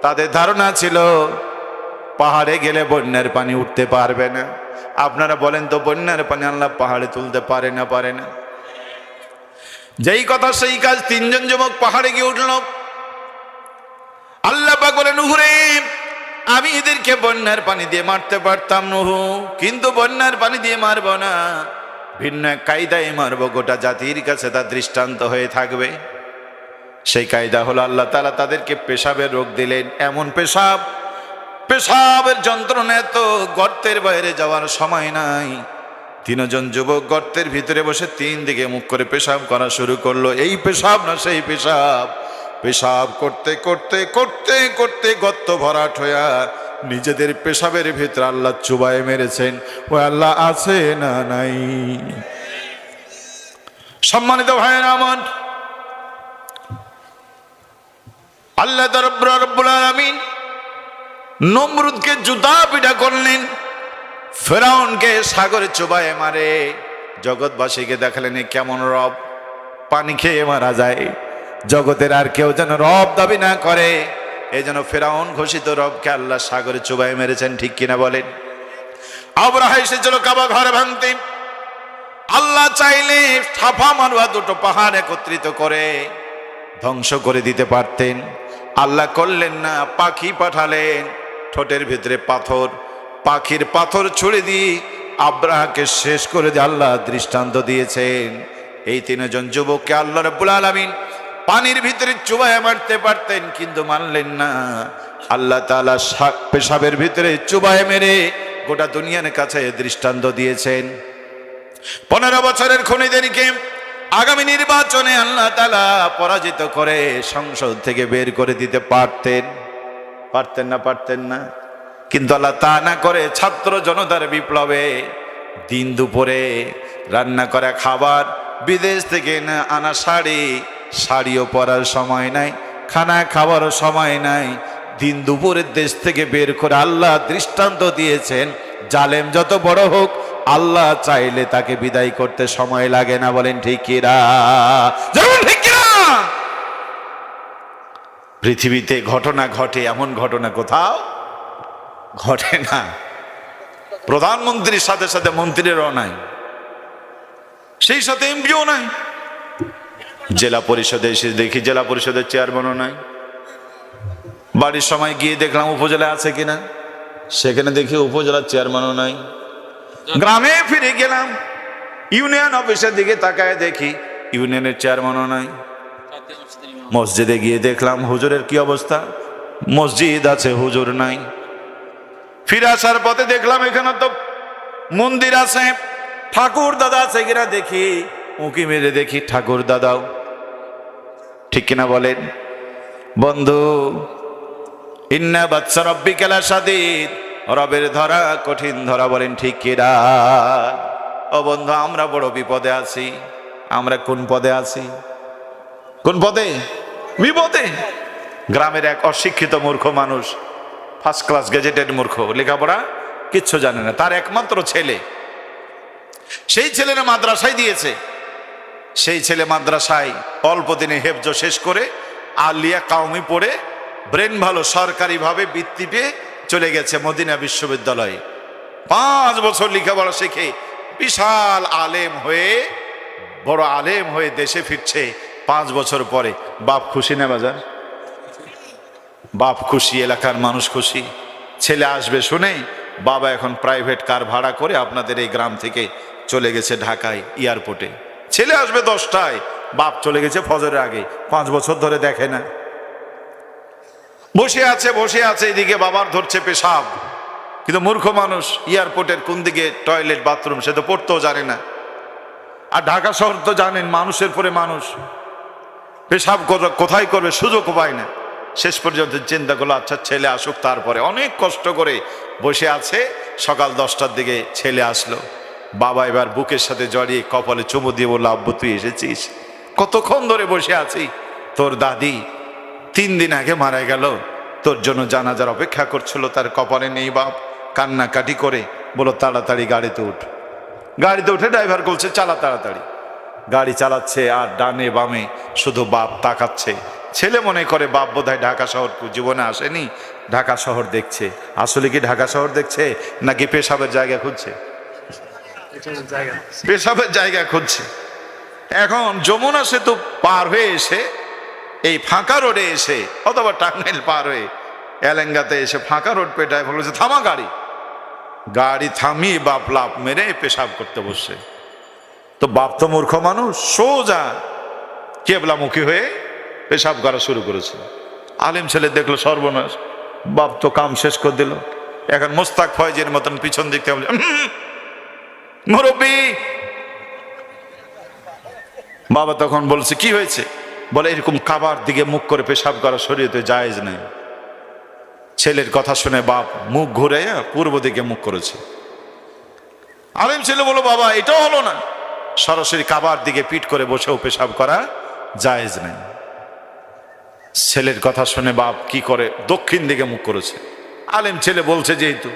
তাদের ধারণা ছিল পাহাড়ে গেলে বন্যার পানি উঠতে পারবে না। আপনারা বলেন তো বন্যার পানি আল্লাহ পাহাড়ে তুলতে পারে না? পারে না। যেই কথা সেই কাজ, তিনজন যুবক পাহাড়ে গিয়ে উঠল। আল্লাহ পাক বলেন নুহু রে, আমি এদেরকে বন্যার পানি দিয়ে মারতে পারতাম নুহু, কিন্তু বন্যার পানি দিয়ে মারব না, ভিন্ন এক কায়দায় মারব, গোটা জাতির কাছে তা দৃষ্টান্ত হয়ে থাকবে। সেই কায়দা হলো আল্লাহ তাআলা তাদেরকে পেশাবের রোগ দিলেন। এমন পেশাবের যন্ত্রণা, তো গর্তের বাইরে যাওয়ার সময় নাই। তিনজন যুবক গর্তের ভিতরে বসে তিন দিকে মুখ করে পেশাব করা শুরু করলো। এই পেশাব না সেই পেশাব, পেশাব করতে করতে করতে করতে গর্ত ভরাট হইয়া নিজেদের পেশাবের ভিতরে আল্লাহ চুবায় মেরেছেন। ও আল্লাহ আছে না নাই? সম্মানিত ভাইয়েরা আমার, আল্লাহ রব্বুল আলামিন নমরুদকে জুতা পিটা করলেন, ফেরাউনকে সাগরে চুবায়ে মারে। জগৎবাসীকে দেখালেন কেমন রব, পানি খেয়ে মারা যায়। জগতের আর কেউ যেন রব দাবি না করে, এই জন্য ফেরাউন ঘোষিত রবকে আল্লাহ সাগরে চুবায়ে মেরেছেন। ঠিক কিনা বলেন? আবরাহা এসেছিল কাবা ঘর ভাঙতে। আল্লাহ চাইলে সাফা মারওয়া দুটো পাহাড় একত্রিত করে ধ্বংস করে দিতে পারতেন, আল্লাহ করলেন না। পাখি পাঠালেন, ঠোঁটের ভিতরে পাথর, পাখির পাথর ছুড়ে দিয়ে আব্রাহাকে শেষ করে দিয়ে আল্লাহ দৃষ্টান্ত দিয়েছেন। এই তিনজন যুবককে আল্লাহ রাব্বুল আলামিন পানির ভিতরে চুবায় মারতে পারতেন, কিন্তু মানলেন না। আল্লাহ তাআলা পেশাবের ভিতরে চুবায় মেরে গোটা দুনিয়ার কাছে দৃষ্টান্ত দিয়েছেন। 15 বছরের খুনিদেরকে আগামী নির্বাচনে আল্লাহ তাআলা পরাজিত করে সংসদ থেকে বের করে দিতে পারতেন। পারতেন না? পারতেন না। কিন্তু আল্লাহ তা না করে ছাত্র জনতার বিপ্লবে দিন দুপুরে রান্না করা খাবার, বিদেশ থেকে না আনা শাড়িও পরার সময় নাই, খানা খাওয়ারও সময় নাই, দিন দুপুরের দেশ থেকে বের করে আল্লাহ দৃষ্টান্ত দিয়েছেন, জালেম যত বড় হোক আল্লাহ চাইলে তাকে বিদায় করতে সময় লাগে না। বলেন ঠিক কিনা? ঠিক কিনা? পৃথিবীতে ঘটনা ঘটে, এমন ঘটনা কোথাও ঘটে না। প্রধানমন্ত্রীর সাথে সাথে মন্ত্রীরও নাই, সেই সাথে এমপিও নাই। জেলা পরিষদে এসে দেখি জেলা পরিষদের চেয়ারম্যানও নাই। বাড়ির সময় গিয়ে দেখলাম উপজেলা আছে কিনা, সেখানে দেখি উপজেলার চেয়ারম্যানও নাই। গ্রামে ফিরে গেলাম, ইউনিয়ন অফিসের দিকে তাকায় দেখি ইউনিয়নের চেয়ারম্যানও নাই। মসজিদে গিয়ে দেখলাম হুজুরের কি অবস্থা, মসজিদ আছে হুজুর নাই। ফিরে আসার পথে দেখলাম এখানে তো মন্দির আছে, ঠাকুর দাদা আছে কিনা দেখি, উঁকি মেরে দেখি ঠাকুর দাদাও। ঠিক কিনা বলেন বন্ধু? ইন্না বাদশা রব্বিকা লাশাদীদ, রবের ধরা কঠিন ধরা, বলেন ঠিক কিনা? ও বন্ধু, আমরা বড় বিপদে আছি। আমরা কোন পদে আছি? কোন পদে? বিপদে। গ্রামের এক অশিক্ষিত মূর্খ মানুষ, ফার্স্ট ক্লাস গেজেটেড মূর্খ, লেখাপড়া কিচ্ছু জানে না, তার একমাত্র ছেলে, সেই ছেলেরা মাদ্রাসায় দিয়েছে। সেই ছেলে মাদ্রাসায় অল্প দিনে হেফজ শেষ করে আলিয়া কাউমি পড়ে ব্রেন ভালো, সরকারিভাবে বৃত্তি পেয়ে চলে গেছে মদিনা বিশ্ববিদ্যালয়ে। 5 বছর লেখাপড়া শিখে বিশাল আলেম হয়ে, বড় আলেম হয়ে দেশে ফিরছে 5 বছর পরে। বাপ খুশি না বাজার? বাপ খুশি, এলাকার মানুষ খুশি। ছেলে আসবে শুনে বাবা এখন প্রাইভেট কার ভাড়া করে আপনাদের এই গ্রাম থেকে চলে গেছে ঢাকায় এয়ারপোর্টে। ছেলে আসবে 10টায়, বাপ চলে গেছে ফজরের আগে। 5 বছর ধরে দেখে না, বসে আছে এদিকে বাবার ধরছে পেশাব। কিন্তু মূর্খ মানুষ, এয়ারপোর্টের কোন দিকে টয়লেট বাথরুম সে তো পড়তেও জানে না। আর ঢাকা শহর তো জানেন, মানুষের পরে মানুষ, পেশাব কোথায় করবে সুযোগও পায় না। শেষ পর্যন্ত চিন্তা করলো আচ্ছা ছেলে আসুক, তারপরে অনেক কষ্ট করে বসে আছে। সকাল 10টার দিকে ছেলে আসলো। বাবা এবার বুকের সাথে জড়িয়ে কপালে চুমু দিয়ে বললো, আব্বু তুই এসেছিস? কতক্ষণ ধরে বসে আছি, তোর দাদি 3 দিন আগে মারা গেল, তোর জন্য জানাজার অপেক্ষা করছিল, তার কপালে নেই বাপ। কান্নাকাটি করে বলো তাড়াতাড়ি গাড়িতে উঠ। গাড়িতে উঠে ড্রাইভার বলছে চালা তাড়াতাড়ি। গাড়ি চালাচ্ছে আর ডানে বামে শুধু বাপ তাকাচ্ছে। ছেলে মনে করে বাপ বোধহয় ঢাকা শহর জীবনে আসেনি, ঢাকা শহর দেখছে। আসলে কি ঢাকা শহর দেখছে নাকি পেশাবের জায়গা খুঁজছে? পেশাবের জায়গা খুঁজছে। এখন যমুনা সেতু পার হয়ে এসে এই ফাঁকা রোডে এসে, অথবা টাঙ্গাইল পার হয়ে এলেঙ্গাতে এসে ফাঁকা রোড পেটায় বলেছে থামা গাড়ি। গাড়ি থামিয়ে বাপ লাফ মেরে পেশাব করতে বসছে। তো বাপ তো মূর্খ মানুষ, সোজা কেবলামুখী হয়ে পেশাব করা শুরু করেছে। আলেম ছেলে দেখলো সর্বনাশ, বাপ তো কাম শেষ করে দিল। এখন মোস্তাক ফয়েজের মতন পিছন দিক থেকে বলছে মুরব্বী। বাবা তখন বলছে কি হয়েছে? বলে এরকম কাবার দিকে মুখ করে পেশাব করা শরীয়তে জায়েজ নেই। ছেলের কথা শুনে বাপ মুখ ঘুরে পূর্ব দিকে মুখ করেছে। আলেম ছেলে বলো বাবা এটাও হলো না, সরাসরি কাবার দিকে পিঠ করে বসেও পেশাব করা জায়েজ নেই। ছেলের কথা শুনে বাপ কি করে দক্ষিণ দিকে মুখ করেছে। আলেম ছেলে বলছে যেহেতু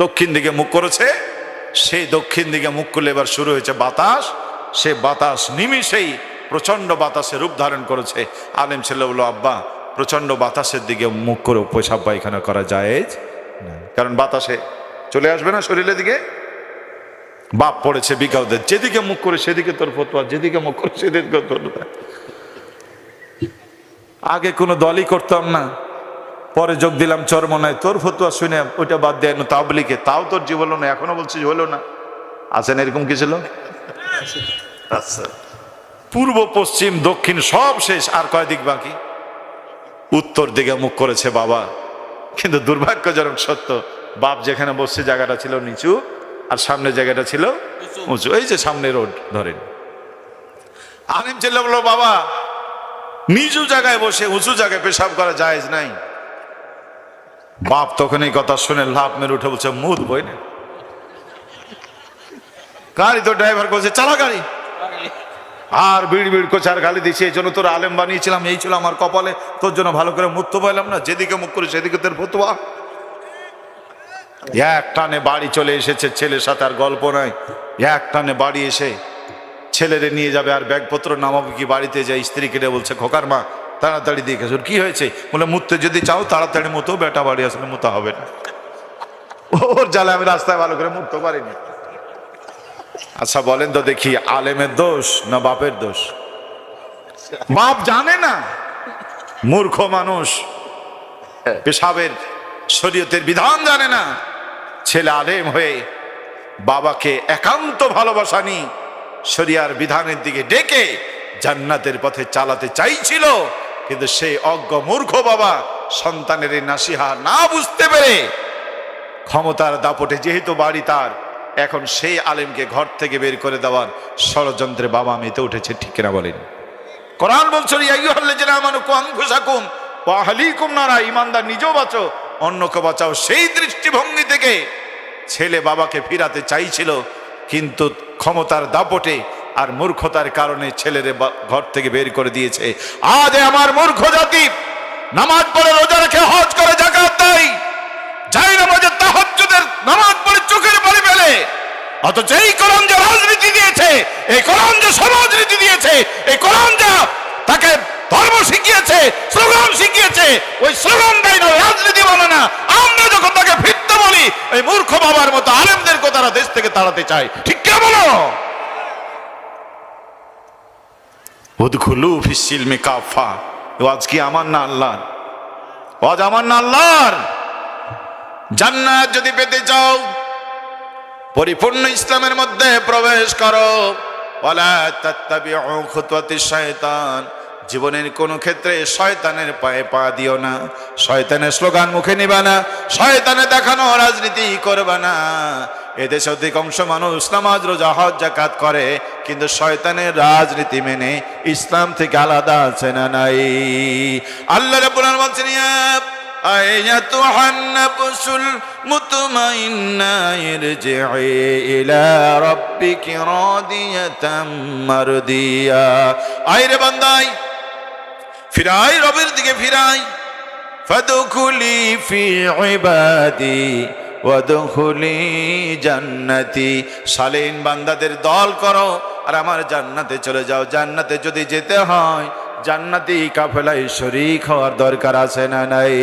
দক্ষিণ দিকে মুখ করেছে, সেই দক্ষিণ দিকে মুখ করলে এবার শুরু হয়েছে বাতাস। সে বাতাস নিমিষেই প্রচন্ড বাতাসে রূপ ধারণ করেছে। আলেম ছেলে বলল আব্বা প্রচন্ড বাতাসের দিকে মুখ করে পেশাব পায়খানা করা জায়েজ না, কারণ বাতাসে চলে আসবে না শরীরের দিকে। বাপ পড়েছে বিকাউদে, যেদিকে মুখ করে সেদিকে তোর ফতোয়া, যেদিকে মুখ করে সেদিকে তোর। আগে কোনো দলই করতাম না, পরে যোগ দিলাম চরমনায়, তোর ফতোয়া শুনে ওইটা বাদ দেয় তাবলিকে, তাও তোর জীব হলো না, এখনো বলছিস হলো না। আছেন এরকম কি ছিল? আচ্ছা, পূর্ব পশ্চিম দক্ষিণ সব শেষ, আর কয় দিক বাকি? উত্তর দিকে মুখ করেছে বাবা। কিন্তু দুর্ভাগ্যজনক সত্য, বাপ যেখানে বসছে জায়গাটা ছিল নিচু, আর সামনের জায়গাটা ছিল উঁচু। এই যে সামনে রোড ধরেন। আলিম ছেলে বলল বাবা নিচু জায়গায় বসে উঁচু জায়গায় পেশাব করা জায়েজ নাই। বাপ তখন এই কথা শুনে লাফ মেরে উঠে বলছে মুদ বই না। গাড়ি তো ড্রাইভার বলছে চালা গাড়ি, আর বিড় বিড় করছে আর গালি দিচ্ছে, এই জন্য তোর আলেম বানিয়েছিলাম, এই ছিল আমার কপালে, তোর জন্য ভালো করে মুখ তো পাইলাম না, যেদিকে মুখ করে সেদিকে তোর ফতোয়া। এক টানে বাড়ি চলে এসেছে, ছেলের সাথে আর গল্প নাই। এক টানে বাড়ি এসে ছেলেরে নিয়ে যাবে আর ব্যাগপত্র নামাবে কি বাড়িতে যায়, স্ত্রী কেটে বলছে খোকার মা তাড়াতাড়ি দিয়ে গেছে। কি হয়েছে? বলে মুততে যদি চাও তাড়াতাড়ি মতো, বেটা বাড়ি আসলে মুতা হবে না। ওর জ্বালা আমি রাস্তায় ভালো করে মুততে পারিনি। আচ্ছা বলেন তো দেখি, আলেমের দোষ না বাপের দোষ? বাপ জানে না, মূর্খ মানুষ, পেশাবের শরীয়তের বিধান জানে না। ছেলে আলেম হয়ে বাবাকে একান্ত ভালোবাসা নি শরিয়ার বিধানের দিকে ডেকে জান্নাতের পথে চালাতে চাইছিল, কিন্তু সেই অজ্ঞ মূর্খ বাবা সন্তানের এই নাসিহা না বুঝতে পেরে ক্ষমতার দাপটে, যেহেতু বাড়ি তার, এখন সেই আলেমকে ঘর থেকে বের করে দেওয়ার ষড়যন্ত্রে বাবা মেতে উঠেছে। ঠিক কিনা বলেন? কোরআন বলছে ইয়া আইয়ুহাল্লাযীনা আমানু কু আনফুসাকুম ওয়া আহলিকুম নারা, ঈমানদার নিজেও বাঁচো অন্যকে বাঁচাও। সেই দৃষ্টিভঙ্গি থেকে ছেলে বাবাকে ফিরাতে চাইছিল, কিন্তু ক্ষমতার দাপটে আর মূর্খতার কারণে ছেলের ঘর থেকে বের করে দিয়েছে। আজ আমার মূর্খ জাতি নামাজ পড়ে, রোজা রেখে, হজ করে, যাকাত দেয়, যাই নামাজে তাহাজ্জুদের নামাজ পড়ে চোখের পানি ফেলে, অথচ এই কোরআন যে রাজনীতি দিয়েছে, এই কোরআন যে সমাজনীতি দিয়েছে, এই কোরআন যা তাকে ধর্ম শিখিয়েছে, স্লোগান শিখিয়েছে, ওই স্লোগান দেয় না, রাজনীতি বলে না। আমরা যখন তাকে ফিরতে বলি, এই মূর্খ বাবার মতো আলেমদেরকে তারা দেশ থেকে তাড়াতে চায়। ঠিক কে বলো? উদখুলু ফিস সিলমি কাফা। আজ কি আমার না আল্লাহর? আজ আমার না আল্লাহর? জান্নাত যদি পেতে চাও, পরিপূর্ণ ইসলামের মধ্যে প্রবেশ করো। ওয়ালা তাত্তাবিউ খুতুওয়াতিশ শায়তান, জীবনের কোন ক্ষেত্রে শয়তানের পায়ে পা দিও না, শয়তানের স্লোগান মুখে নিবা না, শয়তানে দেখানো রাজনীতি করবা না। এদেশে অধিকাংশ মানুষ নামাজ, রোজা, হজ, যাকাত করে, কিন্তু শয়তানের রাজনীতি মেনে ইসলাম থেকে আলাদা আছে না নাই? আল্লাহ রাব্বুল আলামিন বলছেন, আয়াতুহান নাফসুল মুতমাইন্না ইরজিই ইলা রাব্বিকি রাদিয়াতাম মারদিয়া। আইরে বান্দাই, ফিরাই রবের দিকে ফিরাই। ফাদখুলি ফি ইবাদি ওয়াদখুলি জান্নাতি। শালীন বান্দাদের দল করো আর আমার জান্নাতে চলে যাও। জান্নাতে যদি যেতে হয়, জান্নাতি কাফেলায় শরীক হওয়ার দরকার আছে না নাই?